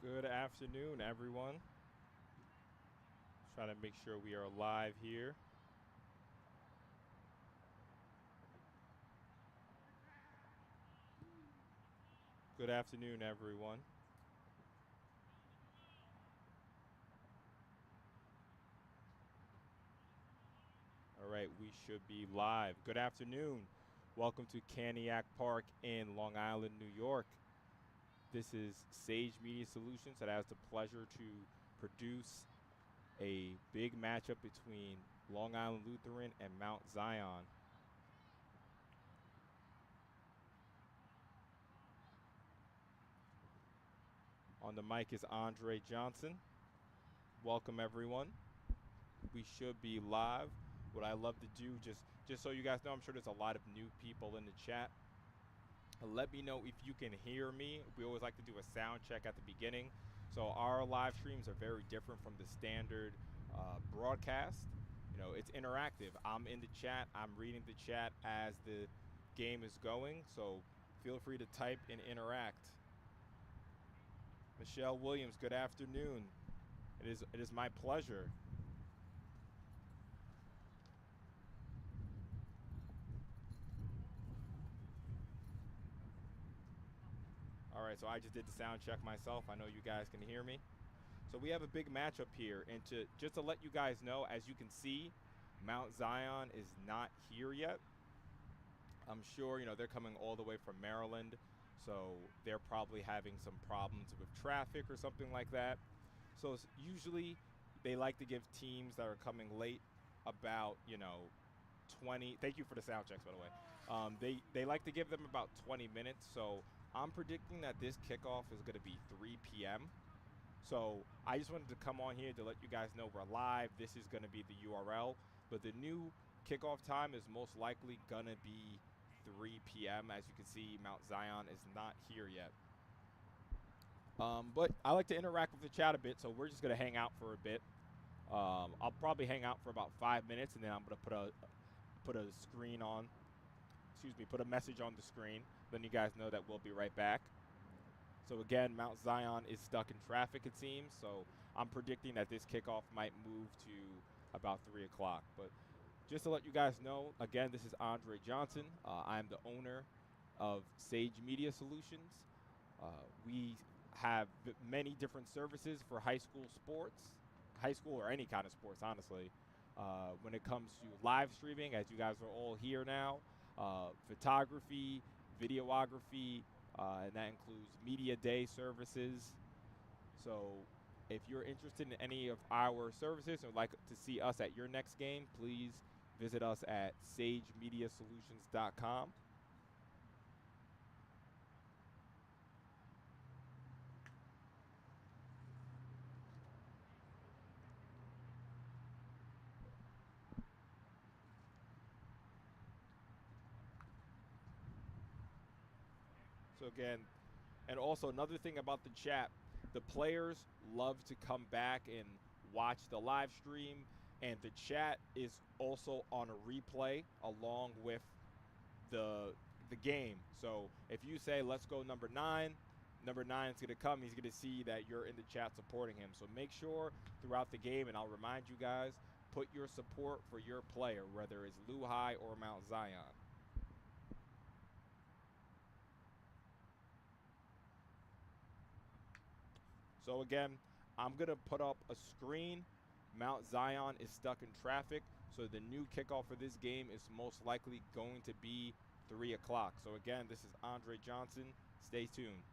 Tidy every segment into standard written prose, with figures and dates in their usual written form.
Good afternoon, everyone. Trying to make sure we are live here. Good afternoon, everyone. All right, we should be live. Good afternoon. Welcome to Caniac Park in Long Island, New York. This is Sage Media Solutions that has the pleasure to produce a big matchup between Long Island Lutheran and Mt.Zion. On the mic is Andre Johnson. Welcome, everyone. We should be live. What I love to do, just so you guys know, I'm sure there's a lot of new people in the chat. Let me know if you can hear me. We always like to do a sound check at the beginning. So our live streams are very different from the standard broadcast. You know, it's interactive. I'm in the chat. I'm reading the chat as the game is going. So feel free to type and interact. Michelle Williams, good afternoon. It is my pleasure. All right, so I just did the sound check myself. I know you guys can hear me. So we have a big matchup here, and just to let you guys know, as you can see, Mt.Zion is not here yet. I'm sure, you know, they're coming all the way from Maryland, so they're probably having some problems with traffic or something like that. So usually they like to give teams that are coming late about, 20. Thank you for the sound checks, by the way. They like to give them about 20 minutes. So I'm predicting that this kickoff is going to be 3 p.m. So I just wanted to come on here to let you guys know we're live. This is going to be the URL, but the new kickoff time is most likely going to be 3 p.m. As you can see, Mt.Zion is not here yet. But I like to interact with the chat a bit, so we're just going to hang out for a bit. I'll probably hang out for about 5 minutes, and then I'm going to put a screen on. Put a message on the screen. Then you guys know that we'll be right back. So again, Mt.Zion is stuck in traffic, it seems. So I'm predicting that this kickoff might move to about 3 o'clock. But just to let you guys know, again, this is Andre Johnson. I'm the owner of Sage Media Solutions. We have many different services for high school sports, high school or any kind of sports, honestly. When it comes to live streaming, as you guys are all here now, photography, videography, and that includes media day services. So if you're interested in any of our services and would like to see us at your next game, please visit us at sagemediasolutions.com. So again, and also another thing about the chat, the players love to come back and watch the live stream, and the chat is also on a replay along with the game. So if you say let's go number 9, number 9 is going to come. He's going to see that you're in the chat supporting him. So make sure throughout the game, and I'll remind you guys, put your support for your player, whether it's Luhi or Mt.Zion. So again, I'm going to put up a screen. Mt.Zion is stuck in traffic, so the new kickoff for this game is most likely going to be 3 o'clock. So again, this is Andre Johnson. Stay tuned.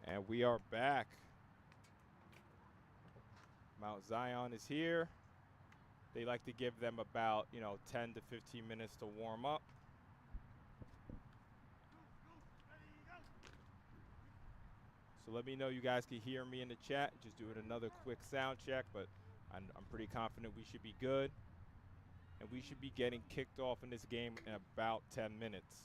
And we are back. Mt.Zion is here. They like to give them about, 10 to 15 minutes to warm up. So let me know you guys can hear me in the chat. Just doing another quick sound check, but I'm pretty confident we should be good. And we should be getting kicked off in this game in about 10 minutes.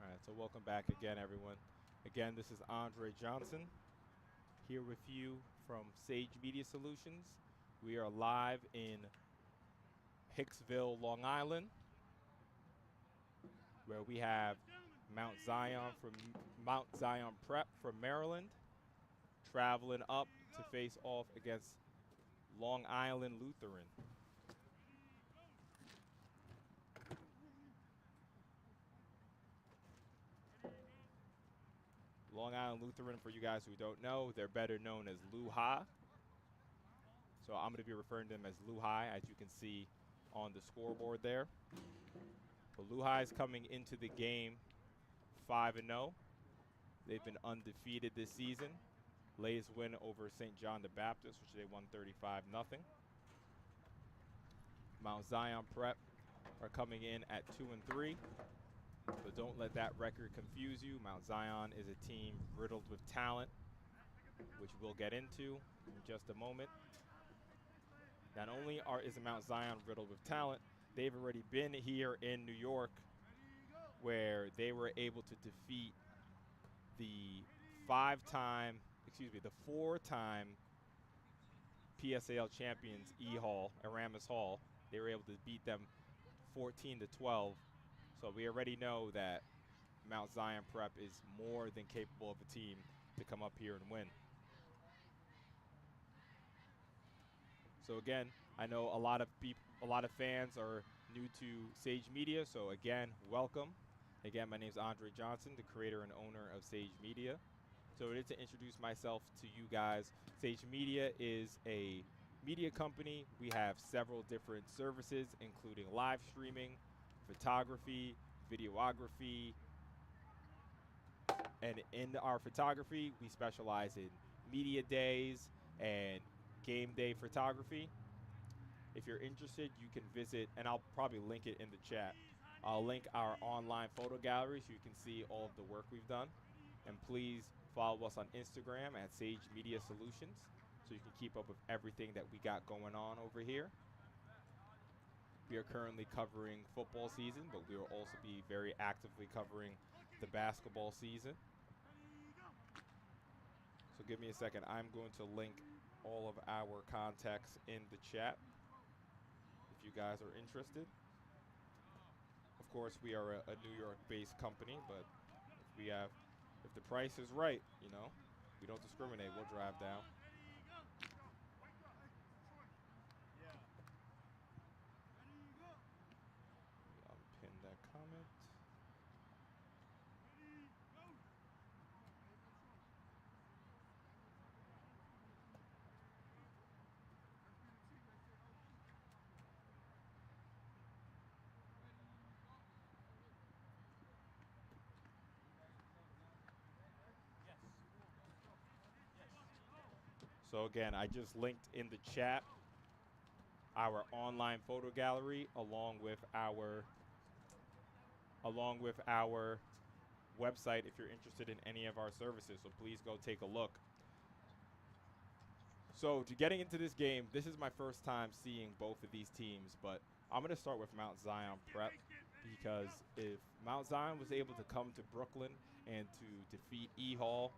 All right, so welcome back again, everyone. Again, this is Andre Johnson here with you from Sage Media Solutions. We are live in Hicksville, Long Island, where we have Mt.Zion from Mt.Zion Prep from Maryland, traveling up to face off against Long Island Lutheran. Long Island Lutheran, for you guys who don't know, they're better known as Luhi. So I'm going to be referring to them as Luhi, as you can see on the scoreboard there. But Luhi is coming into the game 5-0. They've been undefeated this season. Latest win over St. John the Baptist, which they won 35-0. Mt.Zion Prep are coming in at 2-3. But don't let that record confuse you. Mt.Zion is a team riddled with talent, which we'll get into in just a moment. Not only is Mt.Zion riddled with talent, they've already been here in New York, where they were able to defeat the four-time PSAL champions Erasmus Hall. They were able to beat them 14-12. So we already know that Mt.Zion Prep is more than capable of a team to come up here and win. So again, I know a lot of fans are new to Sage Media. So again, welcome. Again, my name is Andre Johnson, the creator and owner of Sage Media. So it is to introduce myself to you guys. Sage Media is a media company. We have several different services, including live streaming, photography, videography, and in our photography, we specialize in media days and game day photography. If you're interested, you can visit, and I'll probably link it in the chat. I'll link our online photo gallery so you can see all of the work we've done. And please follow us on Instagram at Sage Media Solutions so you can keep up with everything that we got going on over here. We are currently covering football season, but we will also be very actively covering the basketball season. So give me a second. I'm going to link all of our contacts in the chat if you guys are interested. Of course, we are a New York-based company, but if the price is right, we don't discriminate. We'll drive down. Unpin that comment. So again, I just linked in the chat our online photo gallery along with our website if you're interested in any of our services. So please go take a look. So to getting into this game, this is my first time seeing both of these teams, but I'm going to start with Mt.Zion Prep because if Mt.Zion was able to come to Brooklyn and to defeat E Hall,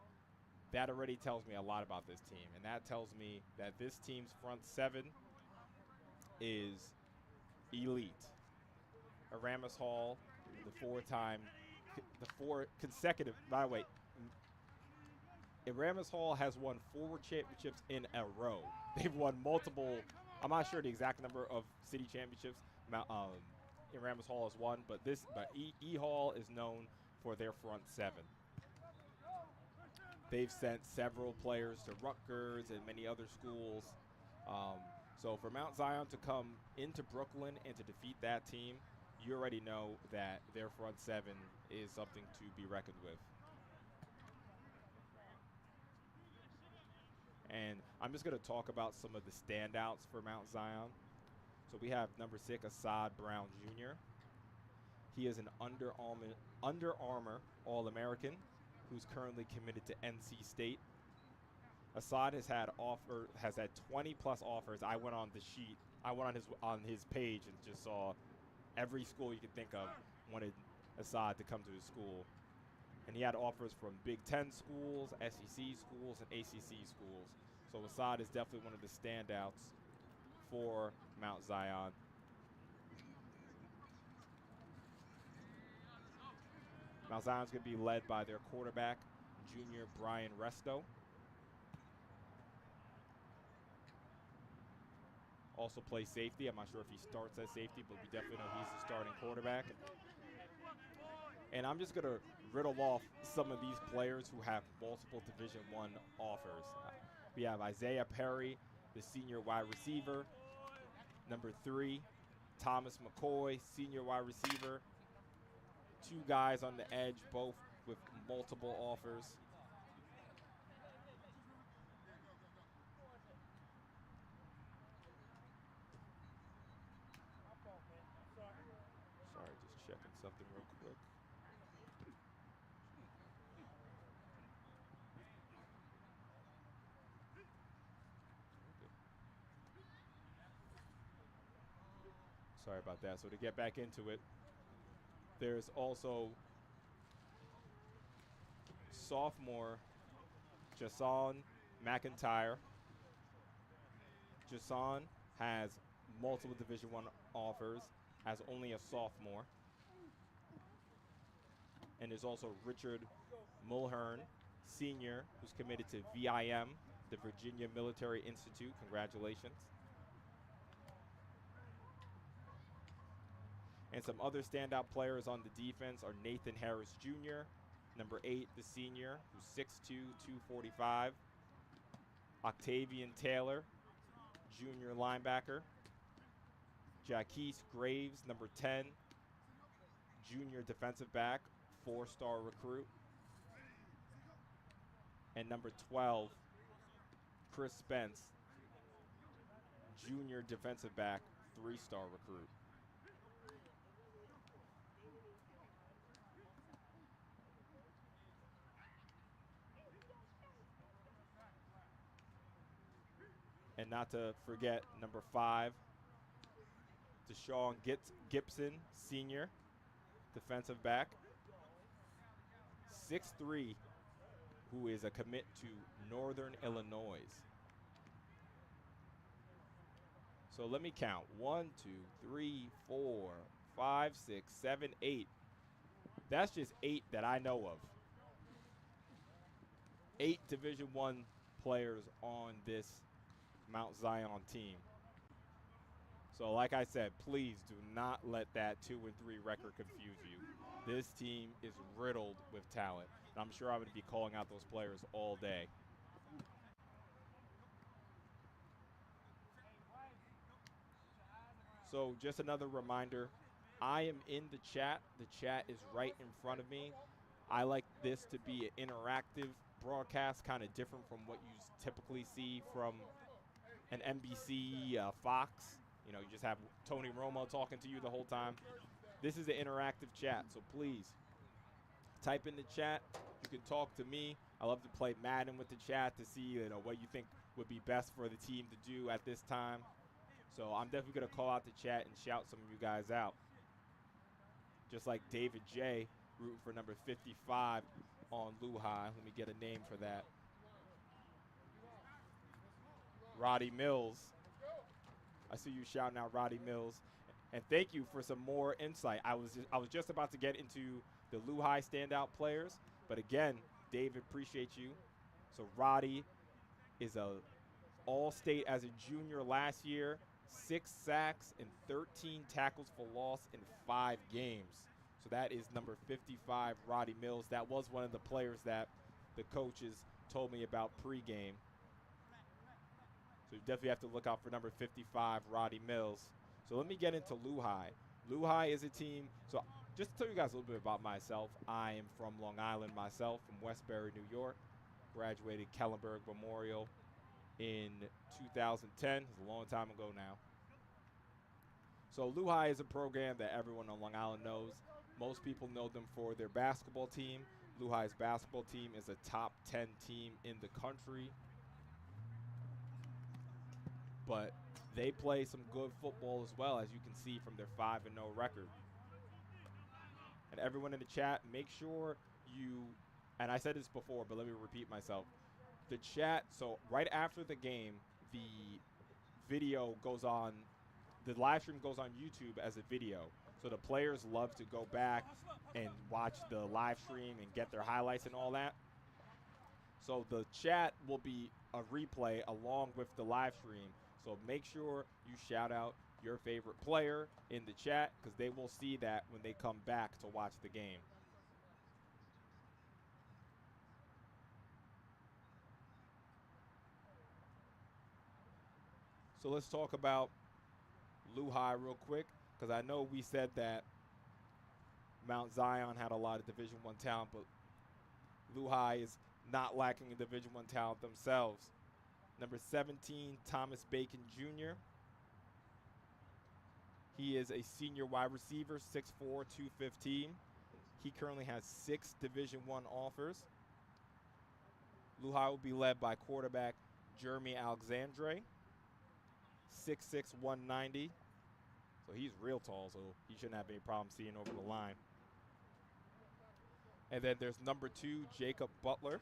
that already tells me a lot about this team. And that tells me that this team's front seven is elite. Erasmus Hall, the four consecutive, by the way, Erasmus Hall has won 4 championships in a row. They've won multiple. I'm not sure the exact number of city championships Erasmus Hall has won, but E Hall is known for their front 7. They've sent several players to Rutgers and many other schools. So for Mt.Zion to come into Brooklyn and to defeat that team, you already know that their front 7 is something to be reckoned with. And I'm just going to talk about some of the standouts for Mt.Zion. So we have number 6, Assad Brown Jr. He is an Under Armour All-American who's currently committed to NC State. Assad has had 20 plus offers. I went on the sheet. I went on his page and just saw every school you could think of wanted Assad to come to his school. And he had offers from Big Ten schools, SEC schools, and ACC schools. So Assad is definitely one of the standouts for Mt.Zion. Mt.Zion's going to be led by their quarterback, junior Brian Resto. Also plays safety. I'm not sure if he starts at safety, but we definitely know he's the starting quarterback. And I'm just going to riddle off some of these players who have multiple Division I offers. We have Isaiah Perry, the senior wide receiver. Number 3, Thomas McCoy, senior wide receiver. 2 guys on the edge, both with multiple offers. Sorry, just checking something real quick. Sorry about that. So to get back into it, there's also sophomore Jason McIntyre. Jason has multiple Division I offers as only a sophomore. And there's also Richard Mulhern, senior, who's committed to VIM, the Virginia Military Institute. Congratulations. And some other standout players on the defense are Nathan Harris Jr., number 8, the senior, who's 6'2", 245. Octavian Taylor, junior linebacker. Jaquise Graves, number 10, junior defensive back, 4-star recruit. And number 12, Chris Spence, junior defensive back, 3-star recruit. And not to forget number 5, Deshaun Gibson, senior, defensive back, 6'3", who is a commit to Northern Illinois. So let me count. 1, 2, 3, 4, 5, 6, 7, 8. That's just 8 that I know of. 8 Division I players on this Mt.Zion team. So like I said, please do not let that 2-3 record confuse you. This team is riddled with talent. And I'm sure I'm going to be calling out those players all day. So just another reminder, I am in the chat. The chat is right in front of me. I like this to be an interactive broadcast, kind of different from what you typically see from an NBC, Fox. You know, you just have Tony Romo talking to you the whole time. This is an interactive chat, so please type in the chat. You can talk to me. I love to play Madden with the chat to see, you know, what you think would be best for the team to do at this time. So I'm definitely going to call out the chat and shout some of you guys out. Just like David J, rooting for number 55 on Luhi. Let me get a name for that. Roddy Mills. I see you shouting out Roddy Mills. And thank you for some more insight. I was just about to get into the Luhi standout players. But again, David, appreciate you. So Roddy is a All-State as a junior last year, 6 sacks and 13 tackles for loss in 5 games. So that is number 55, Roddy Mills. That was one of the players that the coaches told me about pregame. So you definitely have to look out for number 55, Roddy Mills. So let me get into Luhi. Luhi is a team. So just to tell you guys a little bit about myself, I am from Long Island myself, from Westbury, New York. Graduated Kellenberg Memorial in 2010. It's a long time ago now. So Luhi is a program that everyone on Long Island knows. Most people know them for their basketball team. Luhi's basketball team is a top 10 team in the country. But they play some good football as well, as you can see from their 5-0 record. And everyone in the chat, make sure you, and I said this before, but let me repeat myself. The chat, so right after the game, the video goes on, the live stream goes on YouTube as a video. So the players love to go back and watch the live stream and get their highlights and all that. So the chat will be a replay along with the live stream. So make sure you shout out your favorite player in the chat, because they will see that when they come back to watch the game. So let's talk about Luhi real quick, because I know we said that Mt.Zion had a lot of Division I talent, but Luhi is not lacking in Division I talent themselves. Number 17, Thomas Bacon Jr. He is a senior wide receiver, 6'4", 215. He currently has 6 Division I offers. Luhi will be led by quarterback Jeremy Alexandre, 6'6", 190. So he's real tall, so he shouldn't have any problem seeing over the line. And then there's number 2, Jacob Butler.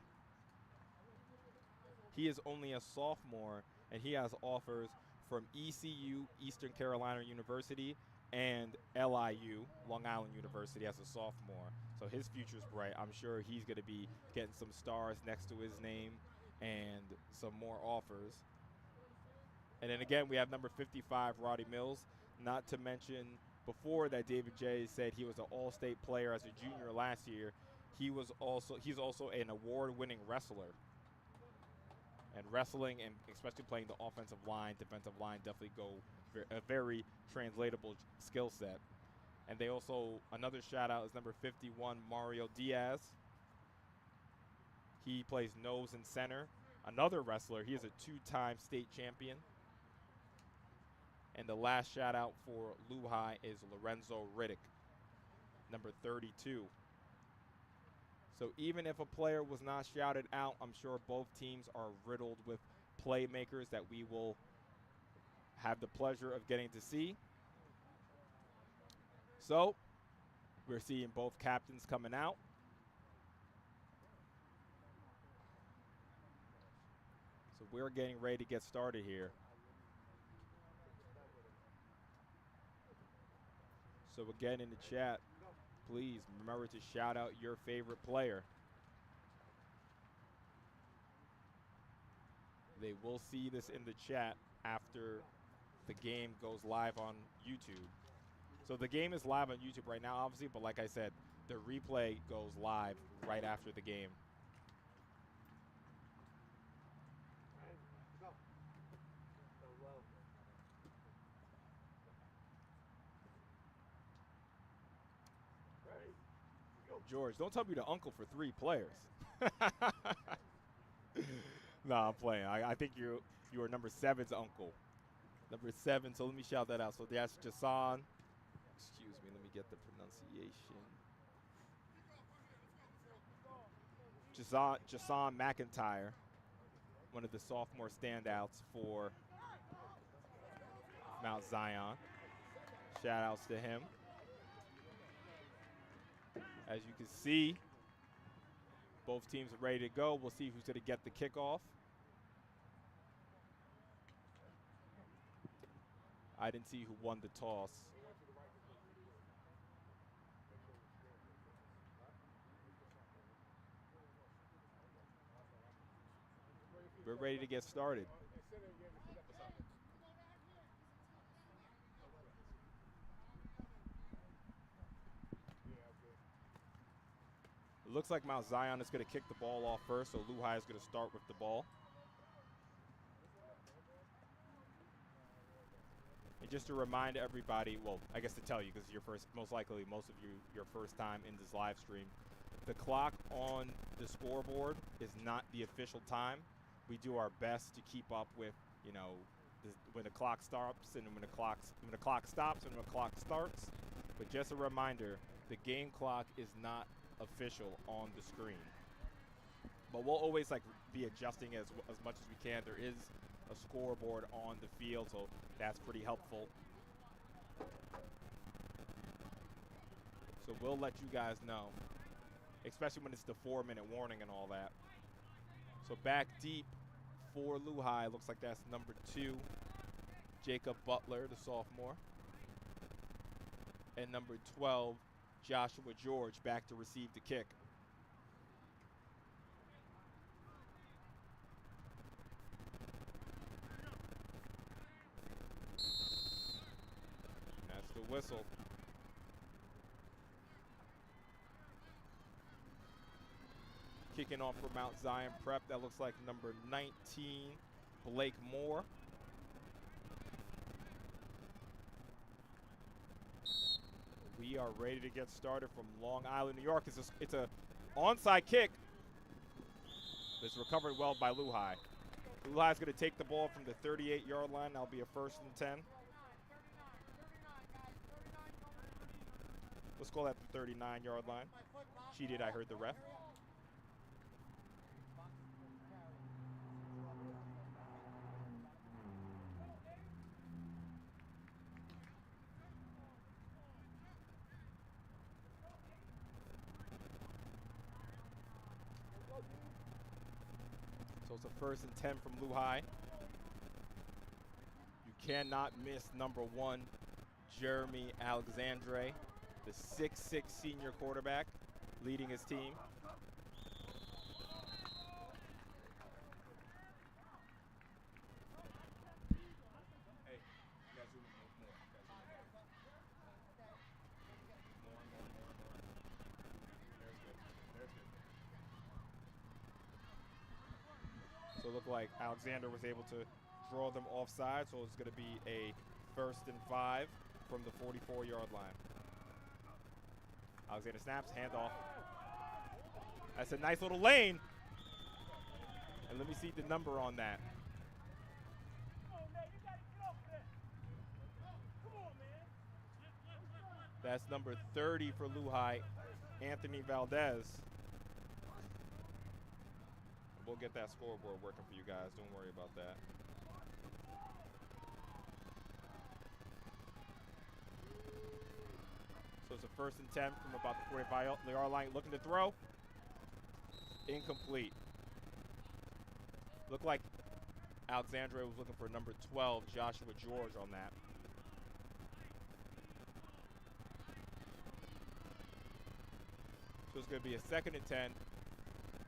He is only a sophomore, and he has offers from ECU, Eastern Carolina University, and LIU, Long Island University, as a sophomore. So his future's bright. I'm sure he's going to be getting some stars next to his name and some more offers. And then again, we have number 55, Roddy Mills. Not to mention, before that, David J said he was an all-state player as a junior last year. He's also an award-winning wrestler. And wrestling, and especially playing the offensive line, defensive line, definitely go a very translatable skill set. And they also, another shout out is number 51, Mario Diaz. He plays nose and center. Another wrestler, he is a 2-time state champion. And the last shout out for Luhi is Lorenzo Riddick, number 32. So even if a player was not shouted out, I'm sure both teams are riddled with playmakers that we will have the pleasure of getting to see. So we're seeing both captains coming out. So we're getting ready to get started here. So again, in the chat, please remember to shout out your favorite player. They will see this in the chat after the game goes live on YouTube. So the game is live on YouTube right now, obviously, but like I said, the replay goes live right after the game. George, don't tell me the uncle for 3 players. No, I'm playing. I think you are number 7's uncle. Number 7, so let me shout that out. So that's Jason. Excuse me, let me get the pronunciation. Jason McIntyre, one of the sophomore standouts for Mt.Zion. Shout outs to him. As you can see, both teams are ready to go. We'll see who's going to get the kickoff. I didn't see who won the toss. We're ready to get started. It looks like Mt.Zion is going to kick the ball off first, so Luhi is going to start with the ball. And just to remind everybody, well, I guess to tell you, because you're first, most likely most of you, your first time in this live stream, the clock on the scoreboard is not the official time. We do our best to keep up with, you know, when the clock stops and when the clock stops and when the clock starts. But just a reminder, the game clock is not official on the screen. But we'll always like be adjusting as much as we can. There is a scoreboard on the field, so that's pretty helpful. So we'll let you guys know, especially when it's the 4-minute warning and all that. So back deep for Luhi, looks like that's number 2, Jacob Butler, the sophomore. And number 12, Joshua George, back to receive the kick. And that's the whistle. Kicking off for Mt.Zion Prep, that looks like number 19, Blake Moore. We are ready to get started from Long Island, New York. It's a onside kick. It's recovered well by Luhi. Luhi is going to take the ball from the 38-yard line. That'll be a 1st and 10. Let's call that the 39-yard line. Cheated, I heard the ref. So it's a 1st and 10 from Luhi. You cannot miss number 1, Jeremy Alexandre, the 6'6" senior quarterback leading his team. Hey, you guys zoom in more. There's good. So it looked like Alexander was able to draw them offside, so it's going to be a 1st and 5 from the 44-yard line. Alexander snaps, handoff. That's a nice little lane. And let me see the number on that. That's number 30 for Luhi, Anthony Valdez. We'll get that scoreboard working for you guys. Don't worry about that. So it's a 1st and 10 from about the 45-yard line. Looking to throw. Incomplete. Looked like Alexandre was looking for number 12, Joshua George, on that. So it's going to be a 2nd and 10.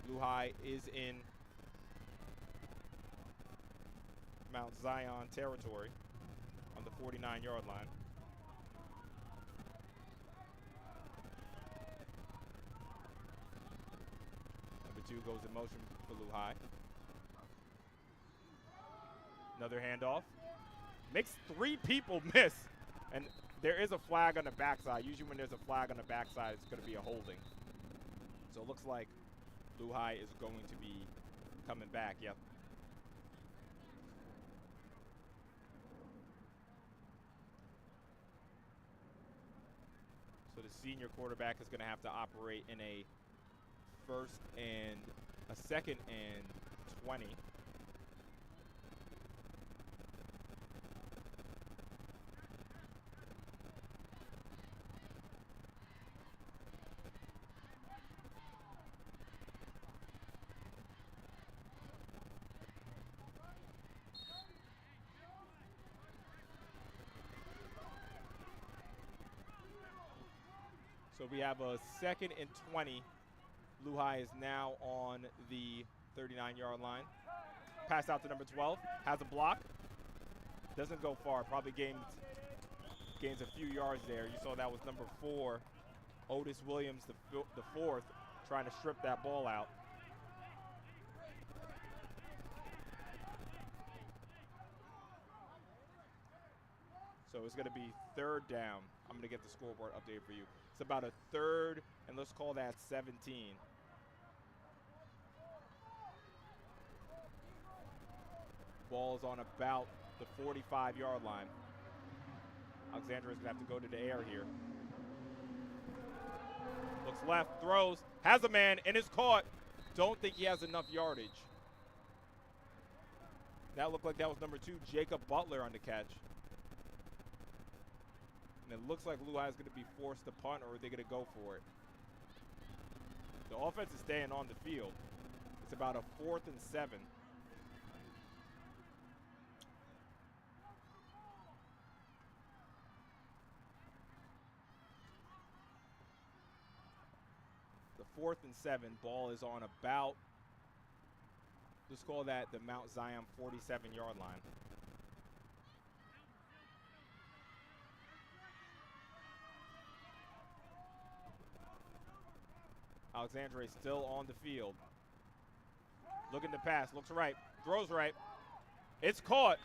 Luhi is in Mt.Zion territory on the 49-yard line. Number 2 goes in motion for Luhi. Another handoff. Makes 3 people miss. And there is a flag on the backside. Usually when there's a flag on the backside, it's going to be a holding. So it looks like Luhi is going to be coming back. Yep. So the senior quarterback is going to have to operate in a 2nd and 20. So we have a 2nd and 20. Luhi is now on the 39-yard line. Pass out to number 12. Has a block. Doesn't go far. Probably gains a few yards there. You saw that was number 4, Otis Williams, the fourth, trying to strip that ball out. So it's going to be 3rd down. I'm going to get the scoreboard update for you. It's about a 3rd, and let's call that 17. Ball's on about the 45-yard line. Alexander is going to have to go to the air here. Looks left, throws, has a man, and is caught. Don't think he has enough yardage. That looked like that was number 2, Jacob Butler, on the catch. And it looks like Luhi is going to be forced to punt, or are they going to go for it? The offense is staying on the field. It's about a 4th and 7. The 4th and 7. Ball is on about, let's call that the Mt.Zion 47-yard line. Alexandre still on the field. Looking to pass, looks right, throws right. It's caught.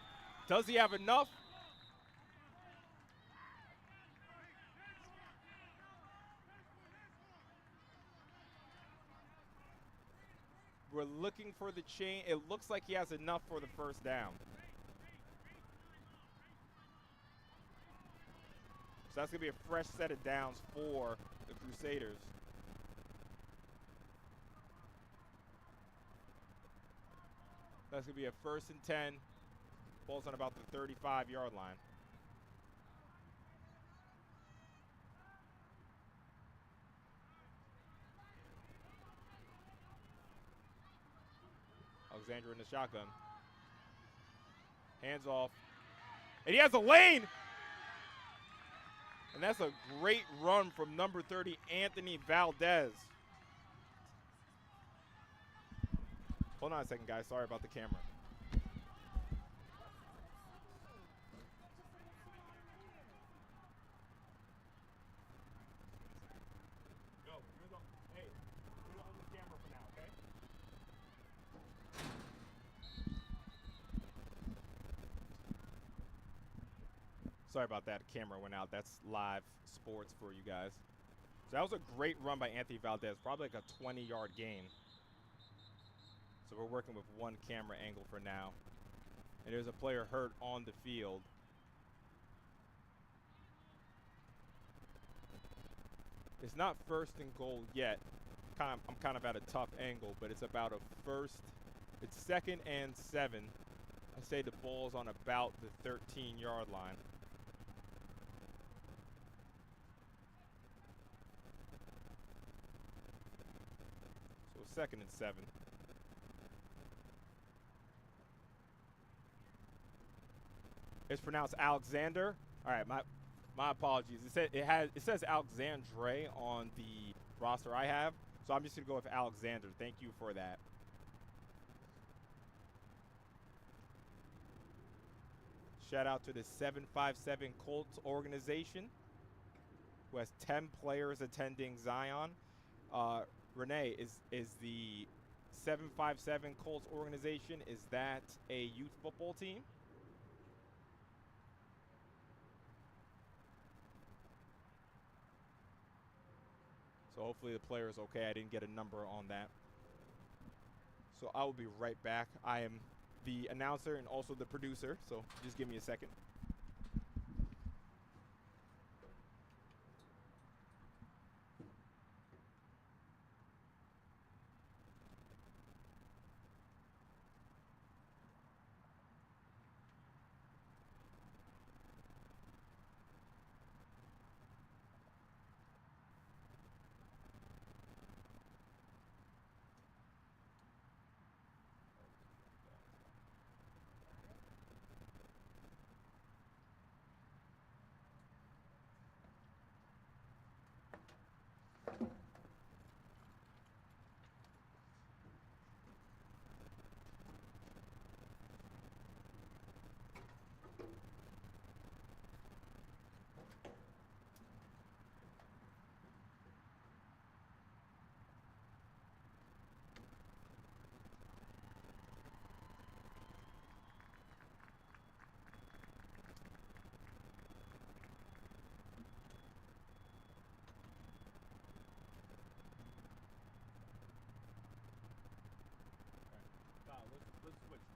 Does he have enough? We're looking for the chain. It looks like he has enough for the 1st down. So that's going to be a fresh set of downs for the Crusaders. That's going to be a 1st and 10. Ball's on about the 35-yard line. Alexander in the shotgun. Hands off. And he has a lane! And that's a great run from number 30, Anthony Valdez. Hold on a second, guys. Sorry about the camera. Hey, you're on the camera for now, okay? Sorry about that. The camera went out. That's live sports for you guys. So that was a great run by Anthony Valdez. Probably like a 20-yard gain. So we're working with one camera angle for now. And there's a player hurt on the field. It's not 1st and goal yet. I'm kind of at a tough angle, but it's about a 1st. It's 2nd and 7. I say the ball's on about the 13-yard line. So 2nd and 7. It's pronounced Alexander. All right, my apologies. It says Alexandre on the roster I have, so I'm just gonna go with Alexander. Thank you for that. Shout out to the 757 Colts organization, who has 10 players attending Zion. Renee, is the 757 Colts organization, is that a youth football team? So hopefully the player is okay. I didn't get a number on that. So I will be right back. I am the announcer and also the producer, so just give me a second.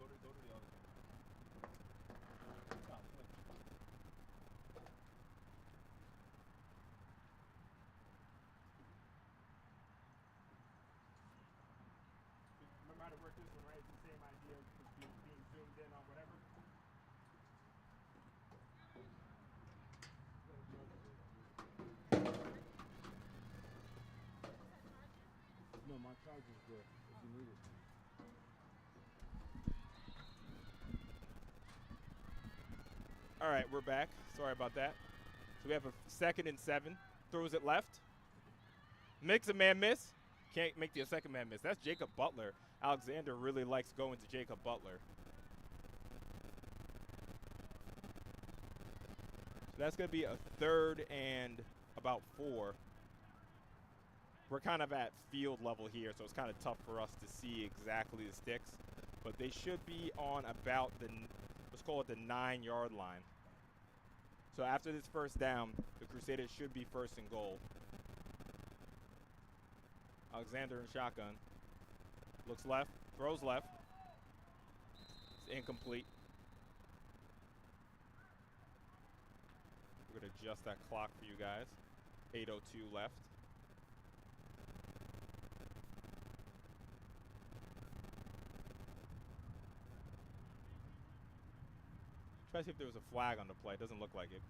Remember how to work this one, right? It's the same idea of being zoomed in on whatever. No, my charger's there if you need it. All right, we're back. Sorry about that. So we have a 2nd and 7. Throws it left. Makes a man miss. Can't make the second man miss. That's Jacob Butler. Alexander really likes going to Jacob Butler. So that's going to be a 3rd and about 4. We're kind of at field level here, so it's kind of tough for us to see exactly the sticks. But they should be on about the, let's call it the 9-yard line. So after this first down, the Crusaders should be 1st and goal. Alexander in shotgun. Looks left, throws left. It's incomplete. We're going to adjust that clock for you guys. 8:02 left. Try to see if there was a flag on the play. It doesn't look like it.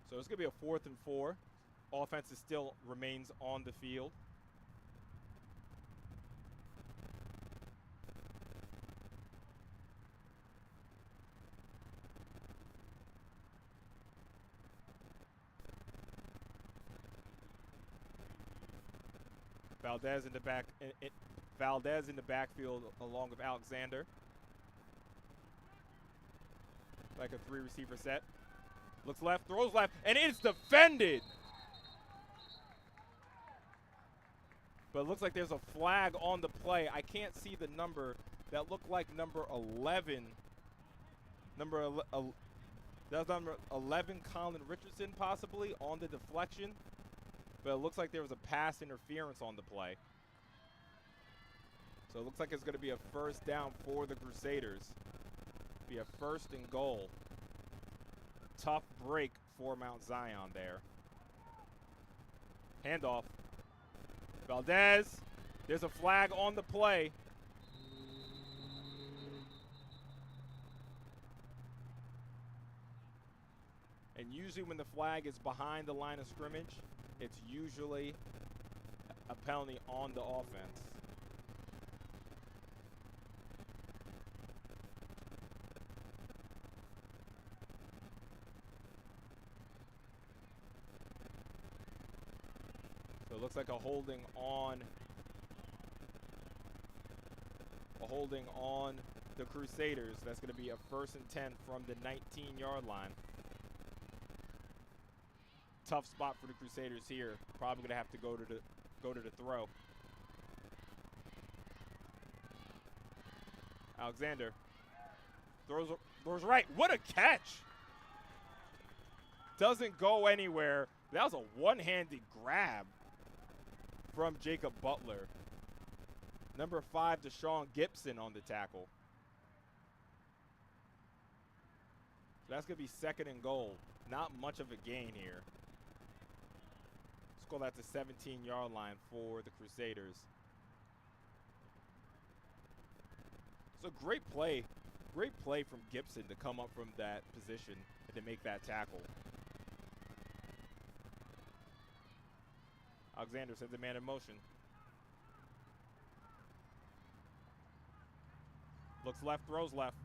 So it's going to be a 4th and 4. Offense still remains on the field. Valdez in the back. Valdez in the backfield along with Alexander. Like a 3-receiver set. Looks left, throws left, and it's defended. But it looks like there's a flag on the play. I can't see the number. That looked like number 11. That was number 11, Colin Richardson, possibly, on the deflection. But it looks like there was a pass interference on the play. So it looks like it's going to be a 1st down for the Crusaders. Be a 1st and goal. Tough break for Mt.Zion there. Handoff. Valdez. There's a flag on the play. And usually when the flag is behind the line of scrimmage, it's usually a penalty on the offense. So it looks like a holding on the Crusaders. That's going to be a 1st and 10 from the 19-yard line. Tough spot for the Crusaders here. Probably going to have to go to the throw. Alexander throws right. What a catch! Doesn't go anywhere. That was a one-handed grab from Jacob Butler. Number 5, Deshaun Gibson on the tackle. So that's going to be 2nd and goal. Not much of a gain here. Let's call that the 17-yard line for the Crusaders. So great play from Gibson to come up from that position and to make that tackle. Alexander sends a man in motion. Looks left, throws left.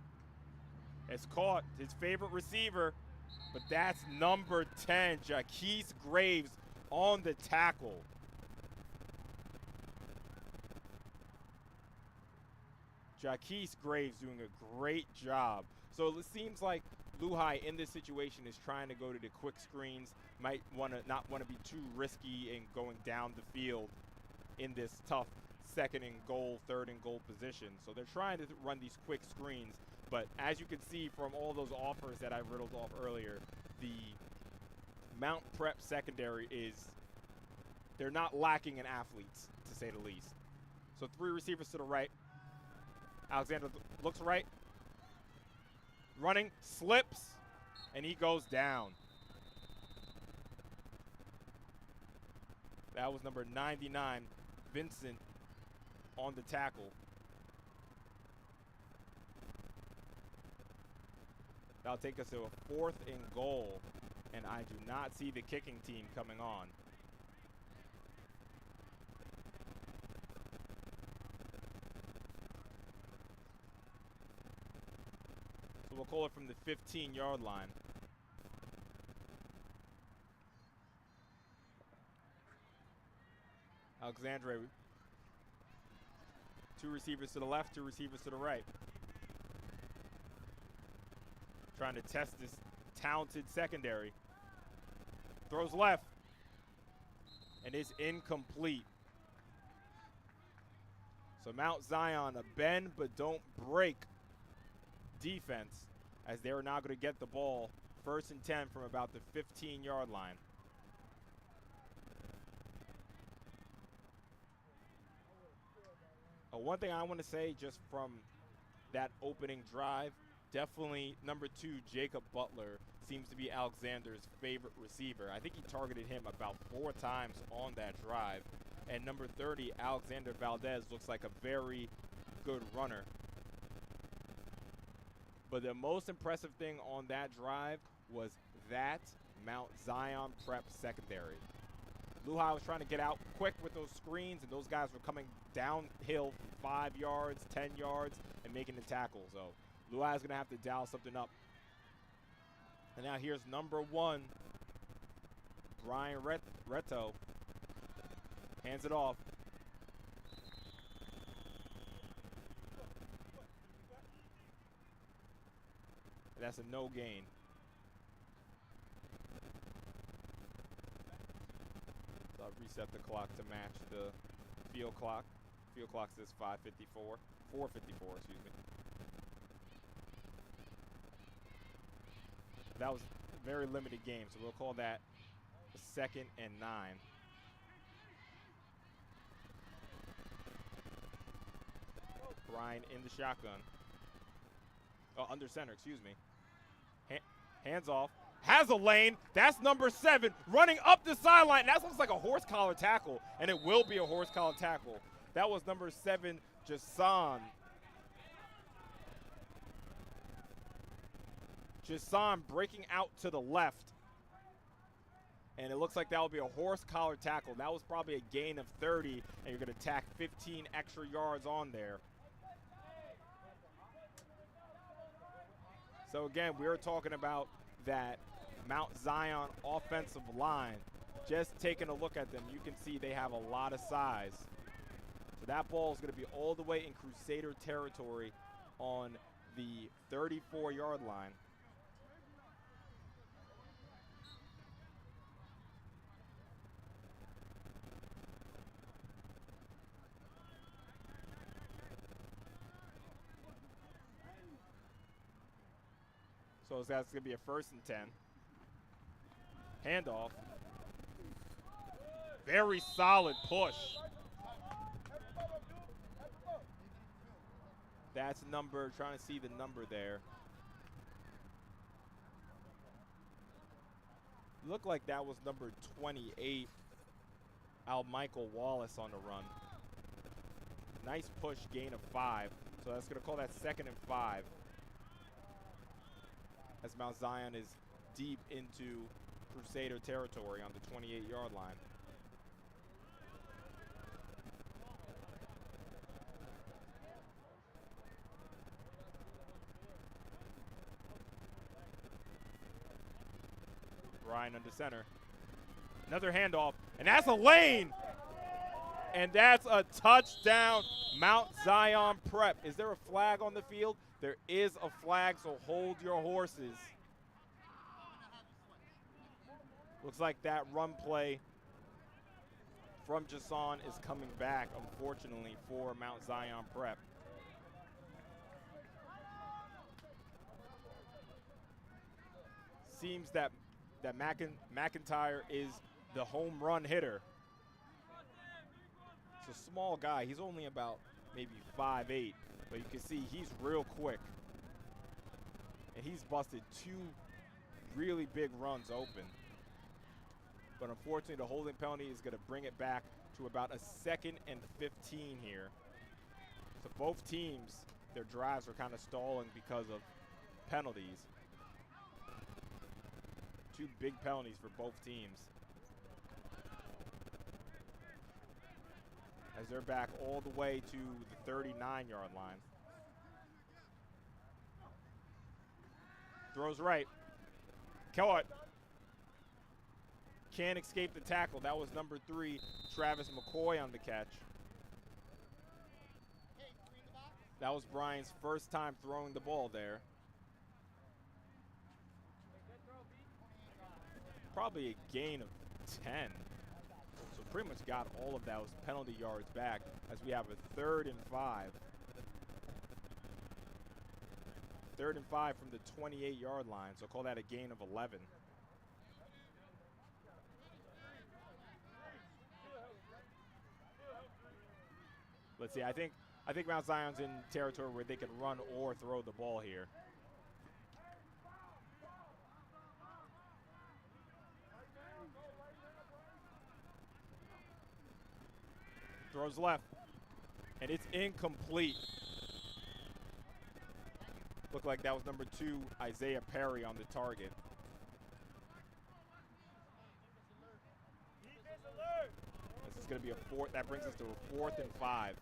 It's caught, his favorite receiver, but that's number 10, Jaquise Graves on the tackle. Jaquise Graves doing a great job. So it seems like Luhi in this situation is trying to go to the quick screens, might not want to be too risky in going down the field in this tough 2nd and goal, 3rd and goal position. So they're trying to run these quick screens, but as you can see from all those offers that I riddled off earlier, the Mount Prep secondary they're not lacking in athletes, to say the least. So 3 receivers to the right. Alexander looks right, running, slips, and he goes down. That was number 99, Vincent, on the tackle. That'll take us to a 4th and goal, and I do not see the kicking team coming on. So we'll call it from the 15-yard line. Alexandre, 2 receivers to the left, 2 receivers to the right. Trying to test this talented secondary. Throws left, and is incomplete. So Mt.Zion, a bend but don't break defense, as they are now going to get the ball 1st and 10 from about the 15-yard line. One thing I want to say just from that opening drive, definitely number 2, Jacob Butler, seems to be Alexander's favorite receiver. I think he targeted him about 4 times on that drive. And number 30, Alexander Valdez, looks like a very good runner. But the most impressive thing on that drive was that Mt.Zion prep secondary. Luhi was trying to get out quick with those screens, and those guys were coming downhill from 5 yards, 10 yards, and making the tackle. So Luhi's going to have to dial something up. And now here's number 1, Brian Reto. Hands it off. That's a no gain. So I'll reset the clock to match the field clock. Field clock says 4:54, excuse me. That was a very limited game, so we'll call that a 2nd and 9. Brian in the shotgun. Oh, under center, excuse me. Hands off. Has a lane. That's number 7 running up the sideline. That looks like a horse collar tackle, and it will be a horse collar tackle. That was number 7, Jason. Jason breaking out to the left. And it looks like that will be a horse collar tackle. That was probably a gain of 30, and you're going to tack 15 extra yards on there. So again, we were talking about that Mt.Zion offensive line. Just taking a look at them, you can see they have a lot of size. So that ball is going to be all the way in Crusader territory on the 34-yard line. So that's going to be a 1st and 10. Handoff. Very solid push. That's number, trying to see the number there. Looked like that was number 28, Michael Wallace on the run. Nice push, gain of 5. So that's going to call that 2nd and 5. As Mt.Zion is deep into Crusader territory on the 28-yard line. Ryan under center. Another handoff, and that's a lane! And that's a touchdown, Mt.Zion prep. Is there a flag on the field? There is a flag, so hold your horses. Looks like that run play from Jason is coming back, unfortunately, for Mt.Zion prep. Seems that McIntyre is the home run hitter. It's a small guy. He's only about maybe 5'8", but you can see he's real quick. And he's busted 2 really big runs open. But unfortunately, the holding penalty is going to bring it back to about a 2nd and 15 here. So both teams, their drives are kind of stalling because of penalties. 2 big penalties for both teams. As they're back all the way to the 39-yard line. Throws right. Caught. Can't escape the tackle. That was number 3, Travis McCoy on the catch. That was Brian's first time throwing the ball there. Probably a gain of 10. So pretty much got all of those penalty yards back as we have a 3rd and 5. 3rd and 5 from the 28-yard line, so call that a gain of 11. Let's see, I think Mount Zion's in territory where they can run or throw the ball here. Throws left, and it's incomplete. Looked like that was number 2, Isaiah Perry on the target. This is going to be a 4th. That brings us to a 4th and 5.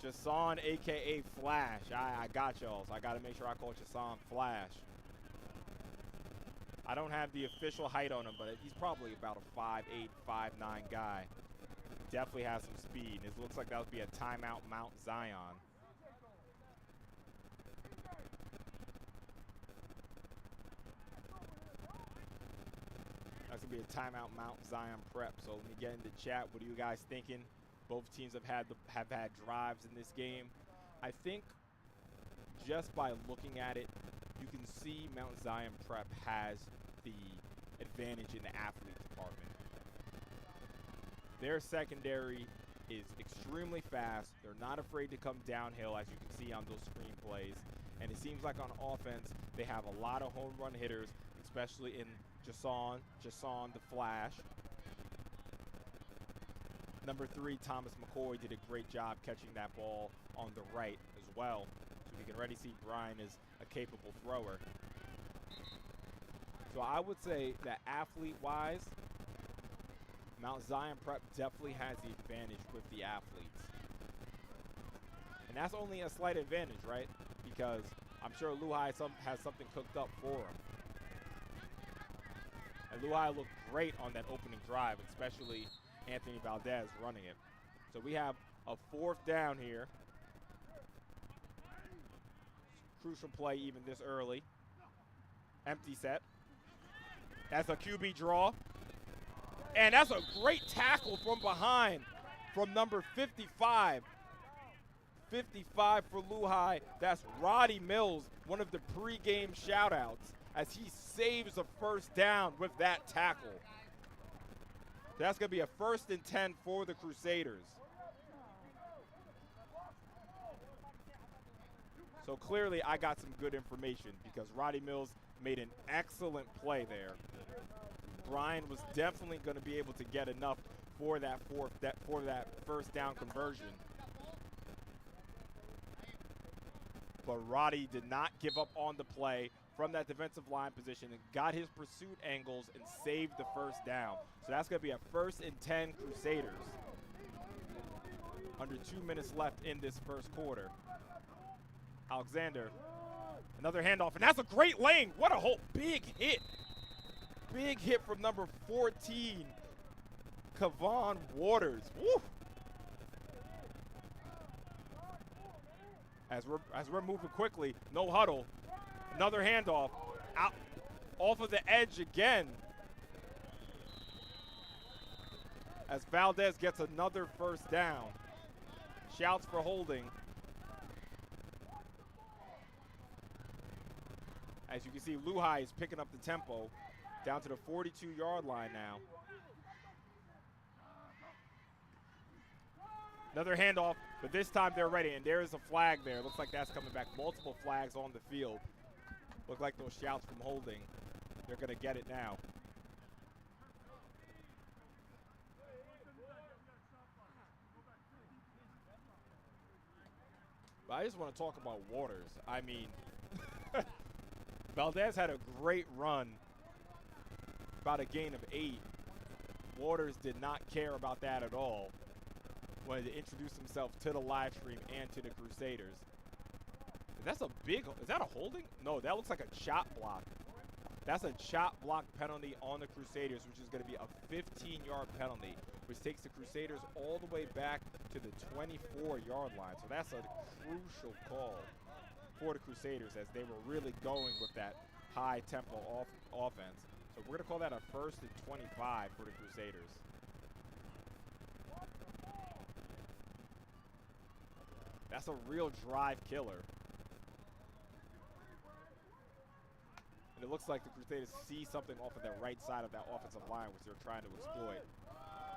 Jason, a.k.a. Flash. I got y'all, so I got to make sure I call Jason Flash. I don't have the official height on him, but he's probably about a 5'8", 5'9" guy. Definitely has some speed. It looks like that would be a timeout Mount Zion. That's going to be a timeout Mount Zion prep. So let me get in the chat. What are you guys thinking? Both teams have had drives in this game. I think just by looking at it, you can see Mount Zion prep has the advantage in the athlete department. Their secondary is extremely fast. They're not afraid to come downhill, as you can see on those screen plays. And it seems like on offense, they have a lot of home run hitters, especially in Jason the Flash. Number 3, Thomas McCoy, did a great job catching that ball on the right as well. So we can already see Brian is a capable thrower. So I would say that athlete-wise, Mount Zion Prep definitely has the advantage with the athletes. And that's only a slight advantage, right? Because I'm sure Luhi has something cooked up for him. And Luhi looked great on that opening drive, especially Anthony Valdez running it. So we have a 4th down here. Crucial play even this early. Empty set. That's a QB draw. And that's a great tackle from behind from number 55. 55 for Luhi. That's Roddy Mills, one of the pregame shout-outs, as he saves a 1st down with that tackle. That's going to be a 1st and 10 for the Crusaders. So clearly I got some good information because Roddy Mills made an excellent play there. Brian was definitely going to be able to get enough for that 1st down conversion. But Roddy did not give up on the play from that defensive line position and got his pursuit angles and saved the 1st down. So that's going to be a 1st and 10 Crusaders. Under 2 minutes left in this 1st quarter. Alexander, another handoff, and that's a great lane. What a whole big hit. Big hit from number 14, Kavon Waters. Woo! As we're moving quickly, no huddle. Another handoff, out off of the edge again. As Valdez gets another 1st down. Shouts for holding. As you can see, Luhi is picking up the tempo down to the 42-yard line now. Another handoff, but this time they're ready, and there is a flag there. Looks like that's coming back. Multiple flags on the field. Look like those shouts from holding. They're going to get it now. But I just want to talk about Waters. I mean, Valdez had a great run, about a gain of 8. Waters did not care about that at all. Wanted to introduce himself to the live stream and to the Crusaders. That's a big, is that a holding? No, that looks like a chop block. That's a chop block penalty on the Crusaders, which is going to be a 15-yard penalty, which takes the Crusaders all the way back to the 24-yard line. So that's a crucial call for the Crusaders as they were really going with that high-tempo offense. So we're going to call that a 1st and 25 for the Crusaders. That's a real drive killer. And it looks like the Crusaders see something off of the right side of that offensive line, which they're trying to exploit.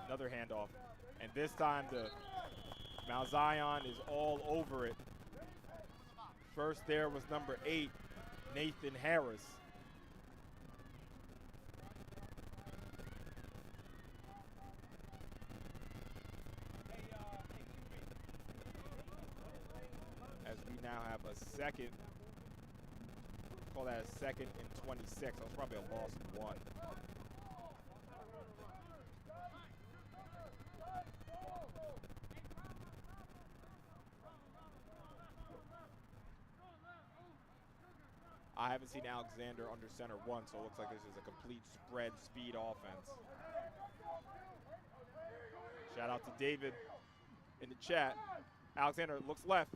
Another handoff. And this time the Mt.Zion is all over it. First there was number 8, Nathan Harris. As we now have a second, call that a 2nd and 26. That was probably a loss of 1. I haven't seen Alexander under center once, so it looks like this is a complete spread speed offense. Shout out to David in the chat. Alexander looks left,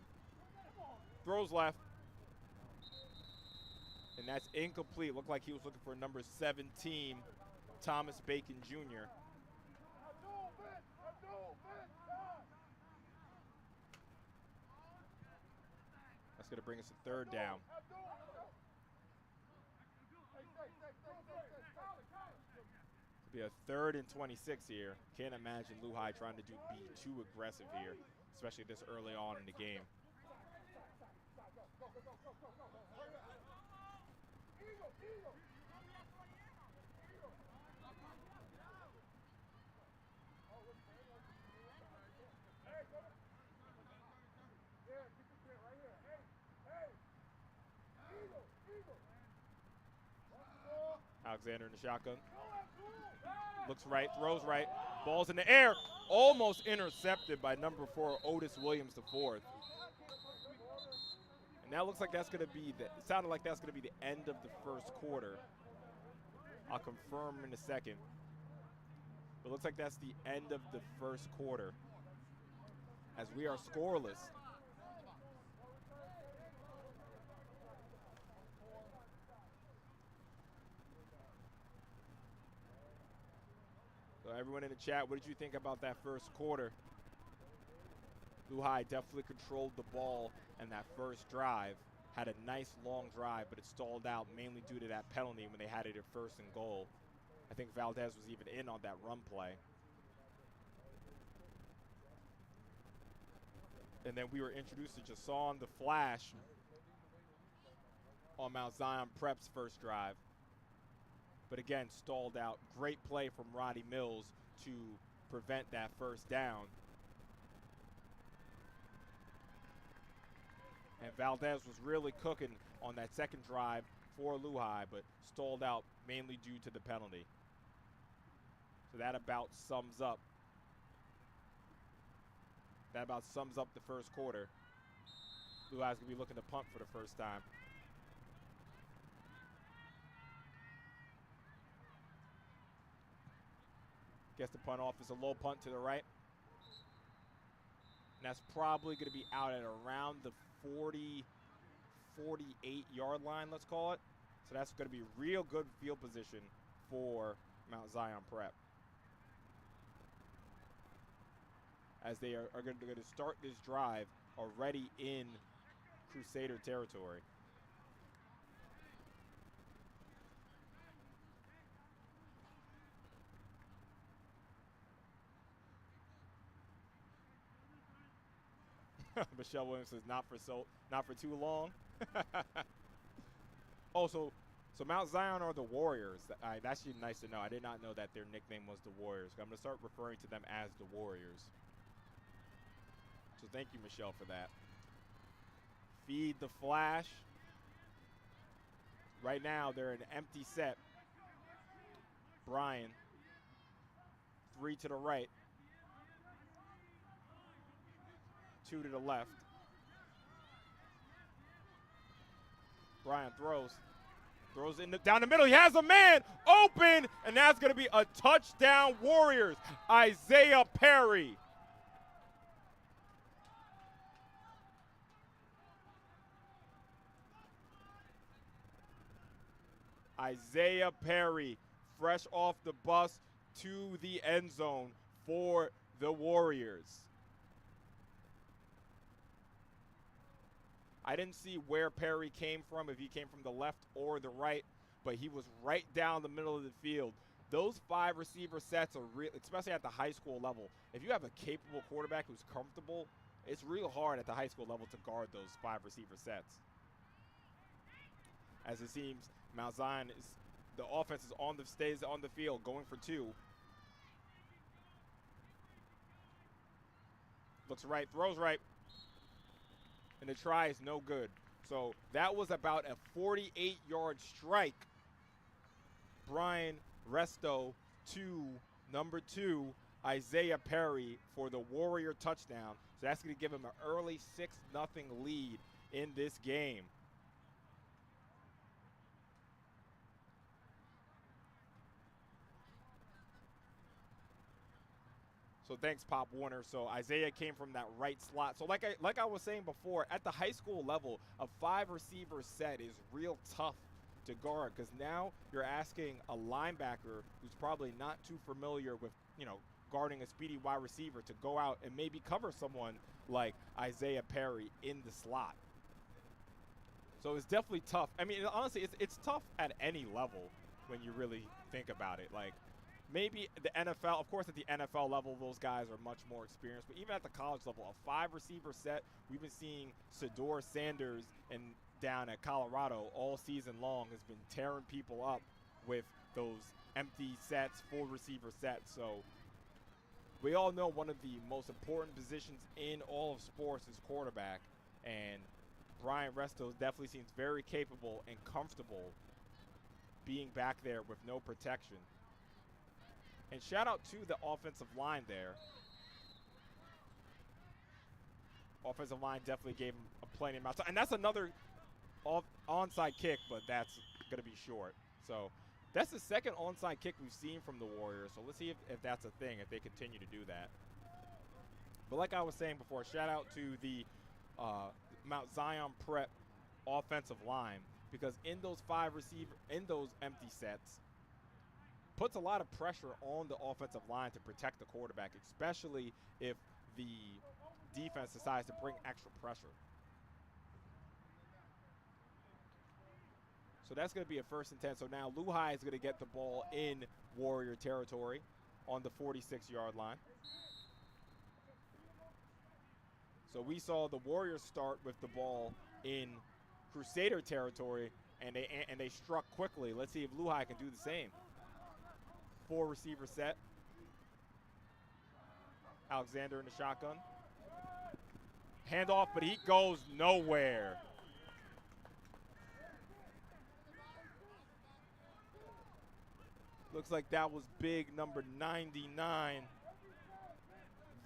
throws left, and that's incomplete. Looked like he was looking for number 17, Thomas Bacon Jr. That's going to bring us to 3rd down. It'll be a 3rd and 26 here. Can't imagine Luhi trying to be too aggressive here, especially this early on in the game. Alexander in the shotgun. Looks right, throws right. Ball's in the air. Almost intercepted by number 4, Otis Williams IV. And that looks like that's going to be it sounded like that's going to be the end of the 1st quarter. I'll confirm in a second. But it looks like that's the end of the 1st quarter as we are scoreless. So everyone in the chat, what did you think about that 1st quarter? Luhi definitely controlled the ball in that 1st drive. Had a nice long drive, but it stalled out mainly due to that penalty when they had it at 1st and goal. I think Valdez was even in on that run play. And then we were introduced to Jason the Flash on Mt.Zion Prep's 1st drive. But again, stalled out. Great play from Roddy Mills to prevent that 1st down. And Valdez was really cooking on that 2nd drive for Luhi, but stalled out mainly due to the penalty. So that about sums up. That about sums up the 1st quarter. Luhi's going to be looking to punt for the 1st time. Gets the punt off. It's a low punt to the right. And that's probably going to be out at around the 40, 48-yard line, let's call it. So that's going to be real good field position for Mt.Zion Prep. As they are going to start this drive already in Crusader territory. Michelle Williams says not for too long. Oh, so Mt.Zion are the Warriors. That's actually nice to know. I did not know that their nickname was the Warriors. I'm going to start referring to them as the Warriors. So thank you, Michelle, for that. Feed the flash. Right now, they're an empty set. Brian, 3 to the right. 2 to the left. Brian throws down the middle. He has a man open, and that's going to be a touchdown, Warriors. Isaiah Perry. Isaiah Perry, fresh off the bus to the end zone for the Warriors. I didn't see where Perry came from, if he came from the left or the right, but he was right down the middle of the field. Those 5 receiver sets are real, especially at the high school level. If you have a capable quarterback who's comfortable, it's real hard at the high school level to guard those 5 receiver sets. As it seems, Mt.Zion the offense stays on the field, going for 2. Looks right, throws right. And the try is no good. So that was about a 48-yard strike. Brian Resto to number 2, Isaiah Perry, for the Warrior touchdown. So that's going to give him an early 6-0 lead in this game. So thanks, Pop Warner. So Isaiah came from that right slot. So like I was saying before, at the high school level, a 5 receiver set is real tough to guard, because now you're asking a linebacker who's probably not too familiar with, guarding a speedy wide receiver to go out and maybe cover someone like Isaiah Perry in the slot. So it's definitely tough. I mean, honestly, it's tough at any level when you really think about it. Like, maybe the NFL, of course, at the NFL level, those guys are much more experienced. But even at the college level, a 5 receiver set, we've been seeing Sador Sanders and down at Colorado all season long has been tearing people up with those empty sets, 4 receiver sets. So we all know one of the most important positions in all of sports is quarterback. And Brian Resto definitely seems very capable and comfortable being back there with no protection. And shout out to the offensive line there. Offensive line definitely gave him a plenty amount of time. And that's another onside kick, but that's going to be short. So that's the second onside kick we've seen from the Warriors. So let's see if that's a thing, if they continue to do that. But like I was saying before, shout out to the Mt.Zion Prep offensive line, because in those 5 receiver, in those empty sets, puts a lot of pressure on the offensive line to protect the quarterback, especially if the defense decides to bring extra pressure. So that's going to be a 1st and 10. So now Luhi is going to get the ball in Warrior territory on the 46-yard line. So we saw the Warriors start with the ball in Crusader territory, and they struck quickly. Let's see if Luhi can do the same. 4 receiver set. Alexander in the shotgun. Handoff, but he goes nowhere. Looks like that was big number 99,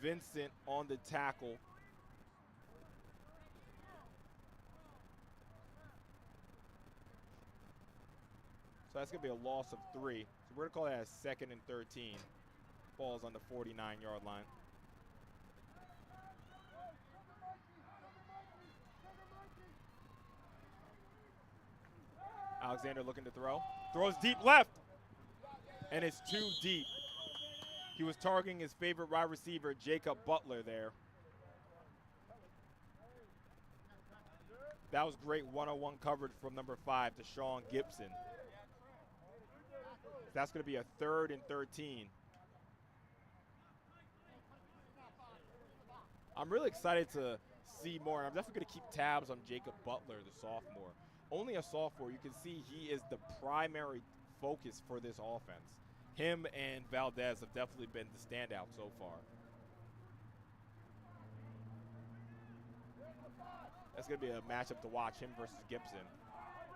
Vincent, on the tackle. So that's going to be a loss of 3. So we're going to call that a 2nd and 13. Ball's on the 49-yard line. Alexander looking to throw. Throws deep left. And it's too deep. He was targeting his favorite wide receiver, Jacob Butler, there. That was great one-on-one coverage from number 5, Deshaun Gibson. That's going to be a 3rd and 13. I'm really excited to see more. And I'm definitely going to keep tabs on Jacob Butler, the sophomore. Only a sophomore. You can see he is the primary focus for this offense. Him and Valdez have definitely been the standout so far. That's going to be a matchup to watch, him versus Gibson.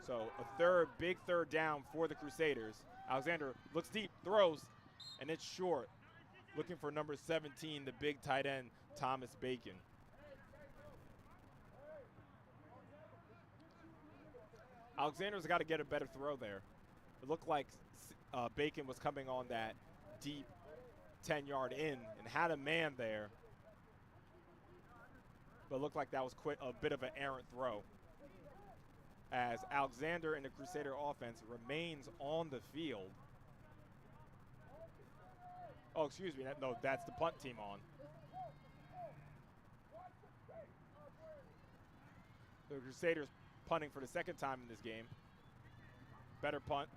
So a big third down for the Crusaders. Alexander looks deep, throws, and it's short. Looking for number 17, the big tight end, Thomas Bacon. Alexander's got to get a better throw there. It looked like Bacon was coming on that deep 10-yard in and had a man there. But it looked like that was a bit of an errant throw, as Alexander and the Crusader offense remains on the field. Oh, excuse me. No, that's the punt team on. The Crusaders punting for the second time in this game. Better punt.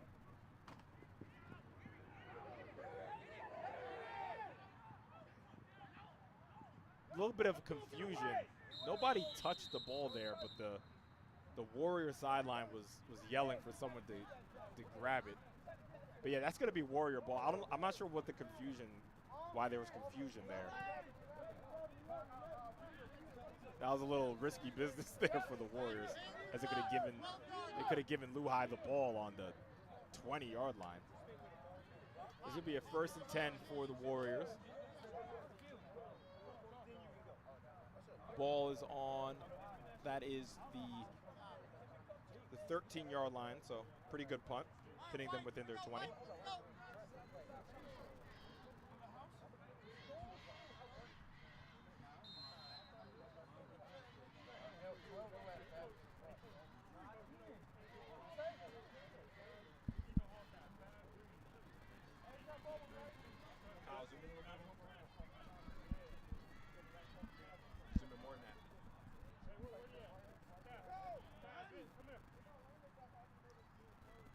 A little bit of confusion. Nobody touched the ball there, but the Warrior sideline was yelling for someone to grab it. But yeah, that's going to be Warrior ball. I'm not sure what the confusion, why there was confusion there. That was a little risky business there for the Warriors, as they could have given Luhi the ball on the 20-yard line. This would be a 1st and 10 for the Warriors. Ball is on. That is the 13-yard line, so pretty good punt, hitting them within their 20.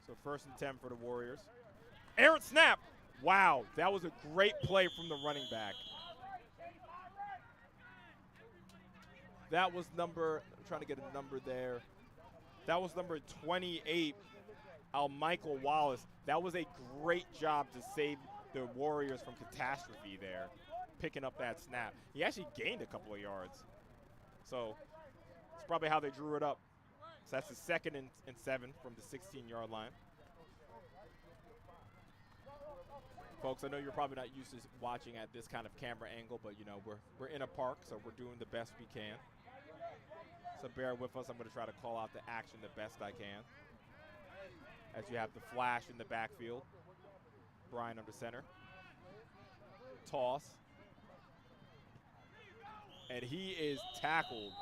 So 1st and 10 for the Warriors. Errant snap. Wow, that was a great play from the running back. That was I'm trying to get a number there. That was number 28, Michael Wallace. That was a great job to save the Warriors from catastrophe there, picking up that snap. He actually gained a couple of yards. So it's probably how they drew it up. So that's the 2nd and 7 from the 16-yard line. Folks, I know you're probably not used to watching at this kind of camera angle, but you know, we're in a park, so we're doing the best we can. So bear with us. I'm going to try to call out the action the best I can. As you have the flash in the backfield. Brian under center. Toss. And he is tackled.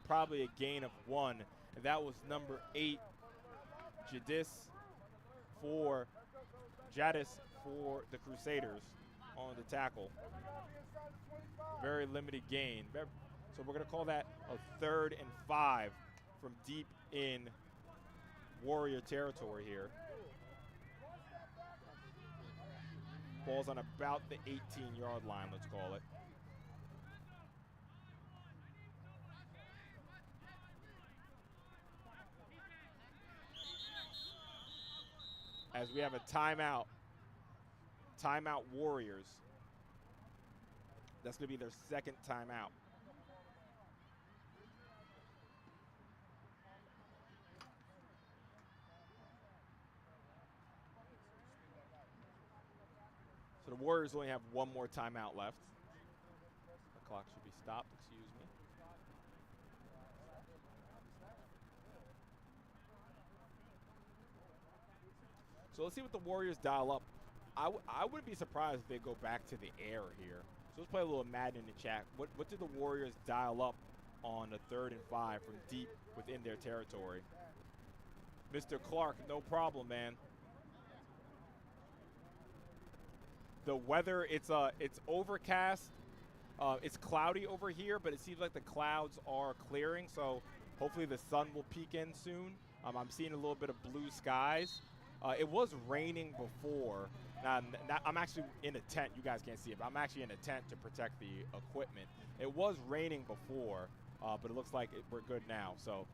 Probably a gain of 1. And that was number 8, Jadis for the Crusaders on the tackle. Very limited gain. So we're going to call that a 3rd and 5 from deep in Warrior territory here. Ball's on about the 18-yard line, let's call it. As we have a timeout. Timeout Warriors. That's going to be their 2nd timeout. So the Warriors only have 1 more timeout left. The clock should be stopped, excuse me. So let's see what the Warriors dial up. I wouldn't be surprised if they go back to the air here. So let's play a little Madden in the chat. What did the Warriors dial up on a 3rd and 5 from deep within their territory? Mr. Clark, no problem, man. The weather, it's overcast. It's cloudy over here, but it seems like the clouds are clearing, so hopefully the sun will peek in soon. I'm seeing a little bit of blue skies. It was raining before. I'm actually in a tent. You guys can't see it, but I'm actually in a tent to protect the equipment. It was raining before, but it looks like we're good now. So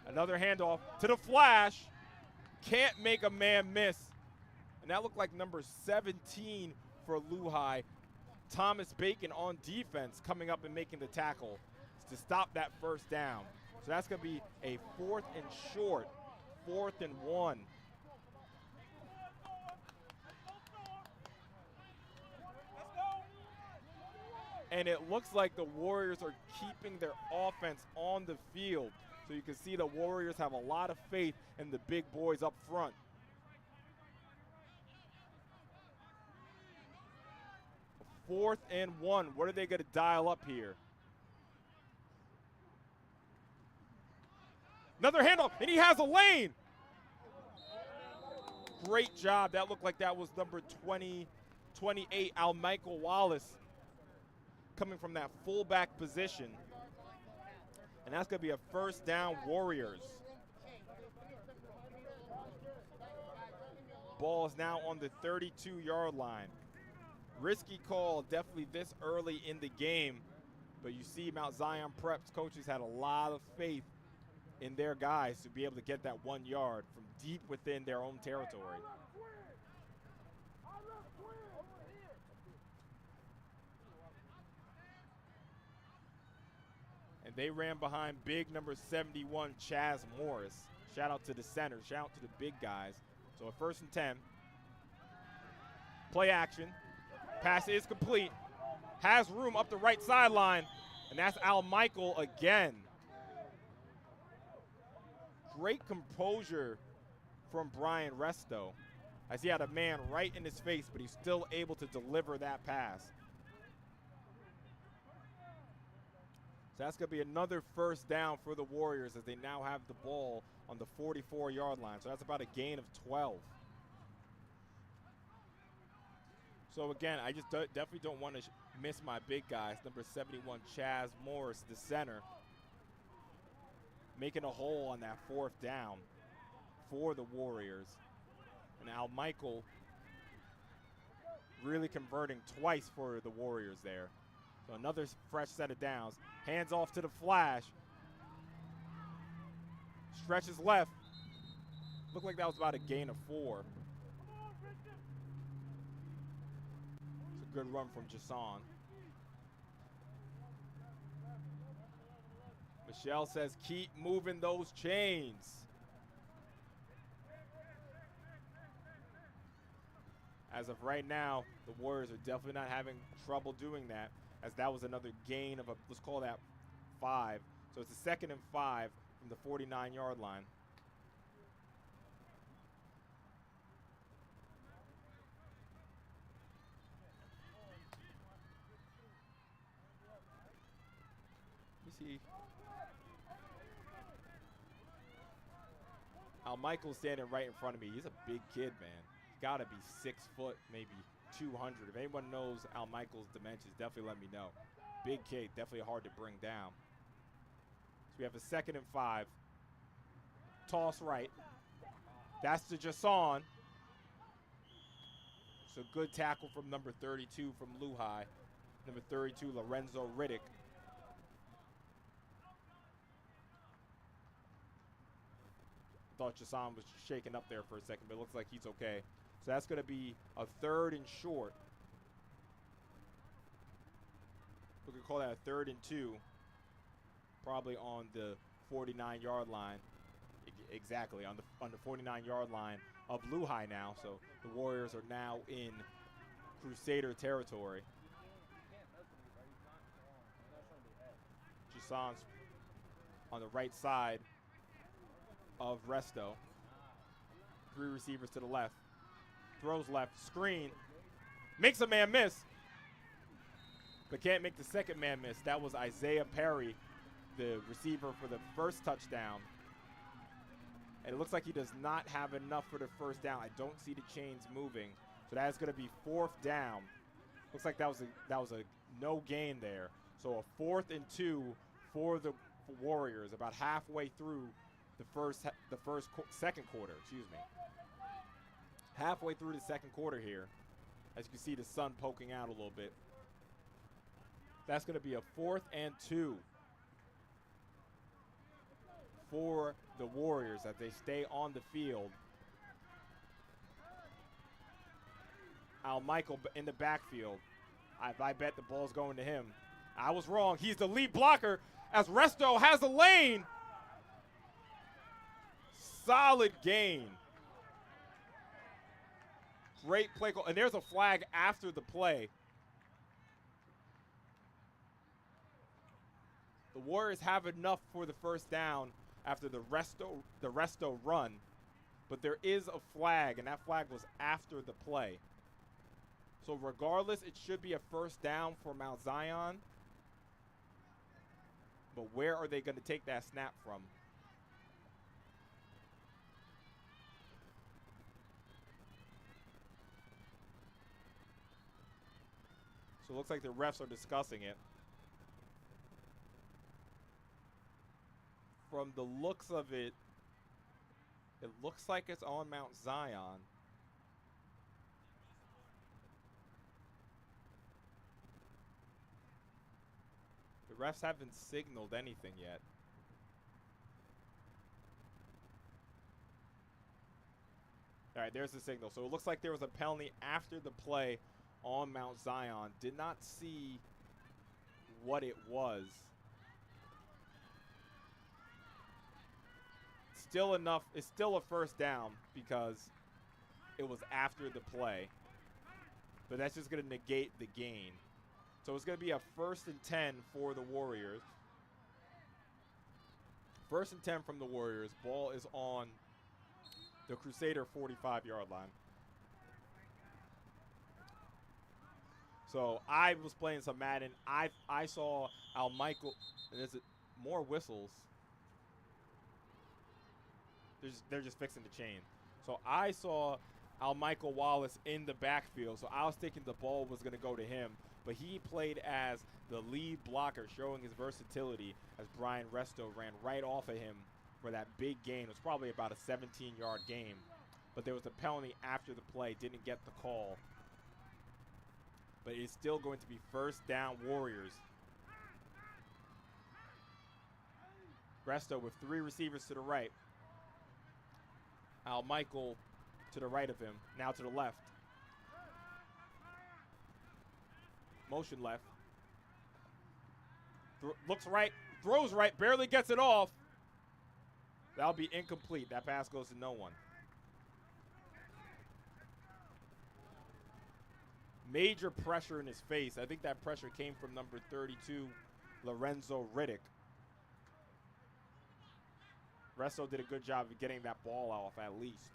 another handoff to the flash. Can't make a man miss. And that looked like number 17 for Luhi. Thomas Bacon on defense coming up and making the tackle to stop that first down. So that's going to be a 4th and short, 4th and 1. And it looks like the Warriors are keeping their offense on the field. So you can see the Warriors have a lot of faith in the big boys up front. Fourth and 1. What are they going to dial up here? Another handoff, and he has a lane. Great job. That looked like that was number 28, Michael Wallace, coming from that fullback position. And that's going to be a first down, Warriors. Ball is now on the 32-yard line. Risky call definitely this early in the game, but you see Mt.Zion Prep's coaches had a lot of faith in their guys to be able to get that 1 yard from deep within their own territory. And they ran behind big number 71, Chaz Morris. Shout out to the center, shout out to the big guys. So a 1st and 10. Play action. Pass is complete. Has room up the right sideline. And that's Al Michael again. Great composure from Brian Resto, as he had a man right in his face, but he's still able to deliver that pass. So that's going to be another first down for the Warriors as they now have the ball on the 44-yard line. So that's about a gain of 12. So again, I just definitely don't want to miss my big guys. Number 71, Chaz Morris, the center, making a hole on that 4th down for the Warriors. And Al Michael really converting twice for the Warriors there. So another fresh set of downs. Hands off to the flash. Stretches left. Looked like that was about a gain of 4. It's a good run from Jason. Michelle says, keep moving those chains. As of right now, the Warriors are definitely not having trouble doing that, as that was another gain of let's call that 5. So it's a 2nd and 5 from the 49-yard line. Let me see. Al Michael's standing right in front of me. He's a big kid, man. He's got to be 6 foot, maybe 200. If anyone knows Al Michael's dimensions, definitely let me know. Big kid, definitely hard to bring down. So we have a 2nd and 5. Toss right. That's to Jason. So good tackle from number 32 from Luhi. Number 32, Lorenzo Riddick. Thought Jason was shaking up there for a second, but it looks like he's okay. So that's going to be a 3rd and short. We could call that a 3rd and 2. Probably on the 49-yard line. Exactly, on the 49-yard line of Luhi now. So the Warriors are now in Crusader territory. Jason's on the right side of Resto. 3 receivers to the left. Throws left, screen. Makes a man miss, but can't make the 2nd man miss. That was Isaiah Perry, the receiver for the 1st touchdown. And it looks like he does not have enough for the 1st down. I don't see the chains moving. So that's going to be 4th down. Looks like that was a no gain there. So a 4th and 2 for the Warriors, about halfway through the second quarter, excuse me. Halfway through the 2nd quarter here. As you can see, the sun poking out a little bit. That's going to be a 4th and 2 for the Warriors as they stay on the field. Al Michael in the backfield. I bet the ball's going to him. I was wrong. He's the lead blocker as Resto has a lane. Solid gain. Great play call. And there's a flag after the play. The Warriors have enough for the first down after the Resto run. But there is a flag, and that flag was after the play. So regardless, it should be a first down for Mt.Zion. But where are they going to take that snap from? So it looks like the refs are discussing it. From the looks of it, it looks like it's on Mt.Zion. The refs haven't signaled anything yet. All right, there's the signal. So it looks like there was a penalty after the play on Mt.Zion. Did not see what it was. Still enough. It's still a first down because it was after the play. But that's just going to negate the gain. So it's going to be a 1st and 10 for the Warriors. 1st and 10 from the Warriors. Ball is on the Crusader 45-yard line. So I was playing some Madden. I saw Al Michael. There's more whistles. They're just fixing the chain. So I saw Al Michael Wallace in the backfield. So I was thinking the ball was going to go to him. But he played as the lead blocker, showing his versatility as Brian Resto ran right off of him for that big gain. It was probably about a 17-yard game. But there was a penalty after the play. Didn't get the call. But it's still going to be first down Warriors. Resto with 3 receivers to the right. Al Michael to the right of him. Now to the left. Motion left. Looks right. Throws right. Barely gets it off. That'll be incomplete. That pass goes to no one. Major pressure in his face. I think that pressure came from number 32, Lorenzo Riddick. Resto did a good job of getting that ball off at least.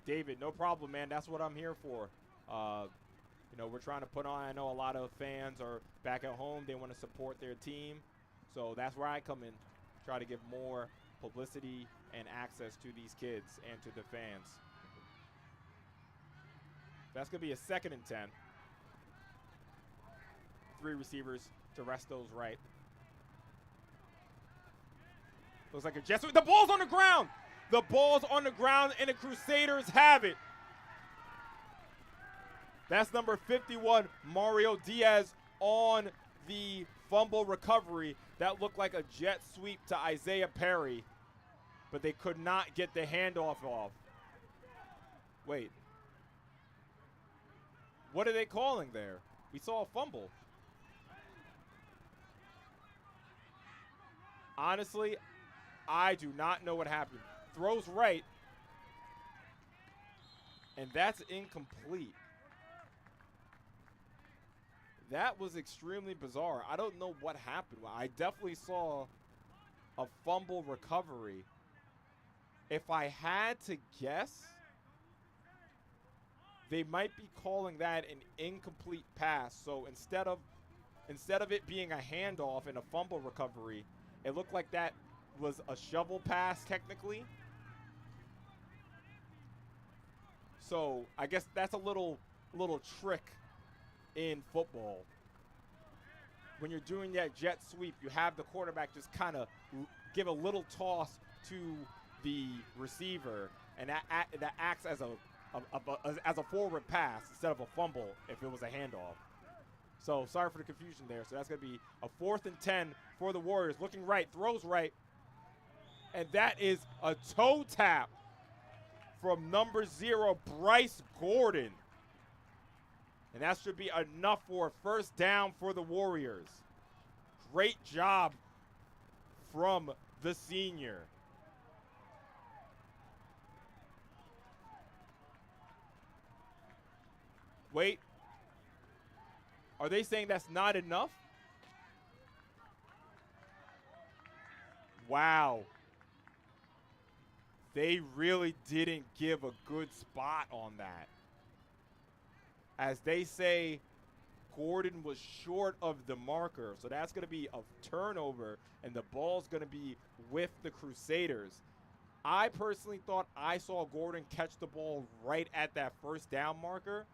David, no problem, man. That's what I'm here for. You know, we're trying to put on. I know a lot of fans are back at home. They want to support their team. So that's where I come in. Try to give more publicity and access to these kids and to the fans. That's going to be a 2nd and 10. 3 receivers to Resto's right. Looks like a jet sweep. The ball's on the ground. The ball's on the ground, and the Crusaders have it. That's number 51, Mario Diaz, on the fumble recovery. That looked like a jet sweep to Isaiah Perry, but they could not get the handoff off. Wait. What are they calling there? We saw a fumble. Honestly, I do not know what happened. Throws right, and that's incomplete. That was extremely bizarre. I don't know what happened. I definitely saw a fumble recovery. If I had to guess, they might be calling that an incomplete pass. So instead of it being a handoff and a fumble recovery, it looked like that was a shovel pass technically. So I guess that's a little trick in football. When you're doing that jet sweep, you have the quarterback just kind of give a little toss to the receiver, and that acts as a forward pass instead of a fumble if it was a handoff. So sorry for the confusion there. So that's going to be a 4th and 10 for the Warriors. Looking right, throws right. And that is a toe tap from number 0, Bryce Gordon. And that should be enough for a first down for the Warriors. Great job from the senior. Wait. Are they saying that's not enough? Wow. They really didn't give a good spot on that. As they say, Gordon was short of the marker. So that's going to be a turnover, and the ball's going to be with the Crusaders. I personally thought I saw Gordon catch the ball right at that first down marker,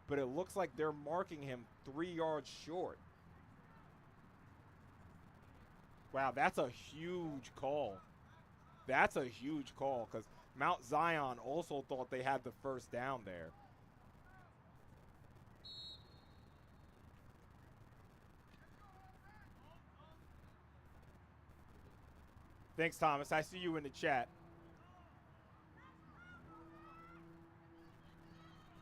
but it looks like they're marking him 3 yards short. Wow, that's a huge call. That's a huge call because Mt.Zion also thought they had the first down there. Thanks, Thomas. I see you in the chat.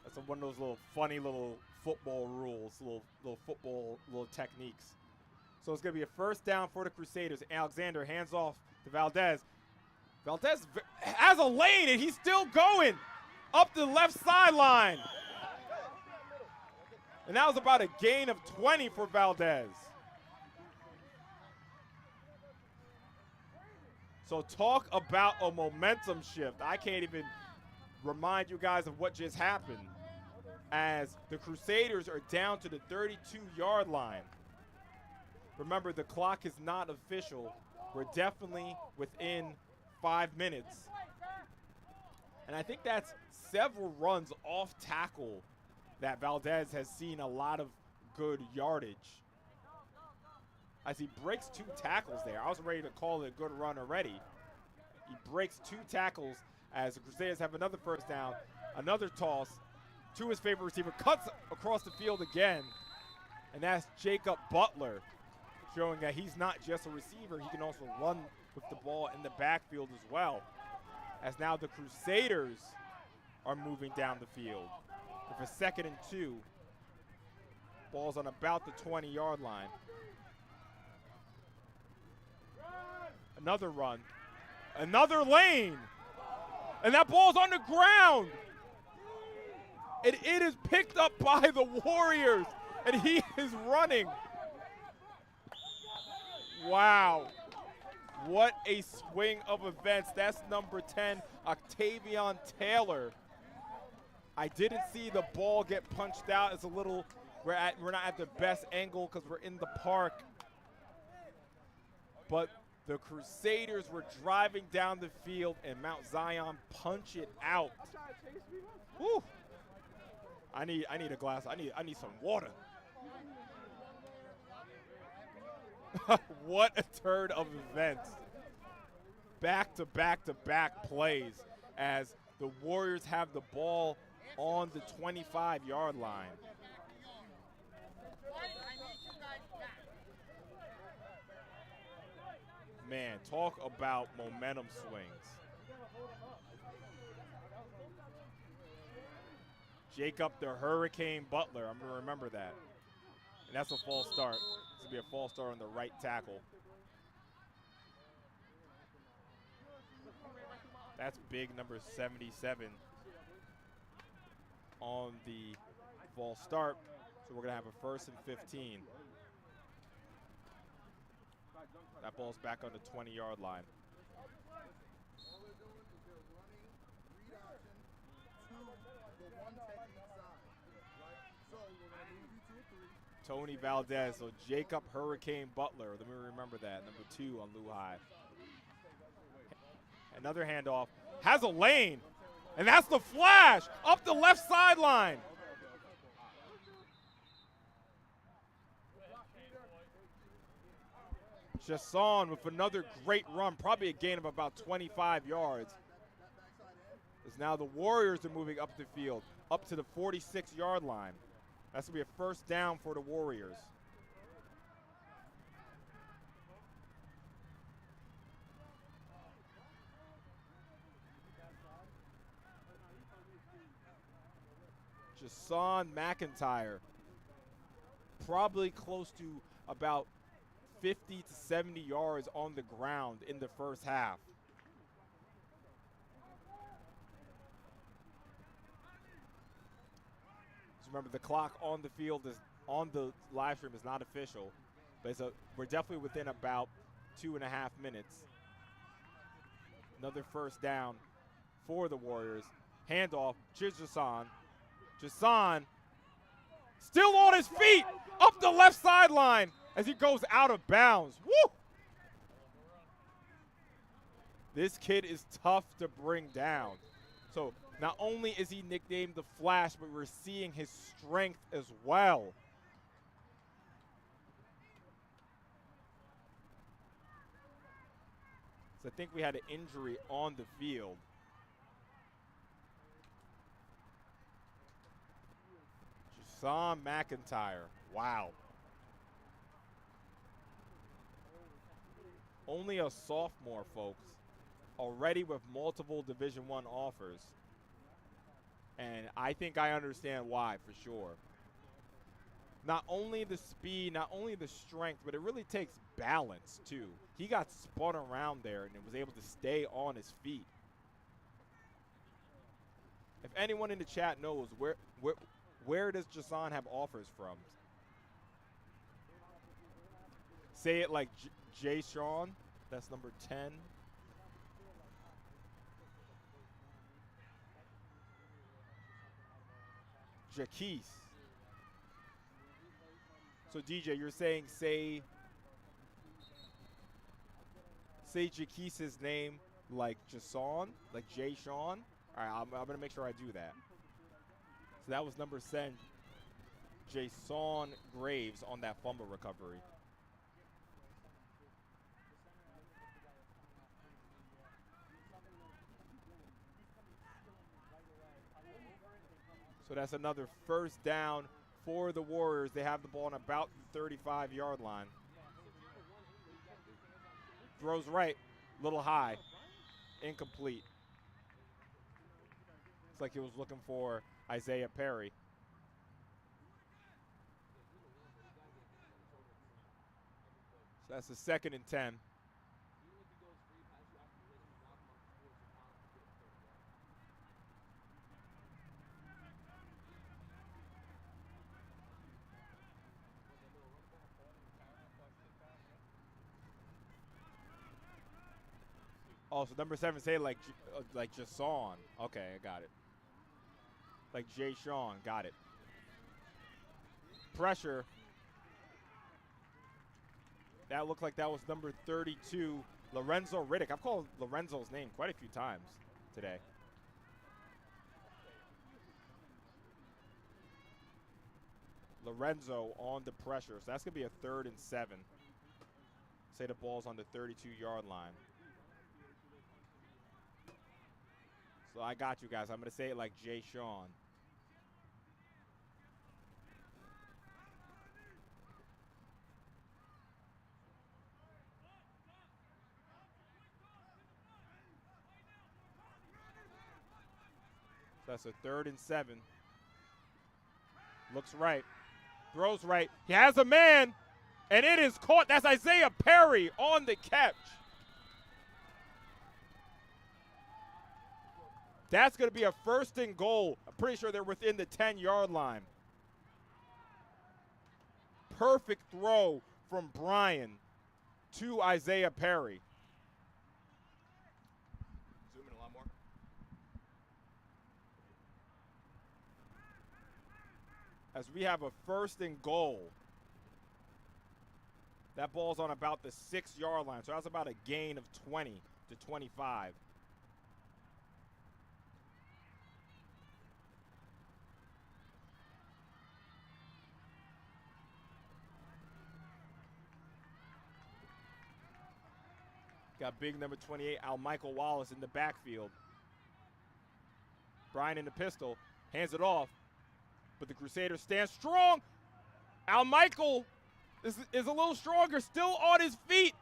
That's one of those little funny little football rules, little football techniques. So it's going to be a first down for the Crusaders. Alexander hands off to Valdez. Valdez has a lane, and he's still going up the left sideline. And that was about a gain of 20 for Valdez. So talk about a momentum shift. I can't even remind you guys of what just happened as the Crusaders are down to the 32-yard line. Remember, the clock is not official. We're definitely within 5 minutes. And I think that's several runs off tackle that Valdez has seen a lot of good yardage. As he breaks 2 tackles there. I was ready to call it a good run already. He breaks 2 tackles as the Crusaders have another first down, another toss to his favorite receiver, cuts across the field again, and that's Jacob Butler, showing that he's not just a receiver, he can also run with the ball in the backfield as well. As now the Crusaders are moving down the field with a 2nd and 2. Ball's on about the 20-yard line. Another run, another lane, and that ball's on the ground. And it is picked up by the Warriors, and he is running. Wow. What a swing of events. That's number 10, Octavian Taylor. I didn't see the ball get punched out. It's a little, we're not at the best angle because we're in the park. But the Crusaders were driving down the field, and Mt.Zion punch it out. Woo. I need a glass. I need some water. What a turn of events. Back-to-back-to-back plays as the Warriors have the ball on the 25-yard line. Man, talk about momentum swings. Jacob the Hurricane Butler, I'm going to remember that. And that's a false start. This will be a false start on the right tackle. That's big, number 77 on the false start. So we're going to have a 1st and 15. That ball's back on the 20-yard line. Tony Valdez, so Jacob Hurricane Butler. Let me remember that, number 2 on Luhi. Another handoff, has a lane, and that's the flash up the left sideline. Chasson with another great run, probably a gain of about 25 yards. As now the Warriors are moving up the field, up to the 46-yard line. That's going to be a first down for the Warriors. Jason McIntyre, probably close to about 50 to 70 yards on the ground in the first half. Just remember, the clock on the field is on the live stream is not official, but we're definitely within about 2.5 minutes. Another first down for the Warriors. Handoff to Jason. Jason still on his feet up the left sideline as he goes out of bounds. Woo! This kid is tough to bring down. So not only is he nicknamed the Flash, but we're seeing his strength as well. So I think we had an injury on the field. Jason McIntyre, wow. Only a sophomore, folks, already with multiple Division I offers. And I think I understand why, for sure. Not only the speed, not only the strength, but it really takes balance, too. He got spun around there and was able to stay on his feet. If anyone in the chat knows, where does Jason have offers from? Say it like Jay Sean. That's number 10. Jaquise. So DJ, you're saying say Jaquise's name like Jason, like Jay Sean? All right, I'm going to make sure I do that. So that was number 10, Jason Graves on that fumble recovery. So that's another first down for the Warriors. They have the ball on about the 35-yard line. Throws right, little high, incomplete. It's like he was looking for Isaiah Perry. So that's the 2nd and 10. Oh, so number 7, say like Jason. Okay, I got it. Like Jay Sean, got it. Pressure. That looked like that was number 32, Lorenzo Riddick. I've called Lorenzo's name quite a few times today. Lorenzo on the pressure. So that's going to be a 3rd and 7. Say the ball's on the 32-yard line. So I got you guys. I'm going to say it like Jay Sean. So that's a 3rd and 7. Looks right. Throws right. He has a man, and it is caught. That's Isaiah Perry on the catch. That's going to be a 1st and goal. I'm pretty sure they're within the 10-yard line. Perfect throw from Brian to Isaiah Perry. Zoom in a lot more. As we have a 1st and goal. That ball's on about the 6-yard line. So that's about a gain of 20 to 25. Got big number 28, Michael Wallace in the backfield. Brian in the pistol, hands it off. But the Crusaders stand strong. Al Michael is a little stronger, still on his feet.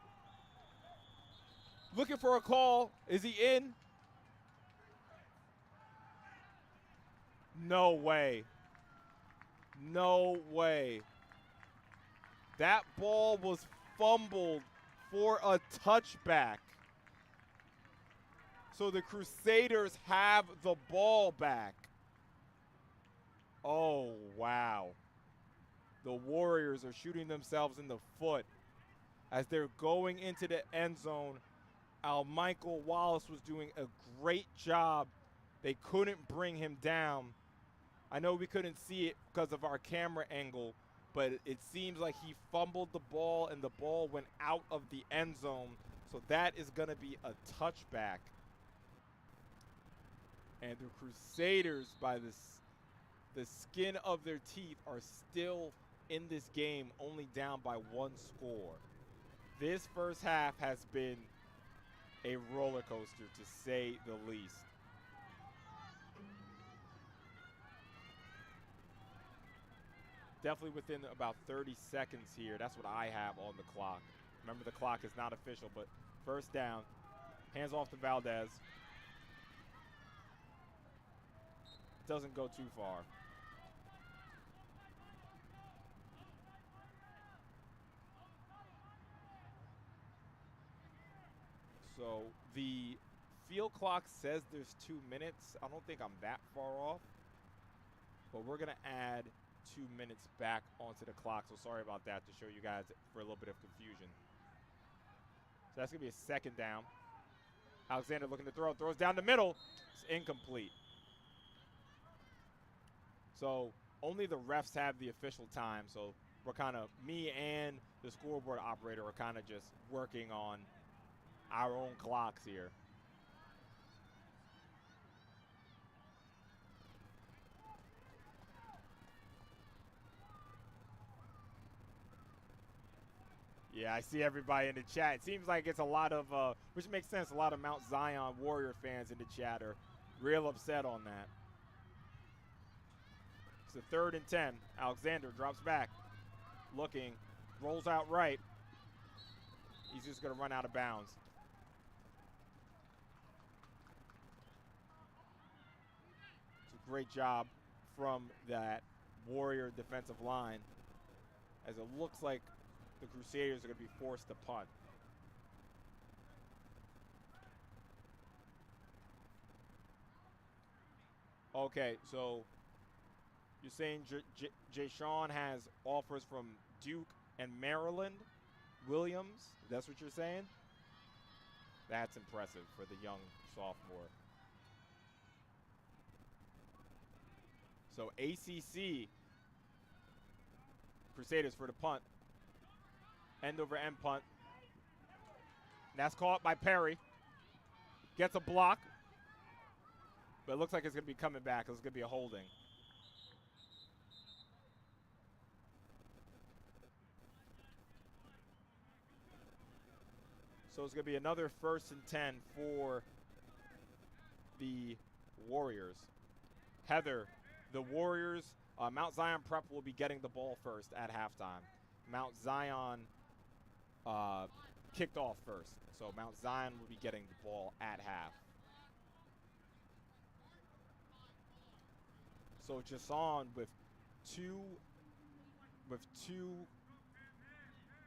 Looking for a call. Is he in? No way. No way. That ball was fumbled for a touchback. So the Crusaders have the ball back. Oh, wow. The Warriors are shooting themselves in the foot as they're going into the end zone. Al Michael Wallace was doing a great job. They couldn't bring him down. I know we couldn't see it because of our camera angle, but it seems like he fumbled the ball and the ball went out of the end zone. So that is going to be a touchback. And the Crusaders, by the skin of their teeth, are still in this game, only down by 1 score. This first half has been a roller coaster, to say the least. Definitely within about 30 seconds here. That's what I have on the clock. Remember, the clock is not official, but first down. Hands off to Valdez. Doesn't go too far. So the field clock says there's 2 minutes. I don't think I'm that far off, but we're gonna add 2 minutes back onto the clock. So sorry about that, to show you guys for a little bit of confusion. So that's gonna be a second down. Alexander looking to throw, throws down the middle. It's incomplete. So only the refs have the official time. So we're kind of, me and the scoreboard operator are kind of just working on our own clocks here. Yeah, I see everybody in the chat. It seems like it's a lot of, which makes sense, a lot of Mt.Zion Warrior fans in the chat are real upset on that. It's a 3rd and 10. Alexander drops back, looking, rolls out right. He's just going to run out of bounds. It's a great job from that Warrior defensive line, as it looks like the Crusaders are going to be forced to punt. Okay, so you're saying Jay Sean has offers from Duke and Maryland, Williams? That's what you're saying? That's impressive for the young sophomore. So ACC, Crusaders for the punt. End over end punt. That's caught by Perry. Gets a block. But it looks like it's going to be coming back. It's going to be a holding. So it's going to be another 1st and 10 for the Warriors. Heather, the Warriors, Mt.Zion Prep will be getting the ball first at halftime. Mt.Zion kicked off first. So Mt.Zion will be getting the ball at half. So Jason with two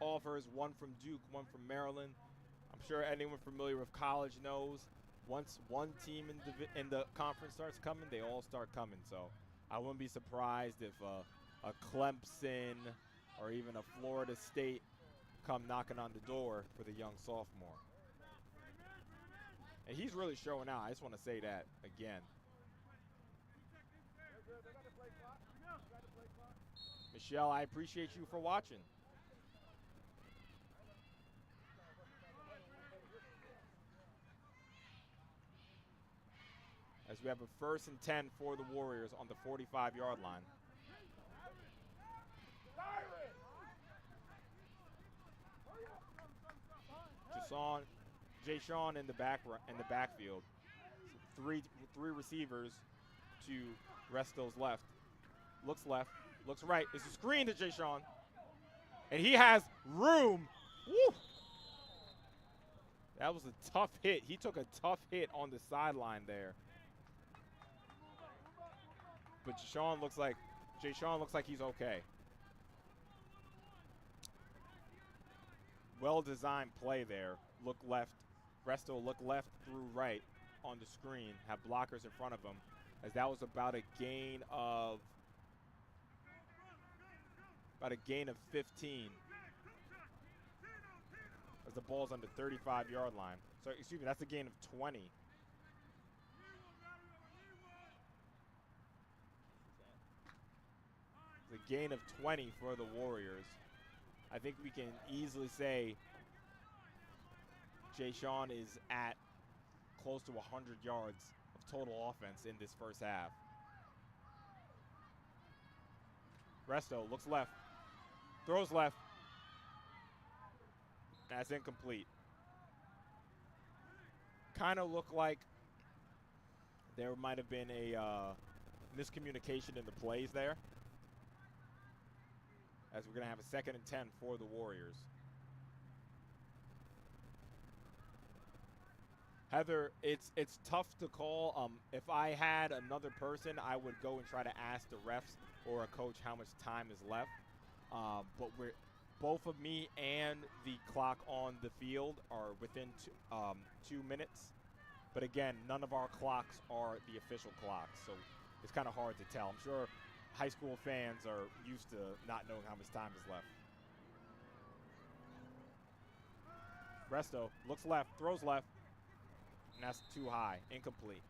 offers, one from Duke, one from Maryland. I'm sure anyone familiar with college knows once one team in the conference starts coming, they all start coming. So I wouldn't be surprised if a Clemson or even a Florida State come knocking on the door for the young sophomore. And he's really showing out. I just want to say that again. Michelle, I appreciate you for watching. As we have a 1st and 10 for the Warriors on the 45-yard line. Jay Sean in the backfield. So three receivers to rest those left. looks left, looks right. It's a screen to Jay Sean. And he has room. Woo! That was a tough hit. He took a tough hit on the sideline there. But Jay Sean looks like he's okay. Well-designed play there. Look left. Resto look left through right on the screen. Have blockers in front of him. As that was about a gain of 15. As the ball's on the 35-yard line. So, excuse me, that's a gain of 20. It's a gain of 20 for the Warriors. I think we can easily say Jay Sean is at close to 100 yards of total offense in this first half. Resto looks left, throws left. That's incomplete. Kind of looked like there might have been a miscommunication in the plays there. As we're going to have a 2nd and 10 for the Warriors. Heather, it's tough to call. If I had another person, I would go and try to ask the refs or a coach how much time is left. But both of me and the clock on the field are within 2 minutes. But again, none of our clocks are the official clocks, so it's kind of hard to tell. I'm sure high school fans are used to not knowing how much time is left. Resto looks left, throws left, and that's too high, incomplete.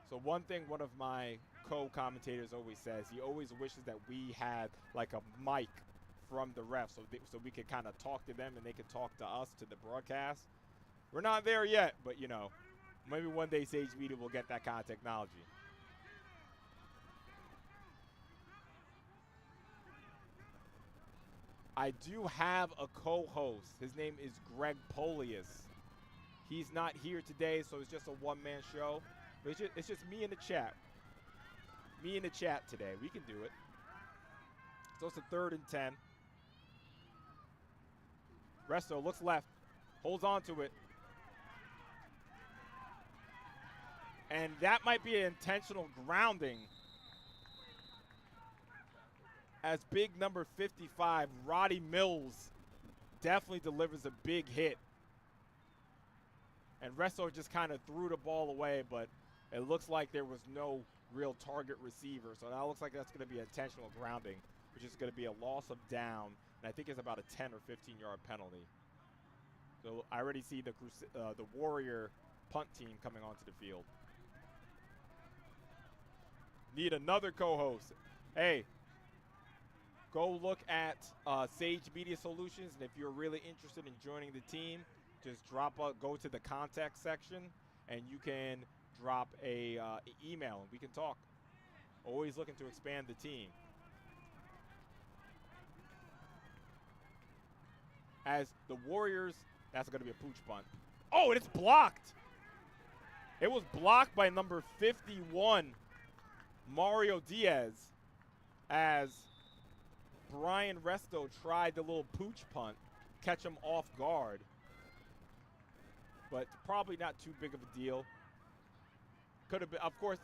So one thing one of my co-commentators always says, he always wishes that we had like a mic from the refs so we could kind of talk to them and they could talk to us, to the broadcast. We're not there yet, but, you know, maybe one day Sage Media will get that kind of technology. I do have a co-host. His name is Greg Polius. He's not here today, so it's just a one-man show. But it's just me in the chat. Me in the chat today. We can do it. So it's a 3rd and 10. Resto looks left. Holds on to it. And that might be an intentional grounding. As big number 55, Roddy Mills, definitely delivers a big hit. And Resto just kind of threw the ball away, but it looks like there was no real target receiver. So now it looks like that's going to be intentional grounding, which is going to be a loss of down. And I think it's about a 10 or 15-yard penalty. So I already see the Warrior punt team coming onto the field. Need another co-host. Hey, go look at Sage Media Solutions, and if you're really interested in joining the team, just go to the contact section, and you can drop a email, and we can talk. Always looking to expand the team. As the Warriors, that's going to be a pooch punt. Oh, and it's blocked. It was blocked by number 51, Mario Diaz, as Brian Resto tried the little pooch punt, catch him off guard. But probably not too big of a deal. Could have been, of course,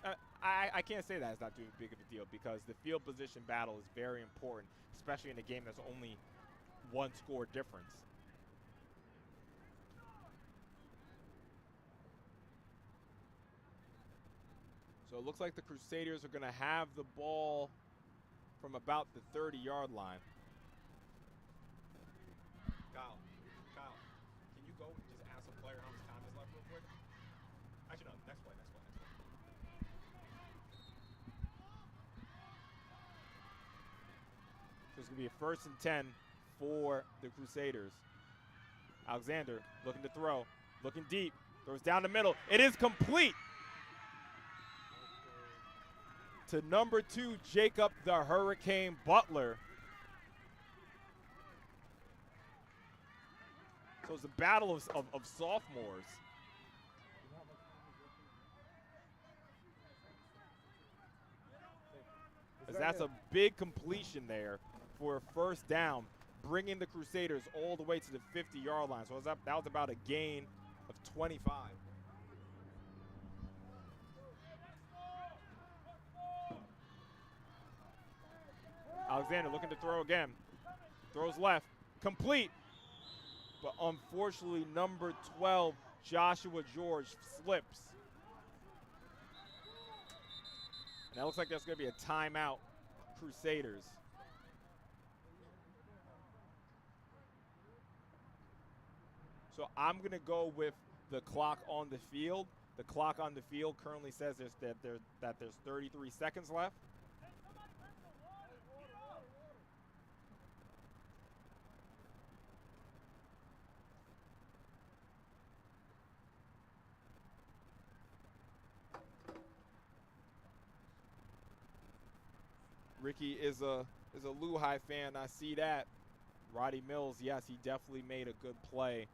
I can't say that it's not too big of a deal because the field position battle is very important, especially in a game that's only one score difference. So it looks like the Crusaders are going to have the ball from about the 30-yard line. Kyle, can you go and just ask a player how much time is left real quick? Actually, no, next play. So it's going to be a 1st and 10 for the Crusaders. Alexander looking to throw, looking deep, throws down the middle. It is complete to number 2, Jacob the Hurricane Butler. So it's a battle of sophomores. that's a big completion there for a first down, bringing the Crusaders all the way to the 50-yard line. So that was about a gain of 25. Alexander looking to throw again. Throws left. Complete. But unfortunately, number 12, Joshua George, slips. And that looks like that's going to be a timeout, Crusaders. So I'm going to go with the clock on the field. The clock on the field currently says that there's 33 seconds left. Ricky is a Luhi fan. I see that. Roddy Mills, yes, he definitely made a good play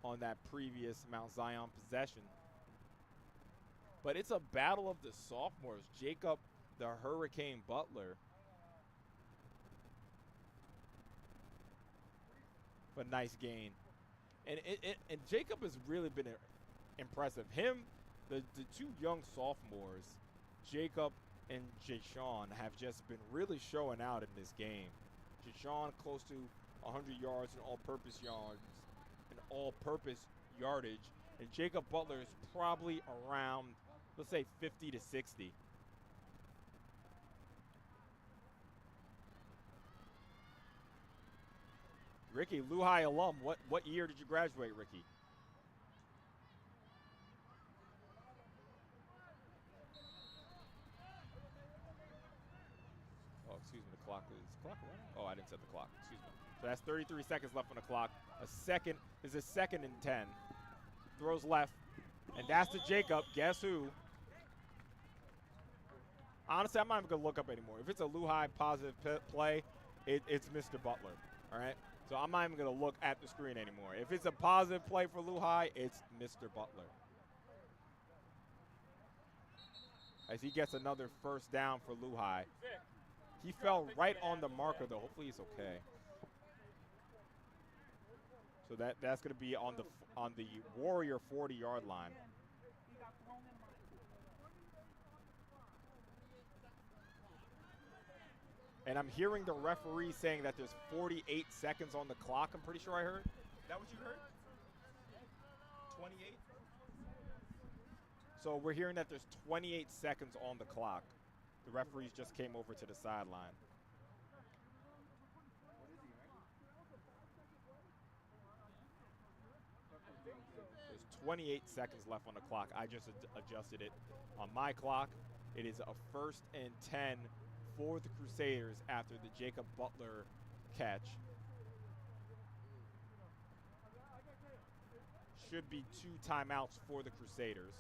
on that previous Mt.Zion possession. But it's a battle of the sophomores. Jacob, the Hurricane Butler. But nice gain. And Jacob has really been impressive. Him, the two young sophomores, Jacob and Jashawn, have just been really showing out in this game. Jashawn close to 100 yards and all-purpose yardage, and Jacob Butler is probably around, let's say, 50 to 60. Ricky, Luhi alum. What year did you graduate, Ricky? Oh, excuse me, the clock running? Oh, I didn't set the clock. Excuse me. So that's 33 seconds left on the clock. A second and 10. Throws left, and that's to Jacob. Guess who? Honestly, I'm not even going to look up anymore. If it's a Luhi positive play, it's Mr. Butler, all right? So I'm not even going to look at the screen anymore. If it's a positive play for Luhi, it's Mr. Butler. As he gets another first down for Luhi. He fell right on the marker, though. Hopefully he's okay. So that's going to be on the Warrior 40-yard line. And I'm hearing the referee saying that there's 48 seconds on the clock. I'm pretty sure I heard. Is that what you heard? 28? So we're hearing that there's 28 seconds on the clock. The referees just came over to the sideline. There's 28 seconds left on the clock. I just adjusted it on my clock. It is a 1st and 10 for the Crusaders after the Jacob Butler catch. Should be 2 timeouts for the Crusaders.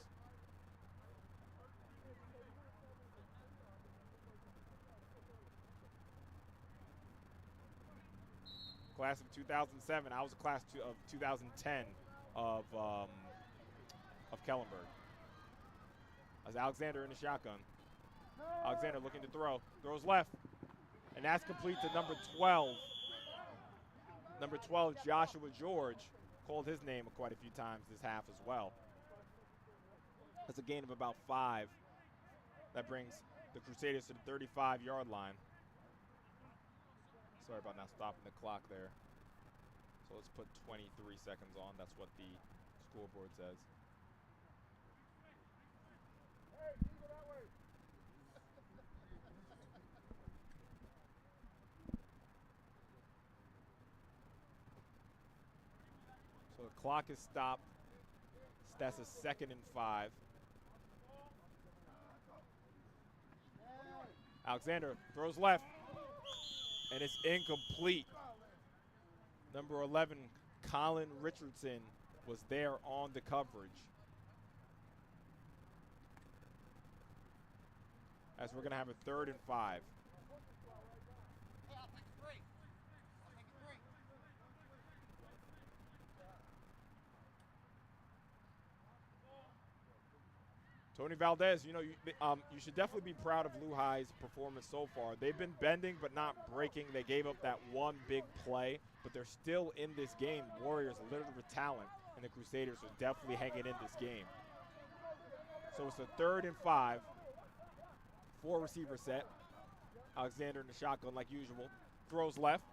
Class of 2007. I was a class of 2010 of Kellenberg. As Alexander in the shotgun. Alexander looking to throw. Throws left. And that's complete to number 12. Number 12, Joshua George. Called his name quite a few times this half as well. That's a gain of about 5. That brings the Crusaders to the 35-yard line. Sorry about not stopping the clock there. So let's put 23 seconds on. That's what the scoreboard says. So the clock is stopped. That's a 2nd and 5. Alexander throws left. And it's incomplete. Number 11, Colin Richardson, was there on the coverage. As we're going to have a 3rd and 5. Tony Valdez, you should definitely be proud of Luhi's performance so far. They've been bending but not breaking. They gave up that one big play, but they're still in this game. Warriors are littered with talent, and the Crusaders are definitely hanging in this game. So it's a 3rd and 5. 4 receiver set. Alexander in the shotgun like usual. Throws left.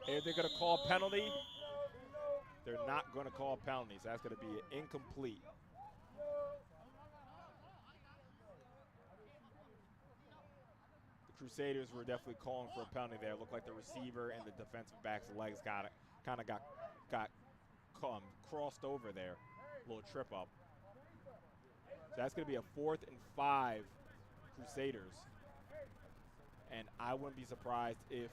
Are they going to call a penalty? They're not going to call a penalty, so that's going to be incomplete. Crusaders were definitely calling for a penalty there. It looked like the receiver and the defensive back's legs got crossed over there. A little trip up. So that's going to be a 4th and 5 Crusaders. And I wouldn't be surprised if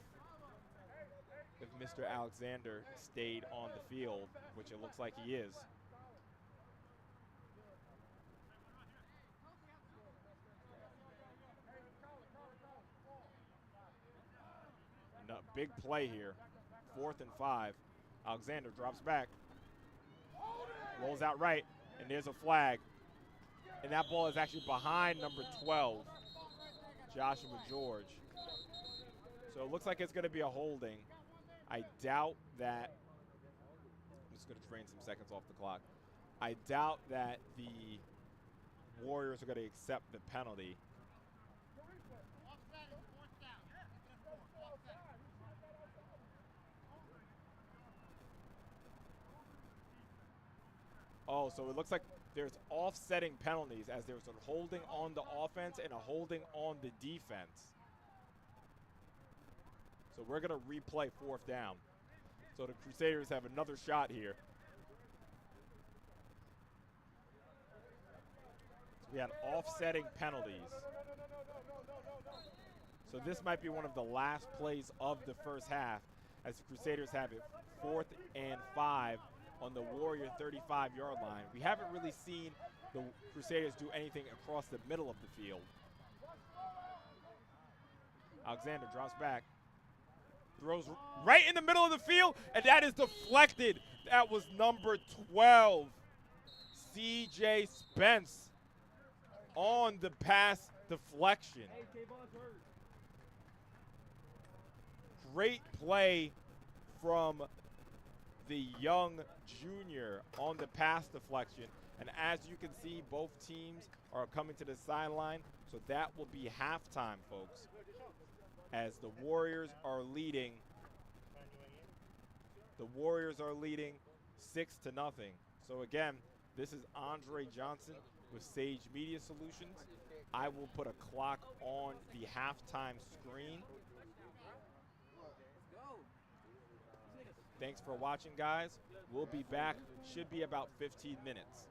Mr. Alexander stayed on the field, which it looks like he is. No, big play here. 4th and 5. Alexander drops back. Rolls out right, and there's a flag. And that ball is actually behind number 12, Joshua George. So it looks like it's going to be a holding. I doubt that. I'm just going to drain some seconds off the clock. I doubt that the Warriors are going to accept the penalty. Oh, so it looks like there's offsetting penalties as there's a holding on the offense and a holding on the defense. So we're going to replay 4th down. So the Crusaders have another shot here. So we had offsetting penalties. So this might be one of the last plays of the first half as the Crusaders have it 4th and 5 on the Warrior 35-yard line. We haven't really seen the Crusaders do anything across the middle of the field. Alexander drops back. Throws right in the middle of the field, and that is deflected. That was number 12, C.J. Spence, on the pass deflection. Great play from the young junior on the pass deflection. And as you can see, both teams are coming to the sideline, so that will be halftime, folks, as the Warriors are leading. The Warriors are leading 6-0. So again, this is Andre Johnson with Sage Media Solutions. I will put a clock on the halftime screen. Thanks for watching, guys. We'll be back. Should be about 15 minutes.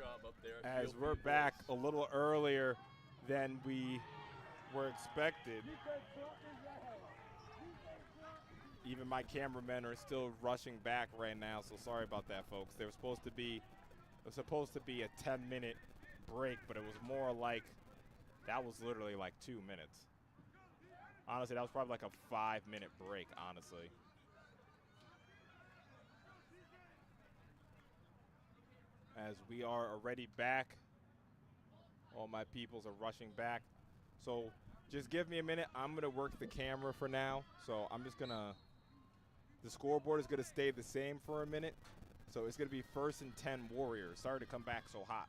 job up there. As Field we're people. back a little earlier than we were expected. Even my cameramen are still rushing back right now, so sorry about that, folks. There was supposed to be a 10-minute break, but it was more like that was literally like 2 minutes. Honestly, that was probably like a 5-minute break, honestly. As we are already back, all my peoples are rushing back. So just give me a minute. I'm going to work the camera for now. So I'm just going to, the scoreboard is going to stay the same for a minute. So it's going to be 1st and 10 Warriors. Sorry to come back so hot.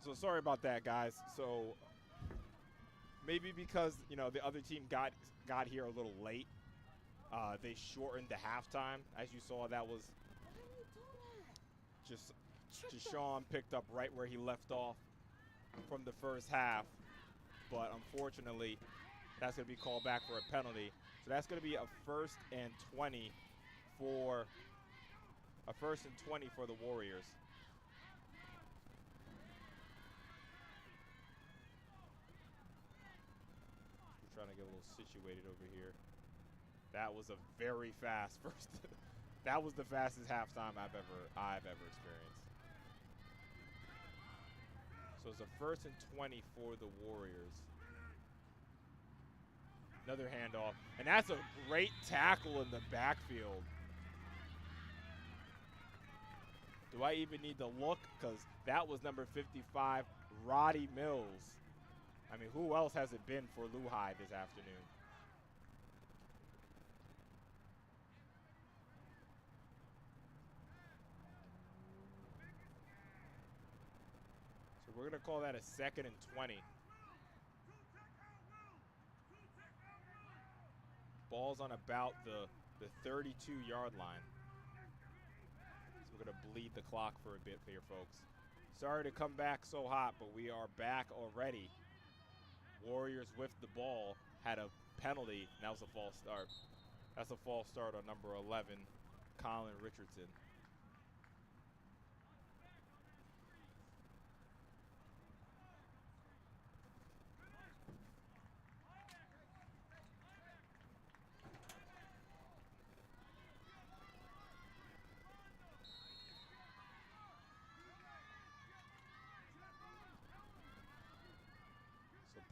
So sorry about that, guys. So maybe because, you know, the other team got here a little late, they shortened the halftime. As you saw, that was just Deshaun picked up right where he left off from the first half. But unfortunately, that's going to be called back for a penalty. So that's going to be a 1st and 20 for the Warriors. Trying to get a little situated over here. That was a very fast first. That was the fastest halftime I've ever experienced. So it's a 1st and 20 for the Warriors. Another handoff, and that's a great tackle in the backfield. Do I even need to look? Because that was number 55, Roddy Mills. I mean, who else has it been for Luhi this afternoon? So we're going to call that a 2nd and 20. Ball's on about the 32-yard line. So we're going to bleed the clock for a bit here, folks. Sorry to come back so hot, but we are back already. Warriors with the ball, had a penalty, and that was a false start. That's a false start on number 11, Colin Richardson.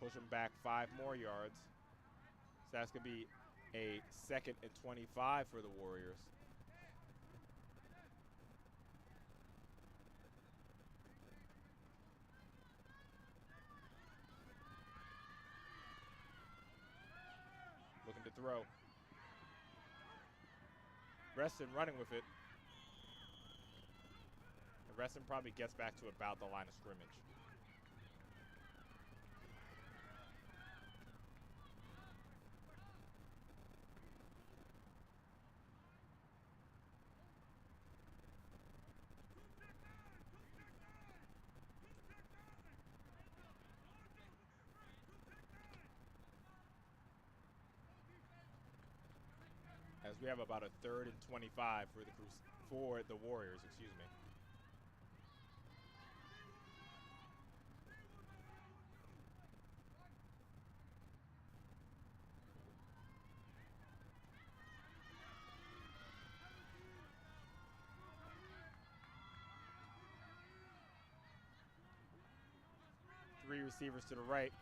Push them back 5 more yards. So that's going to be a 2nd and 25 for the Warriors. Looking to throw. Reston running with it. And Reston probably gets back to about the line of scrimmage. As we have about a 3rd and 25 for the Warriors, excuse me. Three receivers to the right.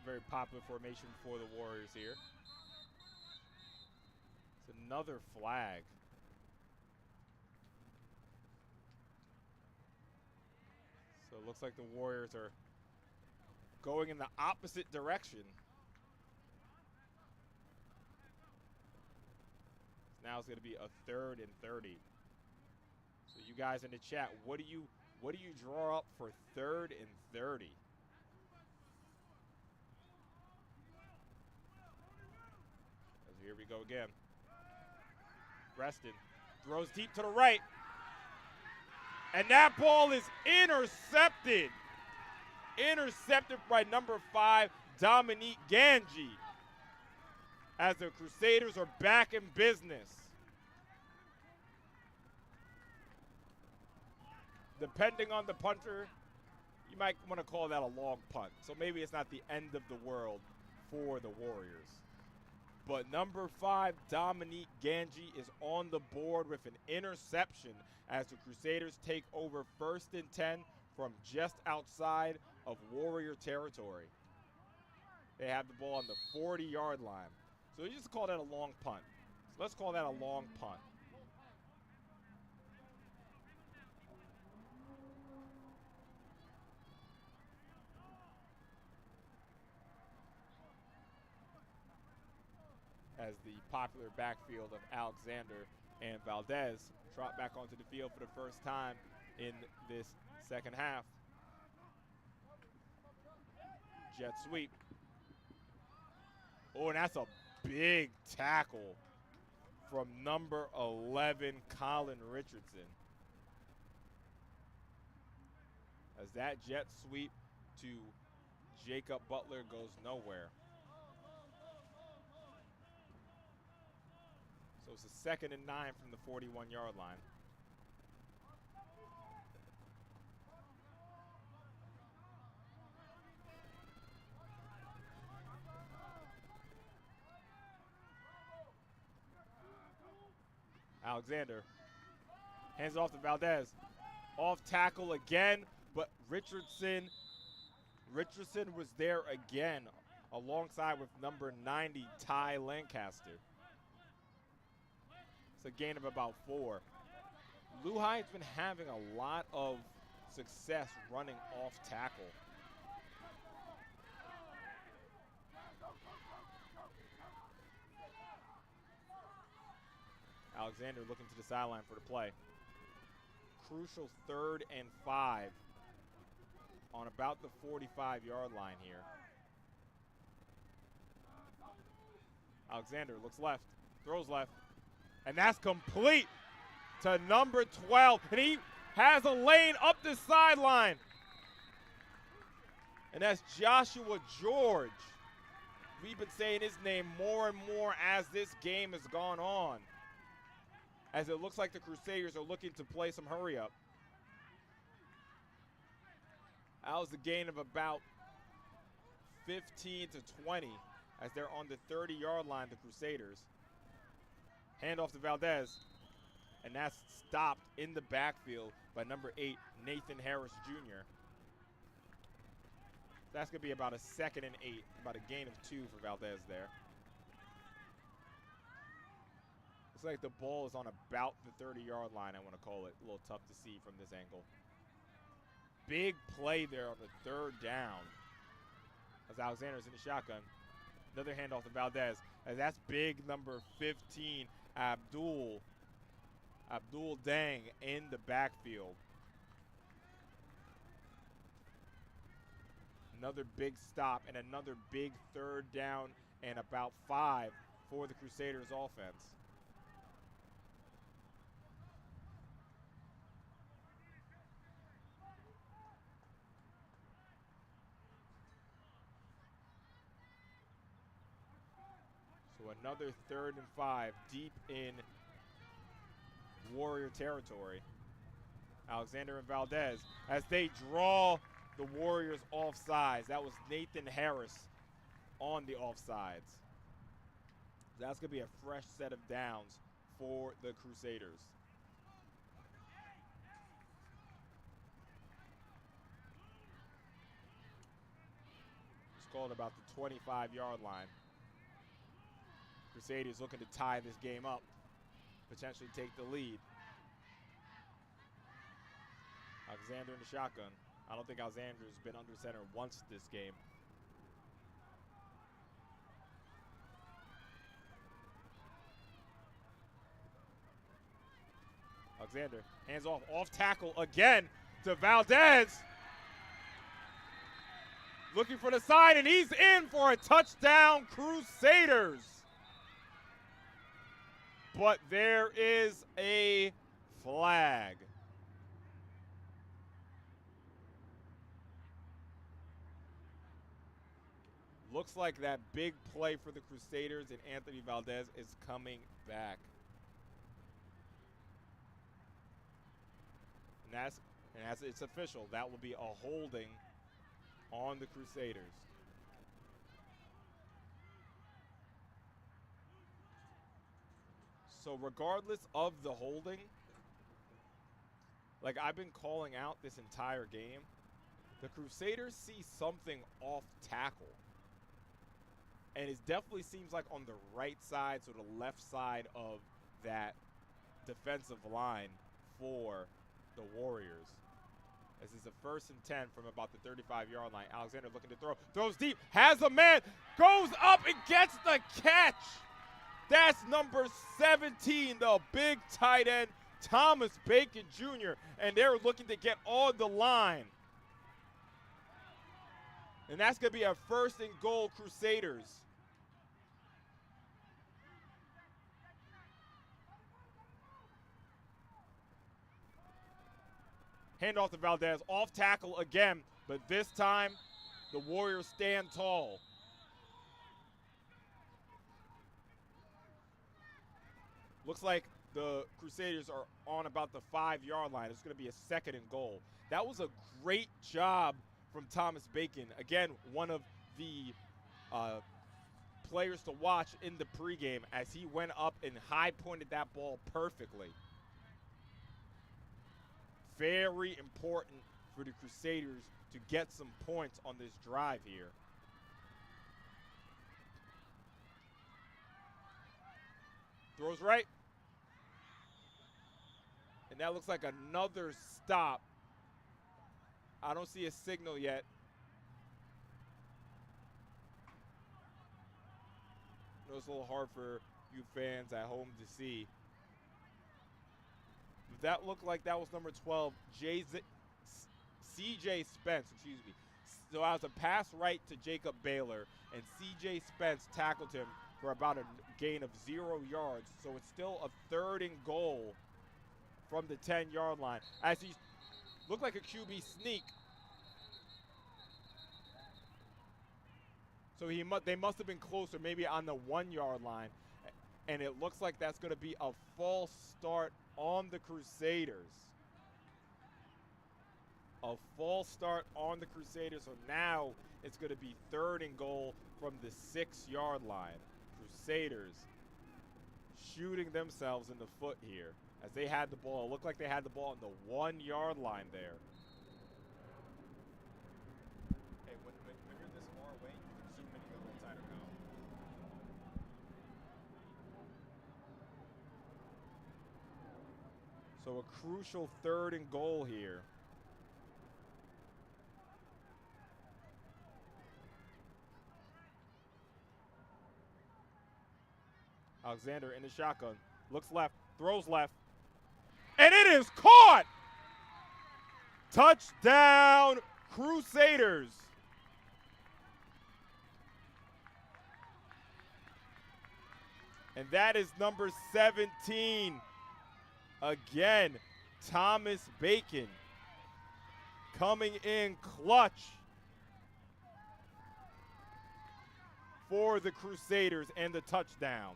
Very popular formation for the Warriors here. It's another flag. it looks like the Warriors are going in the opposite direction. Now it's going to be a 3rd and 30. So you guys in the chat, what do you draw up for 3rd and 30? As here we go again. Reston throws deep to the right. And that ball is intercepted. Intercepted by number 5, Dominique Ganji. As the Crusaders are back in business. Depending on the punter, you might want to call that a long punt. So maybe it's not the end of the world for the Warriors. But number 5, Dominique Ganji, is on the board with an interception as the Crusaders take over 1st and 10 from just outside of Warrior territory. They have the ball on the 40-yard line. So you just call that a long punt. So let's call that a long punt. As the popular backfield of Alexander and Valdez trot back onto the field for the first time in this second half. Jet sweep. Oh, and that's a big tackle from number 11, Colin Richardson. As that jet sweep to Jacob Butler goes nowhere. So it's a 2nd and 9 from the 41-yard line. Alexander hands off to Valdez. Off tackle again, but Richardson was there again alongside with number 90, Ty Lancaster. It's a gain of about 4. Luhi's been having a lot of success running off tackle. Alexander looking to the sideline for the play. Crucial 3rd and 5 on about the 45-yard line here. Alexander looks left, throws left, and that's complete to number 12. And he has a lane up the sideline. And that's Joshua George. We've been saying his name more and more as this game has gone on, as it looks like the Crusaders are looking to play some hurry up. That was a gain of about 15 to 20 as they're on the 30-yard line, the Crusaders. Handoff to Valdez, and that's stopped in the backfield by number 8, Nathan Harris Jr. That's going to be about a 2nd and 8, about a gain of 2 for Valdez there. Looks like the ball is on about the 30-yard line, I want to call it. A little tough to see from this angle. Big play there on the 3rd down as Alexander's in the shotgun. Another handoff to Valdez, as that's big number 15, Abdul Dang in the backfield. Another big stop and another big 3rd down and about 5 for the Crusaders offense. So another 3rd and 5 deep in Warrior territory. Alexander and Valdez as they draw the Warriors offsides. That was Nathan Harris on the offsides. That's going to be a fresh set of downs for the Crusaders. It's called about the 25-yard line. Crusaders looking to tie this game up, potentially take the lead. Alexander in the shotgun. I don't think Alexander's been under center once this game. Alexander, hands off tackle again to Valdez. Looking for the side, and he's in for a touchdown, Crusaders. But there is a flag. Looks like that big play for the Crusaders and Anthony Valdez is coming back. And it's official. That will be a holding on the Crusaders. So regardless of the holding, like I've been calling out this entire game, the Crusaders see something off tackle. And it definitely seems like on the right side, so the left side of that defensive line for the Warriors. This is a 1st and 10 from about the 35-yard line. Alexander looking to throw. Throws deep. Has a man. Goes up and gets the catch. That's number 17, the big tight end, Thomas Bacon Jr. And they're looking to get on the line. And that's going to be a 1st and goal, Crusaders. Hand off to Valdez, off tackle again, but this time the Warriors stand tall. Looks like the Crusaders are on about the 5-yard line. It's going to be a 2nd and goal. That was a great job from Thomas Bacon. Again, one of the players to watch in the pregame as he went up and high-pointed that ball perfectly. Very important for the Crusaders to get some points on this drive here. Throws right. And that looks like another stop. I don't see a signal yet. I know it's a little hard for you fans at home to see. That looked like that was number 12, C.J. Spence, excuse me. So that was a pass right to Jacob Baylor, and C.J. Spence tackled him for about a gain of 0 yards. So it's still a 3rd and goal from the 10-yard line. As he looked like a QB sneak. So they must have been closer, maybe on the 1-yard line. And it looks like that's going to be a false start on the Crusaders. A false start on the Crusaders. So now it's going to be 3rd and goal from the 6-yard line. Crusaders shooting themselves in the foot here as they had the ball. It looked like they had the ball on the 1-yard line there. Hey, when you're this far away, you can zoom in and go inside or go. So a crucial 3rd and goal here. Alexander in the shotgun, looks left, throws left, and it is caught! Touchdown, Crusaders. And that is number 17. Again, Thomas Bacon coming in clutch for the Crusaders and the touchdown.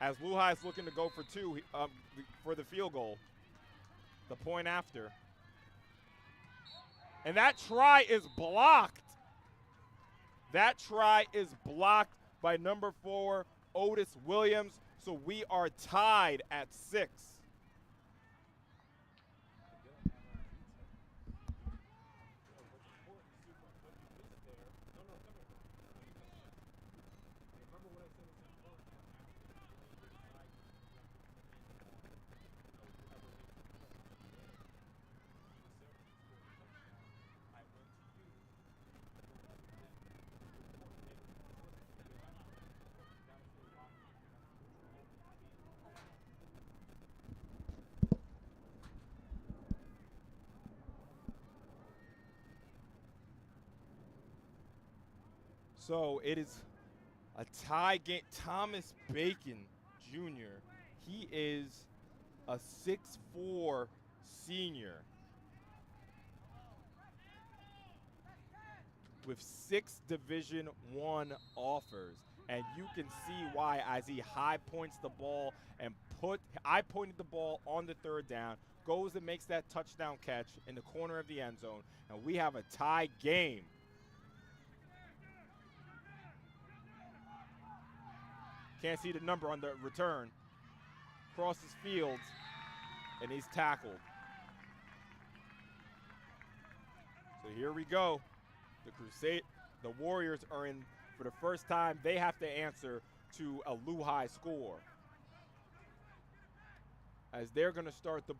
As Luhi is looking to go for 2 for the field goal, the point after. And that try is blocked. That try is blocked by number 4, Otis Williams. So we are tied at 6. So it is a tie game. Thomas Bacon Jr. He is a 6'4" senior with 6 Division I offers. And you can see why as he high points the ball and I pointed the ball on the 3rd down, goes and makes that touchdown catch in the corner of the end zone, and we have a tie game. Can't see the number on the return. Crosses fields, and he's tackled. So here we go. The Warriors are in, for the first time, they have to answer to a Luhi score. As they're going to start the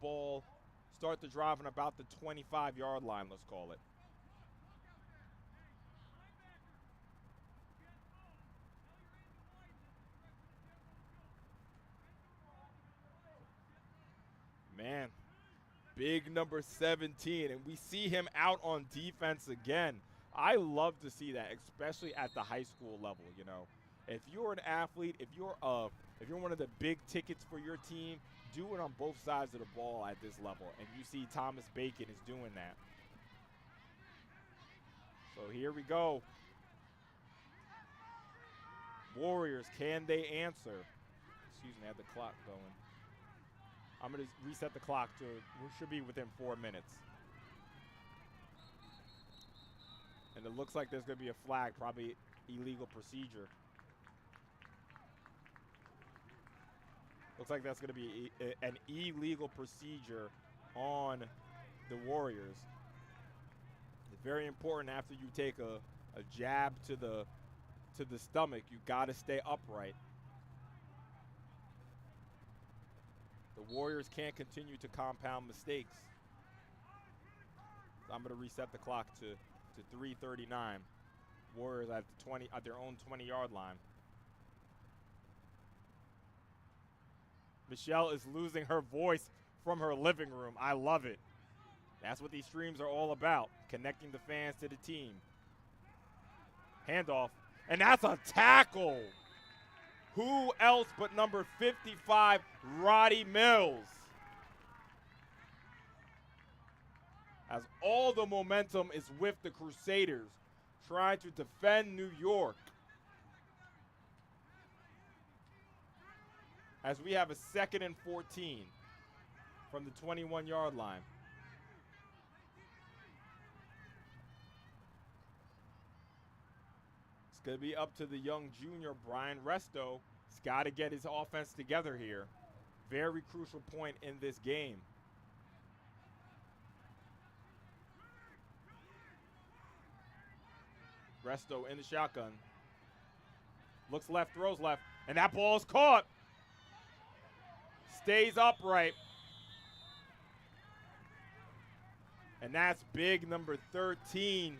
drive on about the 25-yard line, let's call it. Man, big number 17, and we see him out on defense again. I love to see that, especially at the high school level, you know. If you're an athlete, if you're one of the big tickets for your team, do it on both sides of the ball at this level, and you see Thomas Bacon is doing that. So here we go. Warriors, can they answer? Excuse me, I have the clock going. I'm going to reset the clock to, we should be within 4 minutes. And it looks like there's going to be a flag, probably illegal procedure. Looks like that's going to be an illegal procedure on the Warriors. It's very important after you take a jab to the stomach, you got to stay upright. The Warriors can't continue to compound mistakes. So I'm going to reset the clock to 3:39. Warriors at their own 20-yard line. Michelle is losing her voice from her living room. I love it. That's what these streams are all about, connecting the fans to the team. Handoff, and that's a tackle. Who else but number 55, Roddy Mills? As all the momentum is with the Crusaders trying to defend New York. As we have a 2nd and 14 from the 21-yard line. It's going to be up to the young junior, Brian Resto. He's got to get his offense together here. Very crucial point in this game. Resto in the shotgun. Looks left, throws left, and that ball is caught. Stays upright. And that's big number 13,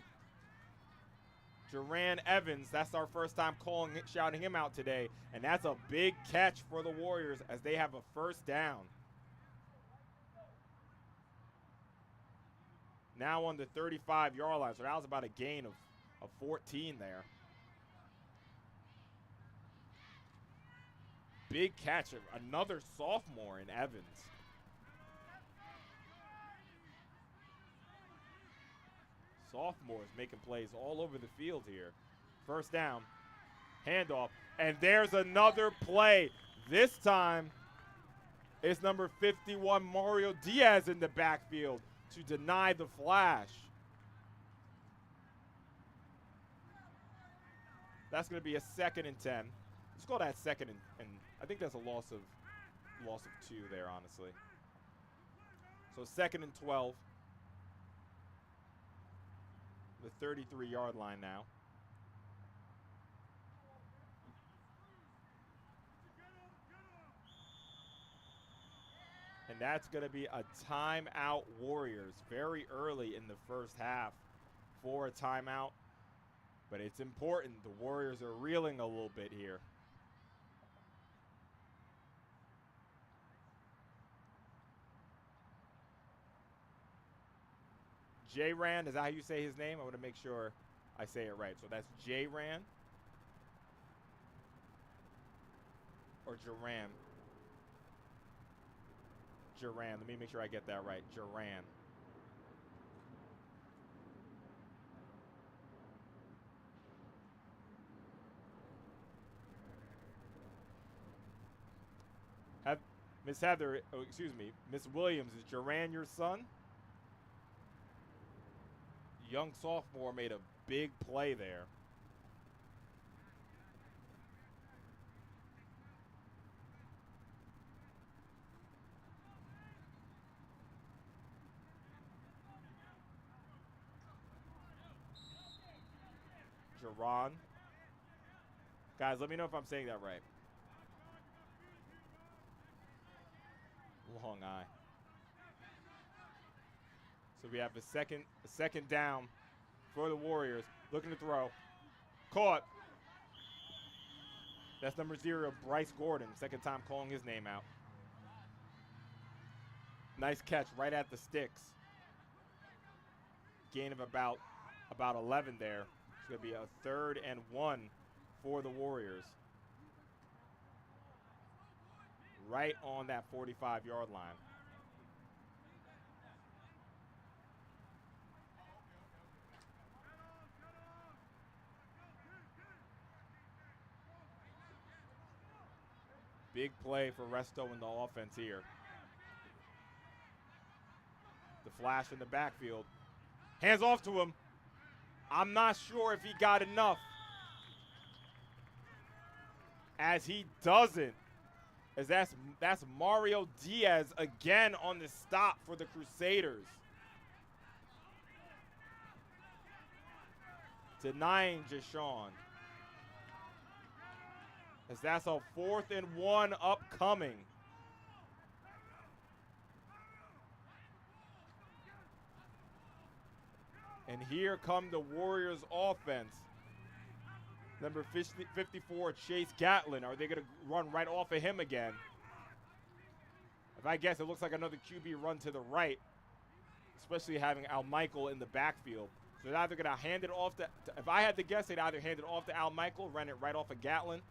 Duran Evans. That's our first time shouting him out today. And that's a big catch for the Warriors as they have a first down. Now on the 35-yard line. So that was about a gain of 14 there. Big catch of another sophomore in Evans. Sophomores making plays all over the field here. First down, handoff, and there's another play. This time, it's number 51, Mario Diaz in the backfield to deny the flash. That's going to be a 2nd and 10. Let's call that 2nd and I think that's a loss of 2 there, honestly. So 2nd and 12. The 33-yard line now. And that's going to be a timeout, Warriors. Very early in the first half for a timeout. But it's important. The Warriors are reeling a little bit here. J-Ran, is that how you say his name? I want to make sure I say it right. So that's J-Ran. or Duran? Duran. Let me make sure I get that right. Duran. Miss Heather, oh, excuse me, Miss Williams, is Duran your son? Young sophomore made a big play there. Duran. Guys, let me know if I'm saying that right. Long eye. So we have a second down for the Warriors. Looking to throw. Caught. That's number 0, Bryce Gordon. Second time calling his name out. Nice catch right at the sticks. Gain of about 11 there. It's going to be a 3rd and 1 for the Warriors. Right on that 45-yard line. Big play for Resto in the offense here. The flash in the backfield. Hands off to him. I'm not sure if he got enough. As he doesn't. As that's Mario Diaz again on the stop for the Crusaders. Denying Jashawn. As that's a 4th and 1 upcoming. And here come the Warriors offense. Number 54, Chase Gatlin. Are they going to run right off of him again? If I guess, it looks like another QB run to the right, especially having Al Michael in the backfield. So they're either going to hand it off to, if I had to guess, they'd either hand it off to Al Michael, run it right off of Gatlin.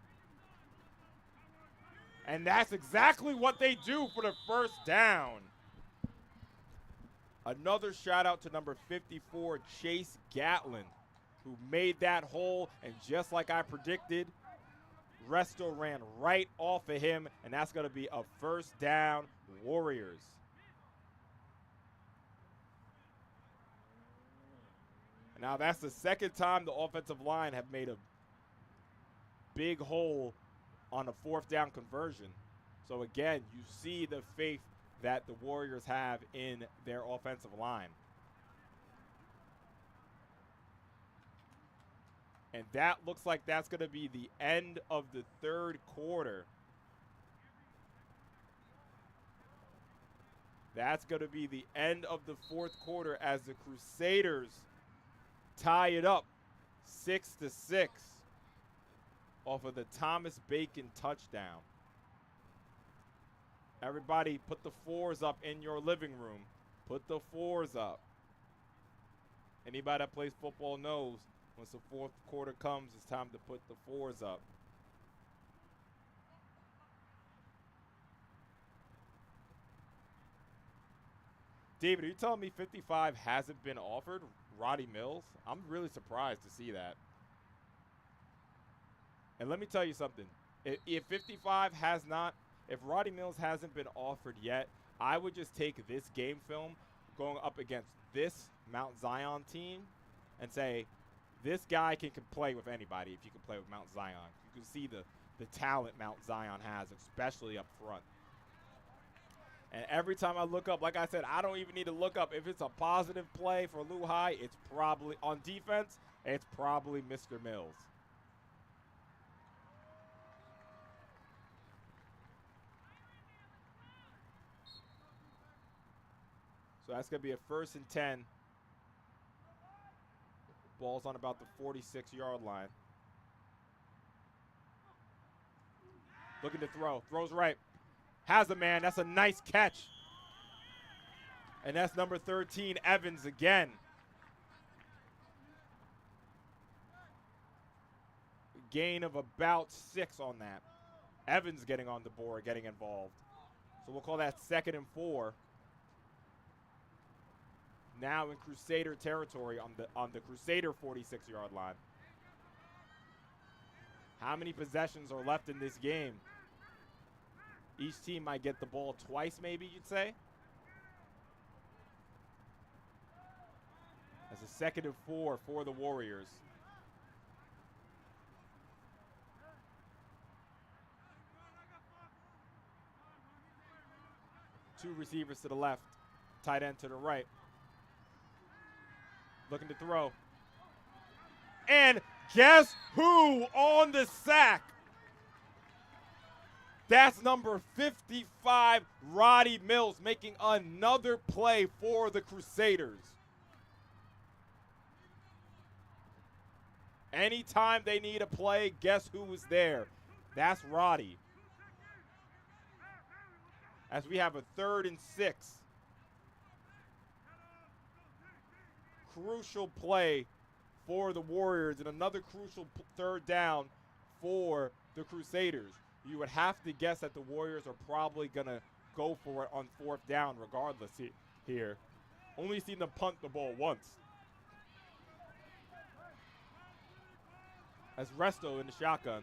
And that's exactly what they do for the first down. Another shout out to number 54, Chase Gatlin, who made that hole, and just like I predicted, Resto ran right off of him, and that's going to be a first down, Warriors. Now that's the second time the offensive line have made a big hole on a 4th down conversion. So again, you see the faith that the Warriors have in their offensive line. And that looks like that's going to be the end of the 3rd quarter. That's going to be the end of the 4th quarter as the Crusaders tie it up 6-6 off of the Thomas Bacon touchdown. Everybody put the 4s up in your living room. Put the 4s up. Anybody that plays football knows once the 4th quarter comes, it's time to put the 4s up. David, are you telling me 55 hasn't been offered? Roddy Mills? I'm really surprised to see that. And let me tell you something. If 55 has not, if Roddy Mills hasn't been offered yet, I would just take this game film going up against this Mt.Zion team and say, this guy can play with anybody if you can play with Mt.Zion. You can see the talent Mt.Zion has, especially up front. And every time I look up, like I said, I don't even need to look up. If it's a positive play for Luhi, it's probably, on defense, it's probably Mr. Mills. So that's going to be a 1st and 10. Ball's on about the 46-yard line. Looking to throw. Throws right. Has a man. That's a nice catch. And that's number 13, Evans again. Gain of about 6 on that. Evans getting on the board, getting involved. So we'll call that 2nd and 4. Now in Crusader territory on the Crusader 46-yard line. How many possessions are left in this game? Each team might get the ball twice, maybe you'd say. As a 2nd and 4 for the Warriors. Two receivers to the left, tight end to the right. Looking to throw. And guess who on the sack? That's number 55, Roddy Mills, making another play for the Crusaders. Anytime they need a play, guess who was there? That's Roddy. As we have a 3rd and 6. Crucial play for the Warriors and another crucial 3rd down for the Crusaders. You would have to guess that the Warriors are probably going to go for it on 4th down regardless here. Only seen them punt the ball once. As Resto in the shotgun.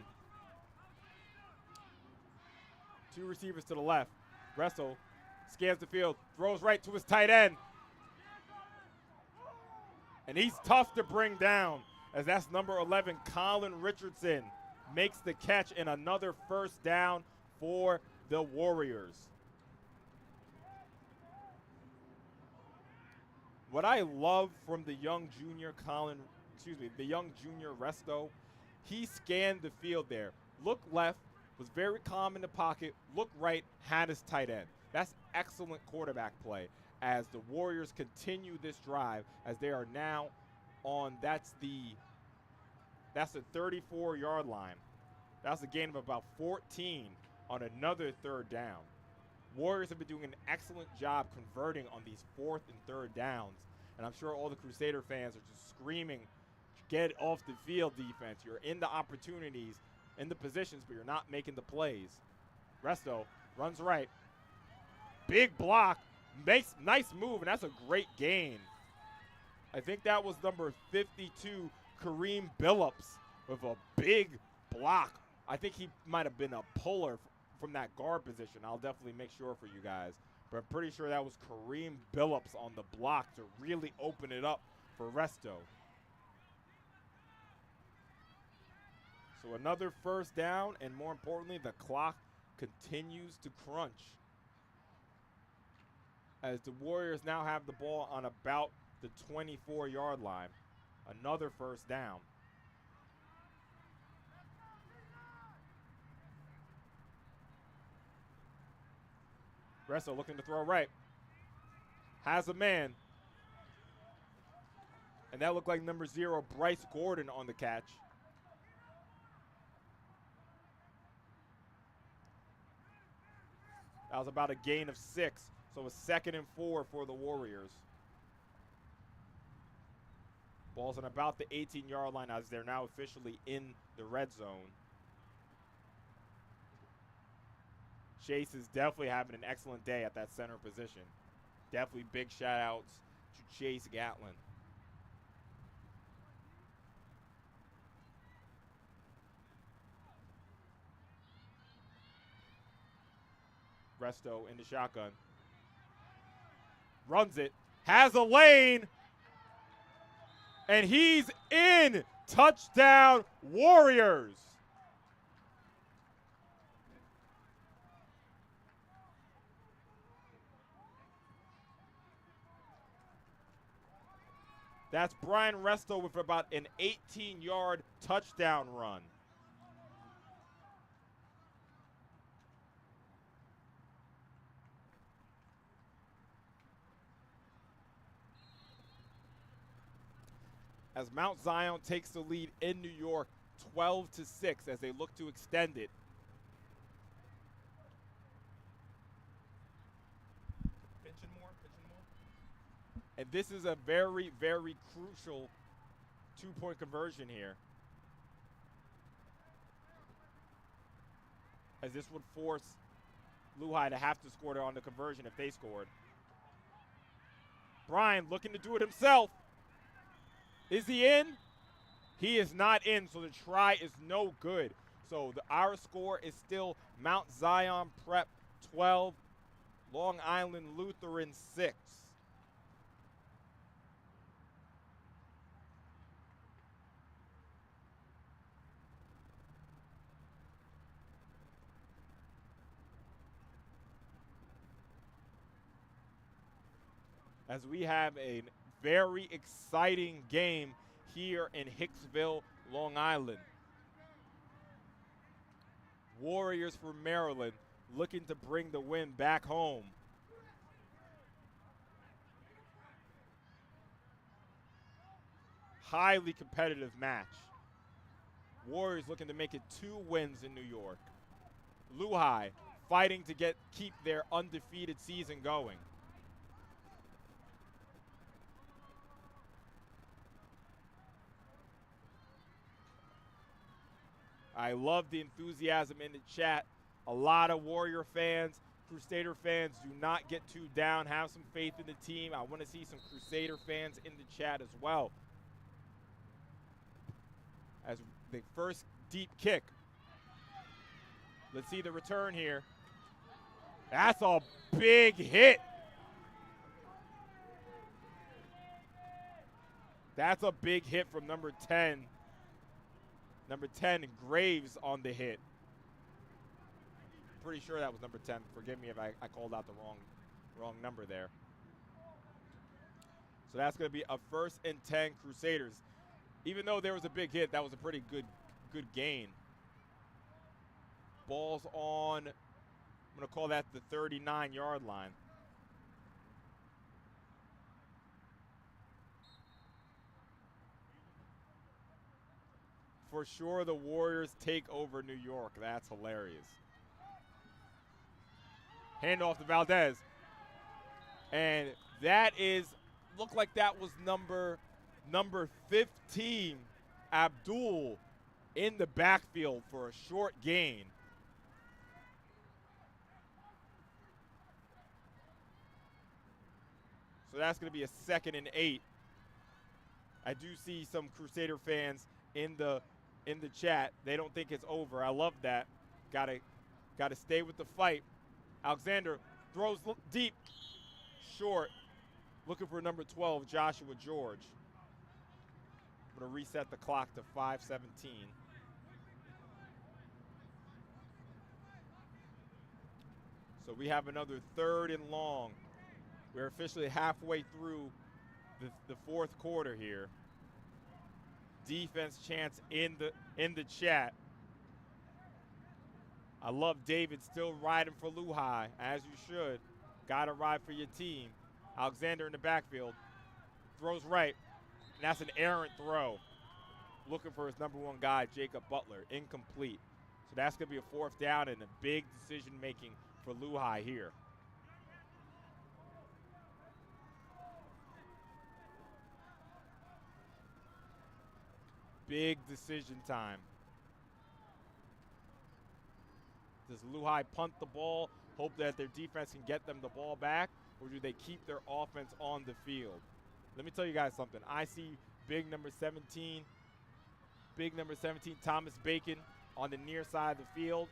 Two receivers to the left. Resto scans the field, throws right to his tight end. And he's tough to bring down, as that's number 11, Colin Richardson, makes the catch and another 1st down for the Warriors. What I love from the young junior the young junior Resto, he scanned the field there. Looked left, was very calm in the pocket, looked right, had his tight end. That's excellent quarterback play as the Warriors continue this drive as they are now on, that's the 34-yard line. That's a gain of about 14 on another 3rd down. Warriors have been doing an excellent job converting on these 4th and 3rd downs, and I'm sure all the Crusader fans are just screaming, get off the field, defense. You're in the opportunities, in the positions, but you're not making the plays. Resto runs right. Big block. Makes nice move, and that's a great gain. I think that was number 52, Kareem Billups, with a big block. I think he might have been a puller from that guard position. I'll definitely make sure for you guys. But I'm pretty sure that was Kareem Billups on the block to really open it up for Resto. So another 1st down, and more importantly, the clock continues to crunch. As the Warriors now have the ball on about the 24-yard line. Another 1st down. Resto looking to throw right. Has a man. And that looked like number 0, Bryce Gordon, on the catch. That was about a gain of 6. So a 2nd and 4 for the Warriors. Ball's on about the 18-yard line as they're now officially in the red zone. Chase is definitely having an excellent day at that center position. Definitely big shout-outs to Chase Gatlin. Resto in the shotgun. Runs it. Has a lane. And he's in. Touchdown, Warriors. That's Brian Resto with about an 18-yard touchdown run. As Mt.Zion takes the lead in New York 12-6 as they look to extend it. Pinching more. And this is a very, very crucial two-point conversion here. as this would force Luhi to have to score on the conversion if they scored. Brian looking to do it himself. Is he in? He is not in, so the try is no good. So our score is still Mt.Zion Prep 12, Long Island Lutheran 6. As we have a very exciting game here in Hicksville, Long Island. Warriors from Maryland looking to bring the win back home. Highly competitive match. Warriors looking to make it 2 wins in New York. Luhi fighting to keep their undefeated season going. I love the enthusiasm in the chat. A lot of Warrior fans, Crusader fans, do not get too down. Have some faith in the team. I want to see some Crusader fans in the chat as well. As the first deep kick. Let's see the return here. That's a big hit. That's a big hit from number 10. Number 10, Graves on the hit. Pretty sure that was number 10. Forgive me if I called out the wrong number there. So that's going to be a 1st and 10 Crusaders. Even though there was a big hit, that was a pretty good gain. Ball's on, I'm going to call that the 39-yard line. For sure, the Warriors take over New York. That's hilarious. Handoff to Valdez. And that looked like that was number 15, Abdul, in the backfield for a short gain. So that's going to be a 2nd and 8. I do see some Crusader fans in the chat. They don't think it's over. I love that. Got to stay with the fight. Alexander throws deep, short. Looking for number 12, Joshua George. I'm going to reset the clock to 5:17. So we have another 3rd and long. We're officially halfway through the 4th quarter here. Defense chants in the chat. I love David still riding for Luhi, as you should. Got to ride for your team. Alexander in the backfield. Throws right. And that's an errant throw. Looking for his number 1 guy, Jacob Butler. Incomplete. So that's going to be a 4th down and a big decision making for Luhi here. Big decision time. Does Luhi punt the ball, hope that their defense can get them the ball back, or do they keep their offense on the field? Let me tell you guys something. I see big number 17, Thomas Bacon on the near side of the field.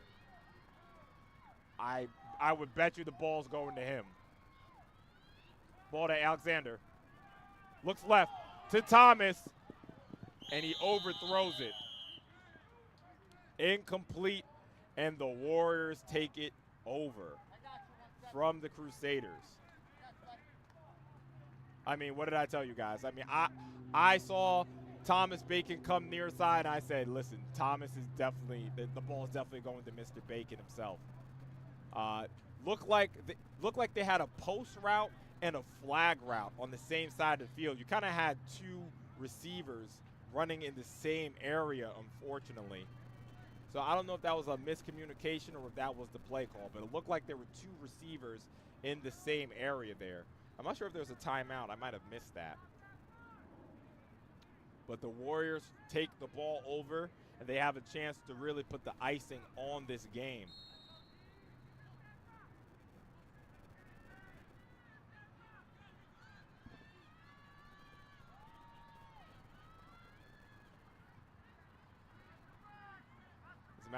I would bet you the ball's going to him. Ball to Alexander. Looks left to Thomas. And he overthrows it. Incomplete, and the Warriors take it over from the Crusaders. I mean, what did I tell you guys? I mean, I saw Thomas Bacon come near side, and I said, listen, Thomas is definitely, the ball is definitely going to Mr. Bacon himself. Looked like they had a post route and a flag route on the same side of the field. You kind of had 2 receivers running in the same area, unfortunately. So I don't know if that was a miscommunication or if that was the play call, but it looked like there were 2 receivers in the same area there. I'm not sure if there was a timeout. I might have missed that. But the Warriors take the ball over, and they have a chance to really put the icing on this game.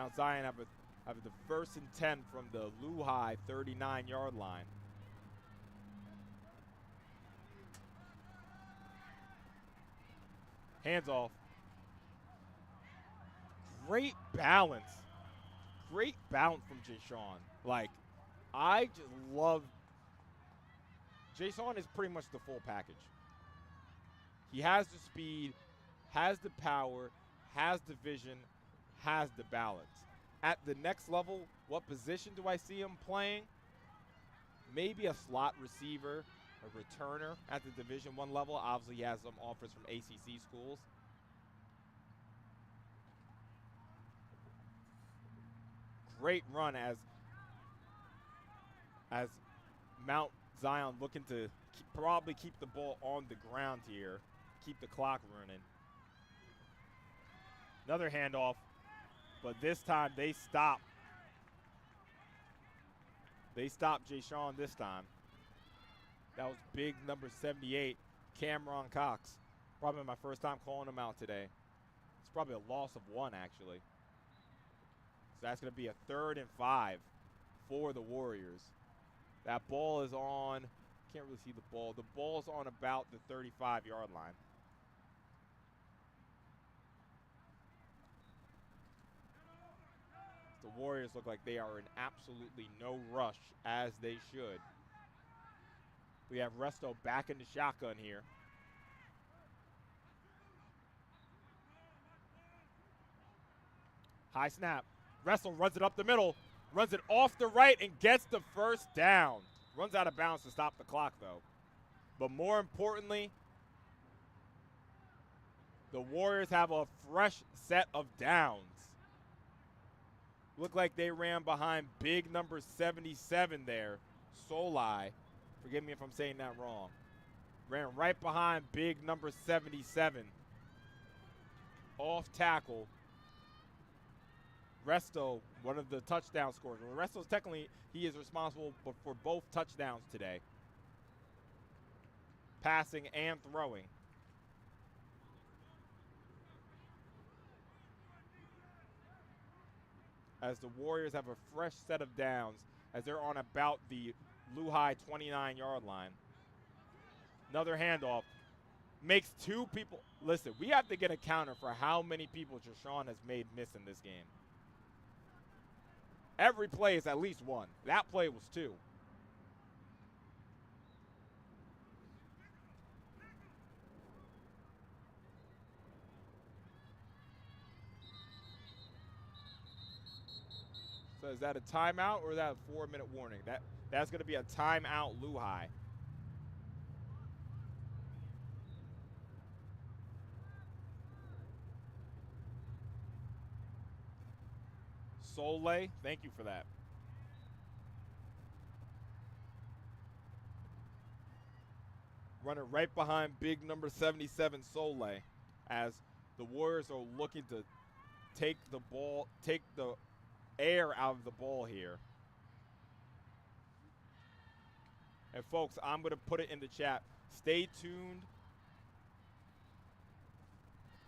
Mount Zion have the 1st and 10 from the Luhi 39-yard line. Hands off. Great balance. Great balance from Jason. Like, I just love. Jason is pretty much the full package. He has the speed, has the power, has the vision, has the balance. At the next level, what position do I see him playing? Maybe a slot receiver, a returner at the Division I level. Obviously, he has some offers from ACC schools. Great run as Mount Zion looking to probably keep the ball on the ground here, keep the clock running. Another handoff, but this time they stop. They stopped Jason this time. That was big number 78, Cameron Cox. Probably my first time calling him out today. It's probably a loss of 1, actually. So that's going to be a 3rd and 5 for the Warriors. That ball is on, can't really see the ball. The ball's on about the 35-yard line. The Warriors look like they are in absolutely no rush, as they should. We have Resto back in the shotgun here. High snap. Resto runs it up the middle, runs it off the right, and gets the 1st down. Runs out of bounds to stop the clock, though. But more importantly, the Warriors have a fresh set of downs. Look like they ran behind big number 77 there, Solai. Forgive me if I'm saying that wrong. Ran right behind big number 77. Off tackle. Resto, one of the touchdown scorers. Well, Resto's technically, he is responsible for both touchdowns today. Passing and throwing. As the Warriors have a fresh set of downs as they're on about the Luhi 29-yard line. Another handoff. Makes 2 people. Listen, we have to get a counter for how many people Jason has made miss in this game. Every play is at least 1. That play was 2. So is that a timeout or is that a 4-minute warning? That's going to be a timeout, Luhi. Soleil, thank you for that. Running right behind big number 77, Soleil, as the Warriors are looking to take the air out of the ball here. And folks, I'm going to put it in the chat. Stay tuned.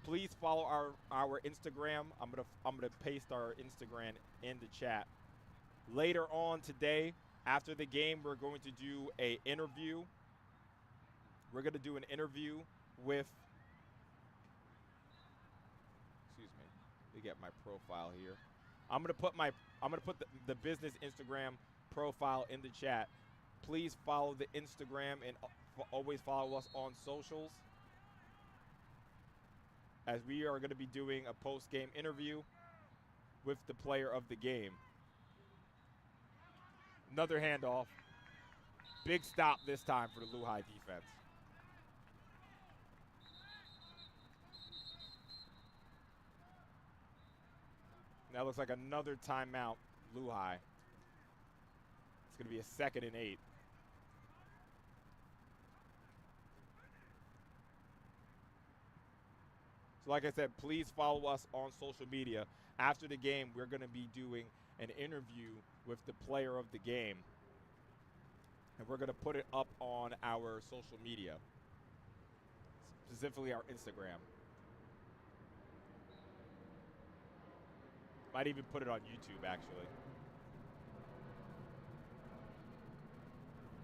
Please follow our Instagram. I'm gonna paste our Instagram in the chat. Later on today, after the game, we're going to do an interview. We're gonna do an interview with. Excuse me. Let me get my profile here. I'm gonna put the business Instagram profile in the chat. Please follow the Instagram and always follow us on socials, as we are going to be doing a post-game interview with the player of the game. Another handoff. Big stop this time for the Luhi defense. That looks like another timeout, Luhi. It's going to be a 2nd and 8. So like I said, please follow us on social media. After the game, we're going to be doing an interview with the player of the game. And we're going to put it up on our social media, specifically our Instagram. Might even put it on YouTube, actually.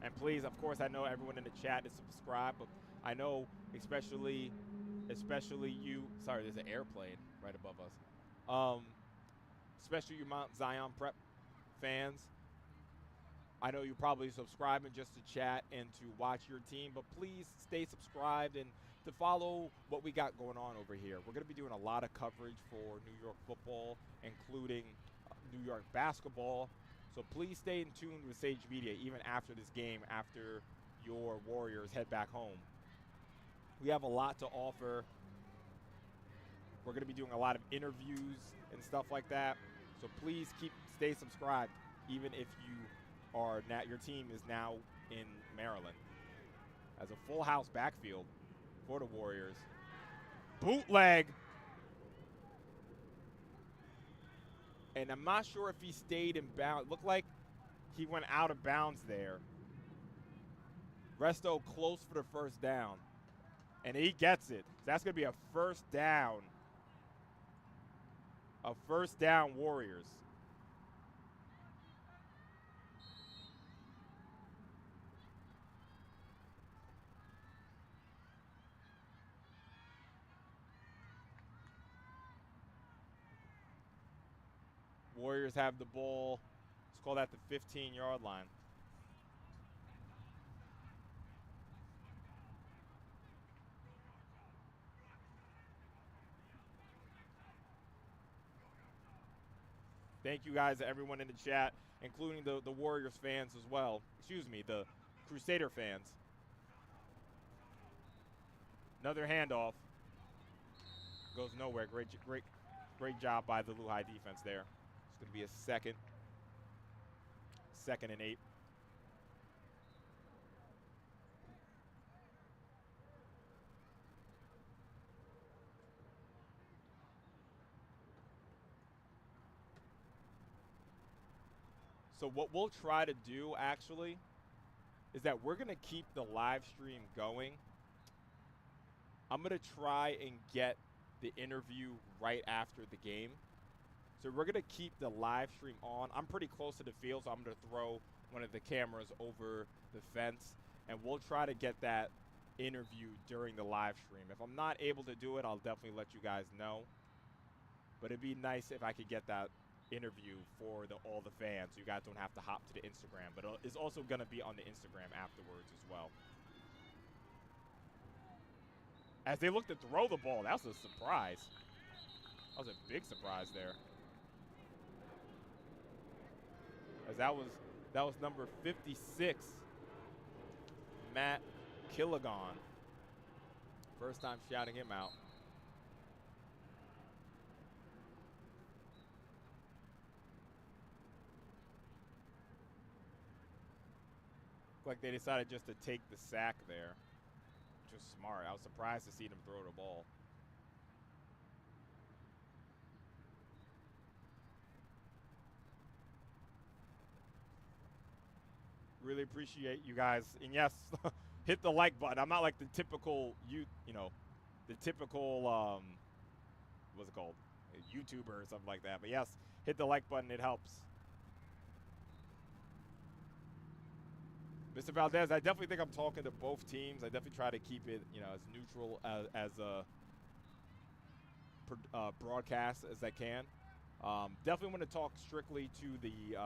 And please, of course, I know everyone in the chat is subscribed, but I know especially you. Sorry, there's an airplane right above us. Especially you Mt.Zion prep fans. I know you're probably subscribing just to chat and to watch your team, but please stay subscribed and to follow what we got going on over here. We're going to be doing a lot of coverage for New York football, including New York basketball. So please stay in tune with Sage Media even after this game, after your Warriors head back home. We have a lot to offer. We're going to be doing a lot of interviews and stuff like that. So please stay subscribed, even if your team is now in Maryland. As a full house backfield for the Warriors. Bootleg. And I'm not sure if he stayed in bounds. Looked like he went out of bounds there. Resto close for the first down. And he gets it. So that's going to be a first down. A first down, Warriors. Warriors have the ball. Let's call that the 15-yard line. Thank you guys, everyone in the chat, including the Warriors fans as well. Excuse me, the Crusader fans. Another handoff. Goes nowhere. Great job by the Luhi defense there. It's going to be a second and 8. So what we'll try to do, actually, is that we're going to keep the live stream going. I'm going to try and get the interview right after the game. So we're going to keep the live stream on. I'm pretty close to the field, so I'm going to throw one of the cameras over the fence, and we'll try to get that interview during the live stream. If I'm not able to do it, I'll definitely let you guys know. But it'd be nice if I could get that interview for all the fans, so you guys don't have to hop to the Instagram. But it's also going to be on the Instagram afterwards as well. As they look to throw the ball, that was a surprise. That was a big surprise there. As that was number 56, Matt Killigon. First time shouting him out. Like they decided just to take the sack there, which was smart. I was surprised to see them throw the ball. Really appreciate you guys, and yes, hit the like button. I'm not like the typical the typical what's it called, a YouTuber or something like that. But yes, hit the like button. It helps. Mr. Valdez, I definitely think I'm talking to both teams. I definitely try to keep it, as neutral as a broadcast as I can. Definitely want to talk strictly to the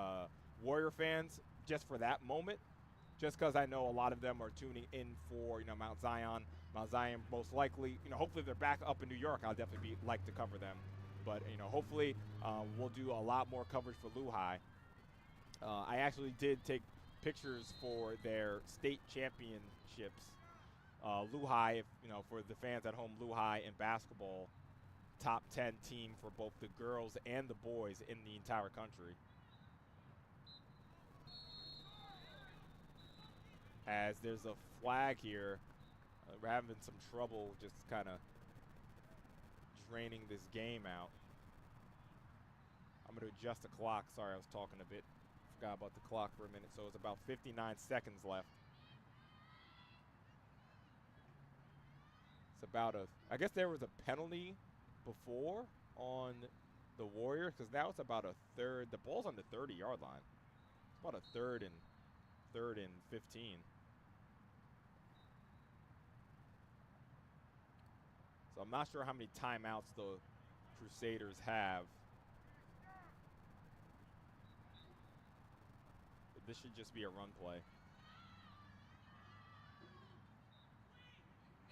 Warrior fans just for that moment, just because I know a lot of them are tuning in for Mt.Zion. Mt.Zion most likely, hopefully they're back up in New York. I'll definitely like to cover them, but hopefully we'll do a lot more coverage for Luhi. I actually did take pictures for their state championships. Luhi, for the fans at home, Luhi in basketball, top 10 team for both the girls and the boys in the entire country. As there's a flag here, we're having some trouble just kind of draining this game out. I'm going to adjust the clock. Sorry, I was talking a bit. Forgot about the clock for a minute. So it's about 59 seconds left. It's about I guess there was a penalty before on the Warriors, because now it's about a third. The ball's on the 30-yard line. It's about a third and 15. So I'm not sure how many timeouts the Crusaders have. But this should just be a run play.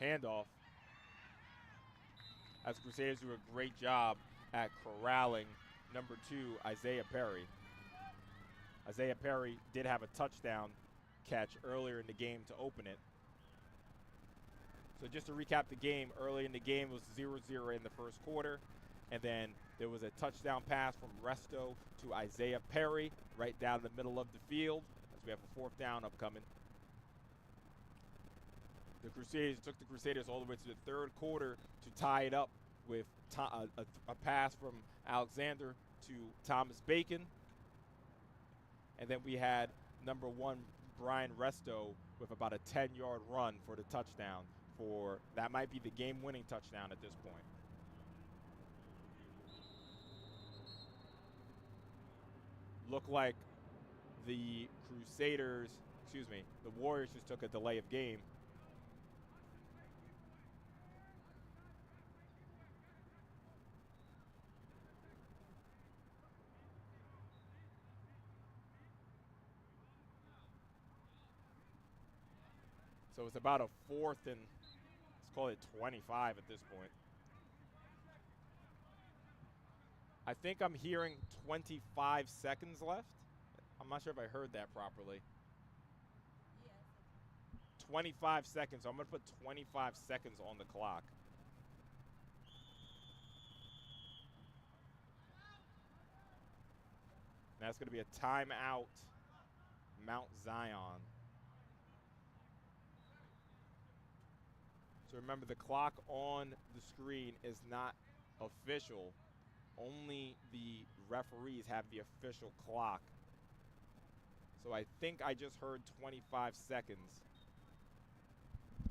Handoff. As the Crusaders do a great job at corralling number 2, Isaiah Perry. Isaiah Perry did have a touchdown catch earlier in the game to open it. So just to recap the game, early in the game it was 0-0 in the first quarter. And then there was a touchdown pass from Resto to Isaiah Perry right down the middle of the field as we have a 4th down upcoming. The Crusaders took the Crusaders all the way to the 3rd quarter to tie it up with a pass from Alexander to Thomas Bacon. And then we had number 1, Brian Resto, with about a 10-yard run for the touchdown. That might be the game-winning touchdown at this point. Look like the Warriors just took a delay of game. So it's about a 4th and, let's call it 25 at this point. I think I'm hearing 25 seconds left. I'm not sure if I heard that properly. 25 seconds. So I'm going to put 25 seconds on the clock. And that's going to be a timeout, Mt.Zion. So remember, the clock on the screen is not official. Only the referees have the official clock. So I think I just heard 25 seconds.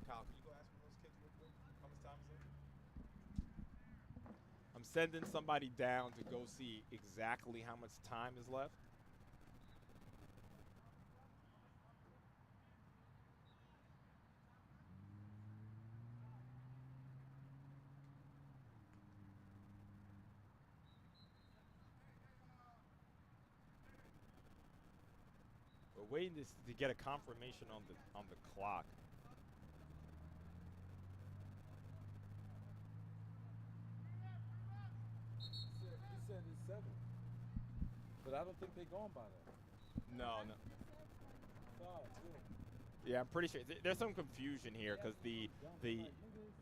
Kyle, can you go ask one of those kids real quick how much time is it? I'm sending somebody down to go see exactly how much time is left. We're waiting to get a confirmation on the clock. He said it's 7. But I don't think they're going by that. No. 5, Yeah, I'm pretty sure there's some confusion here because the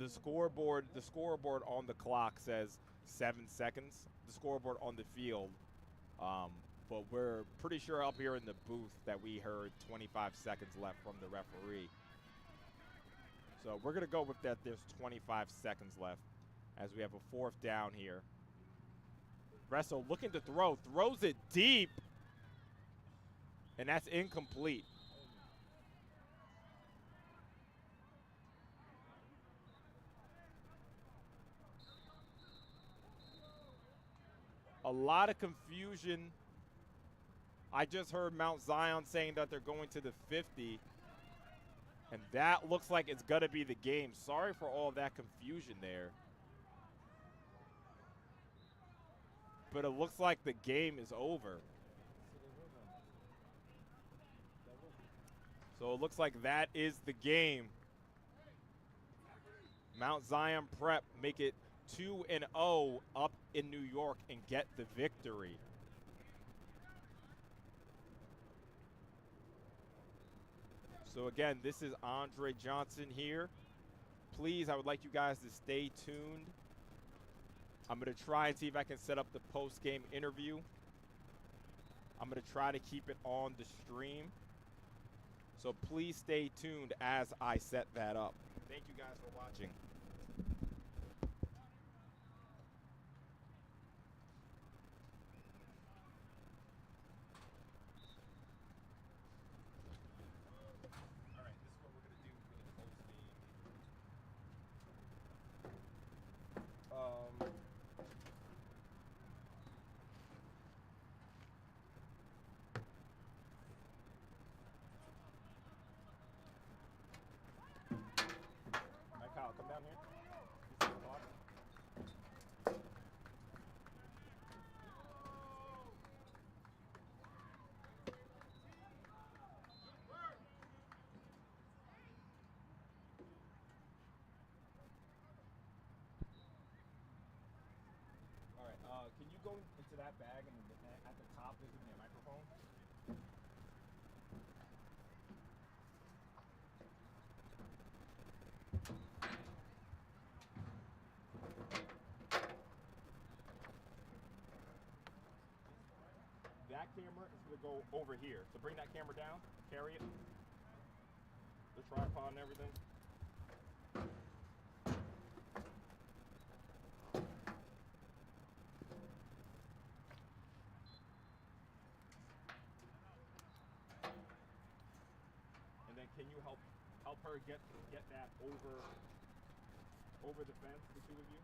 scoreboard on the clock says 7 seconds. The scoreboard on the field, but we're pretty sure up here in the booth that we heard 25 seconds left from the referee. So we're gonna go with that. There's 25 seconds left as we have a 4th down here. Resto looking to throws it deep, and that's incomplete. A lot of confusion. I just heard Mt.Zion saying that they're going to the 50, and that looks like it's going to be the game. Sorry for all that confusion there. But it looks like the game is over. So it looks like that is the game. Mt.Zion Prep make it 2-0 up in New York and get the victory. So again, this is Andre Johnson here. Please, I would like you guys to stay tuned. I'm going to try and see if I can set up the post-game interview. I'm going to try to keep it on the stream. So please stay tuned as I set that up. Thank you guys for watching. that camera is going to go over here. So bring that camera down, carry it, the tripod and everything. And then can you help her get that over the fence, the two of you?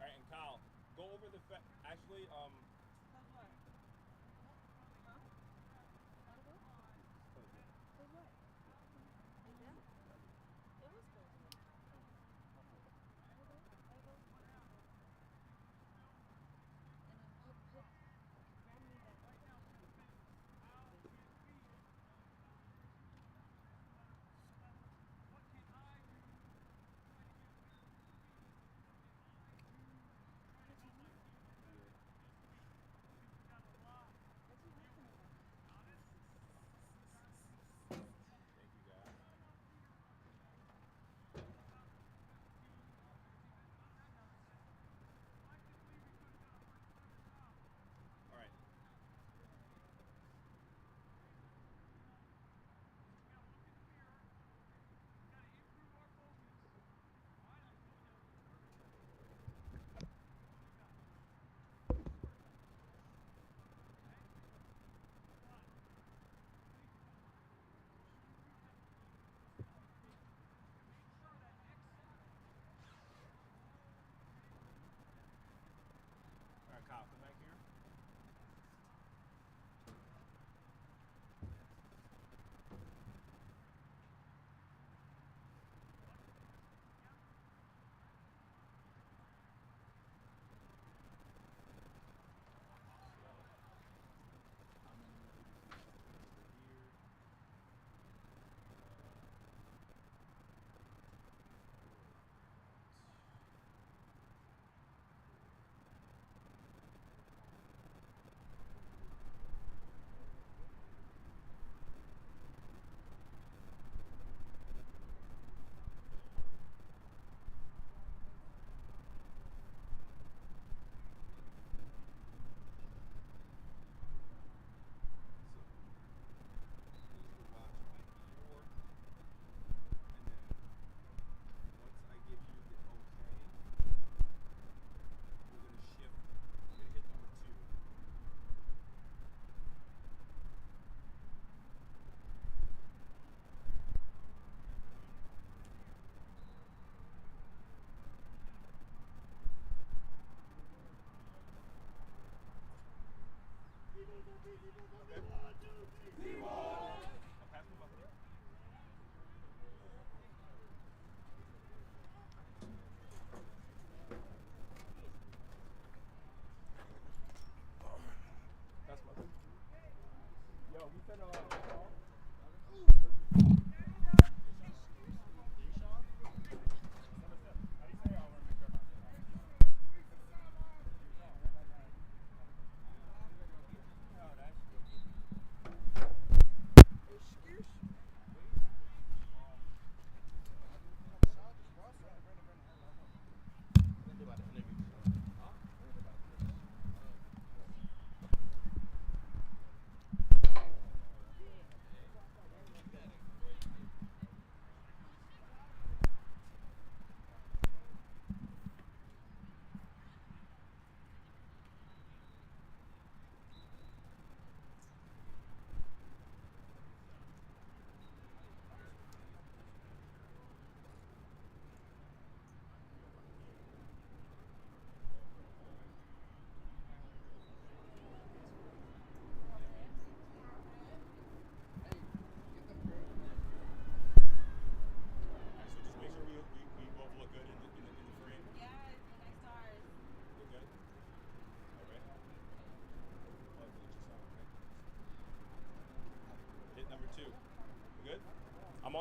All right, and Kyle, go over the actually,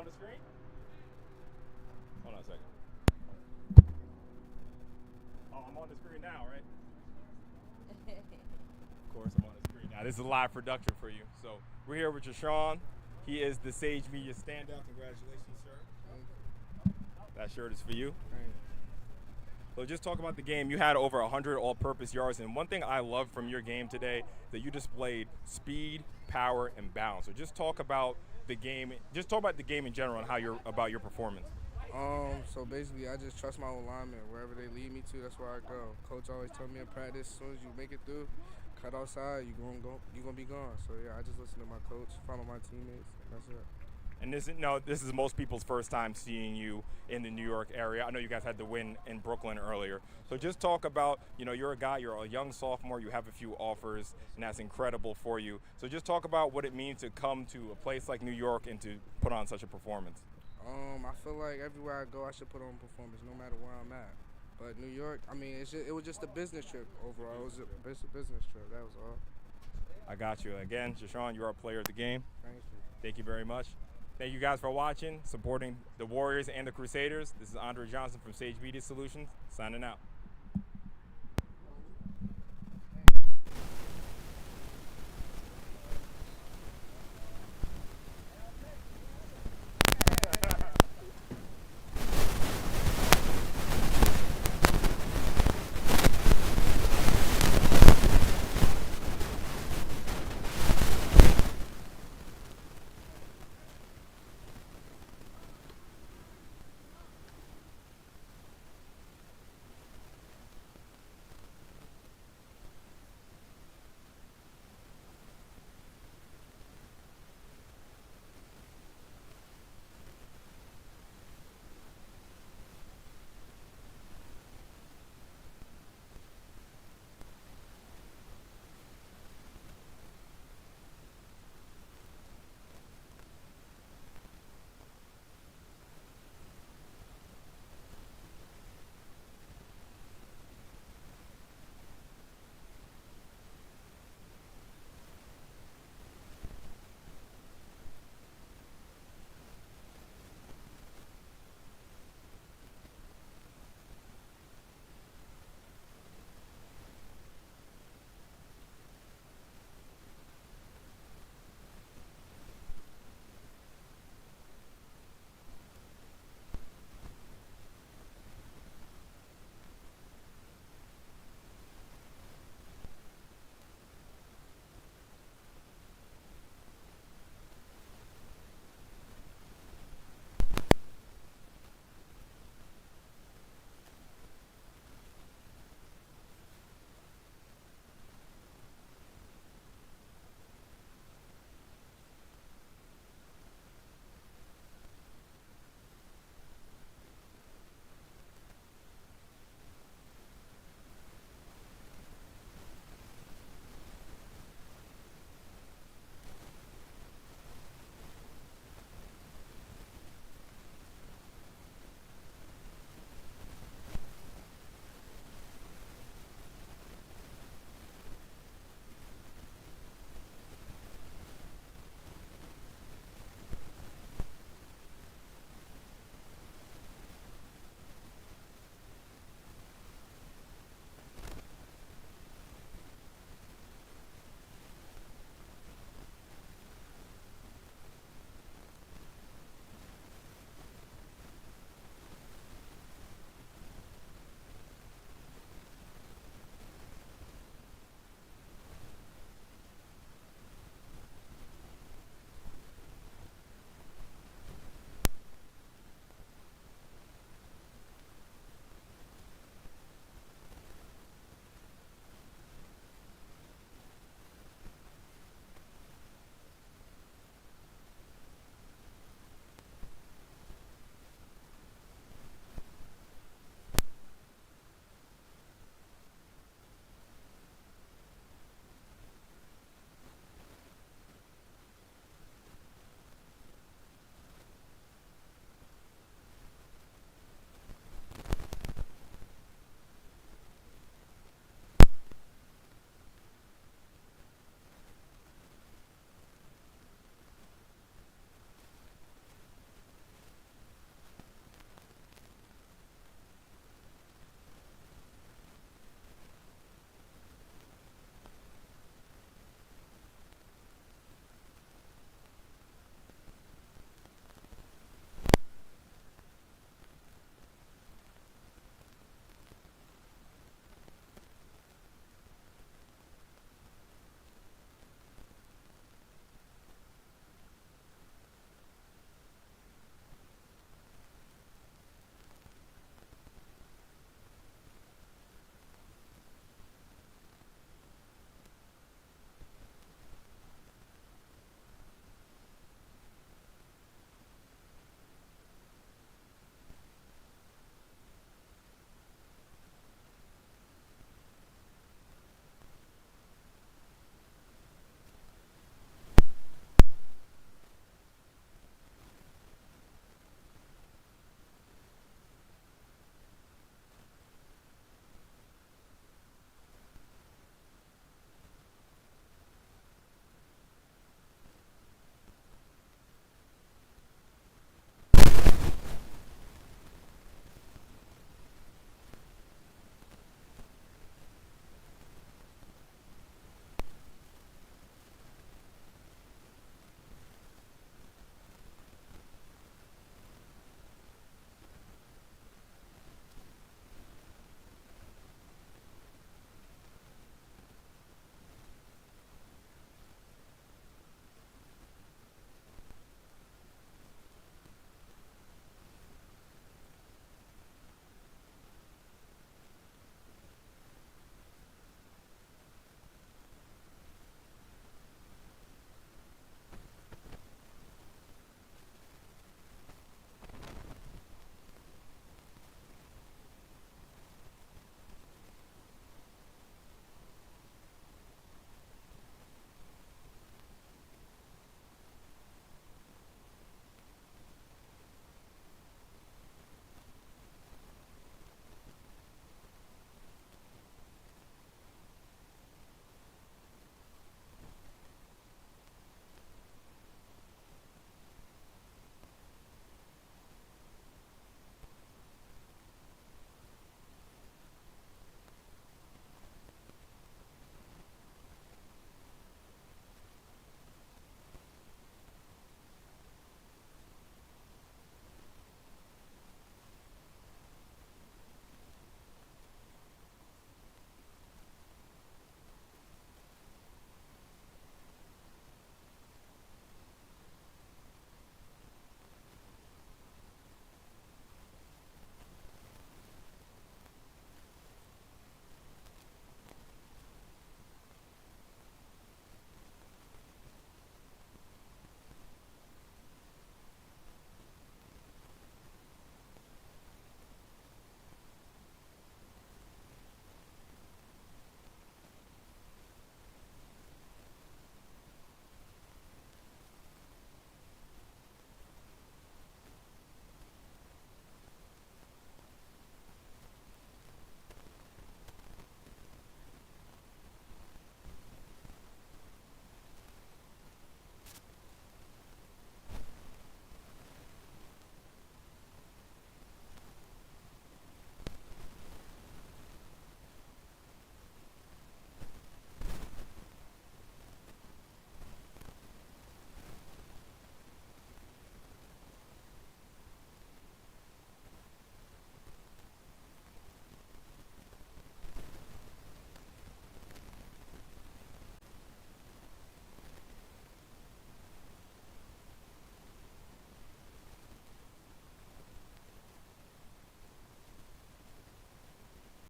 on the screen? Hold on a second. Oh, I'm on the screen now, right? Of course, I'm on the screen now. This is a live production for you. So we're here with Jashawn. He is the Sage Media standout. Congratulations, sir. That shirt is for you. So just talk about the game. You had over 100 all-purpose yards, and one thing I loved from your game today that you displayed speed, power, and balance. So just talk about the game. Just talk about the game in general and how about your performance. So basically, I just trust my old linemen. Wherever they lead me to, that's where I go. Coach always told me in practice, as soon as you make it through, cut outside, you're gonna be gone. So yeah, I just listen to my coach, follow my teammates, and that's it. And this is most people's first time seeing you in the New York area. I know you guys had the win in Brooklyn earlier. So just talk about, you're a guy, you're a young sophomore, you have a few offers, and that's incredible for you. So just talk about what it means to come to a place like New York and to put on such a performance. I feel like everywhere I go, I should put on performance, no matter where I'm at. But New York, it was just a business trip overall. It was a business trip, that was all. I got you. Again, Jashawn, you're our player of the game. Thank you. Thank you very much. Thank you guys for watching, supporting the Warriors and the Crusaders. This is Andre Johnson from Sage Media Solutions, signing out.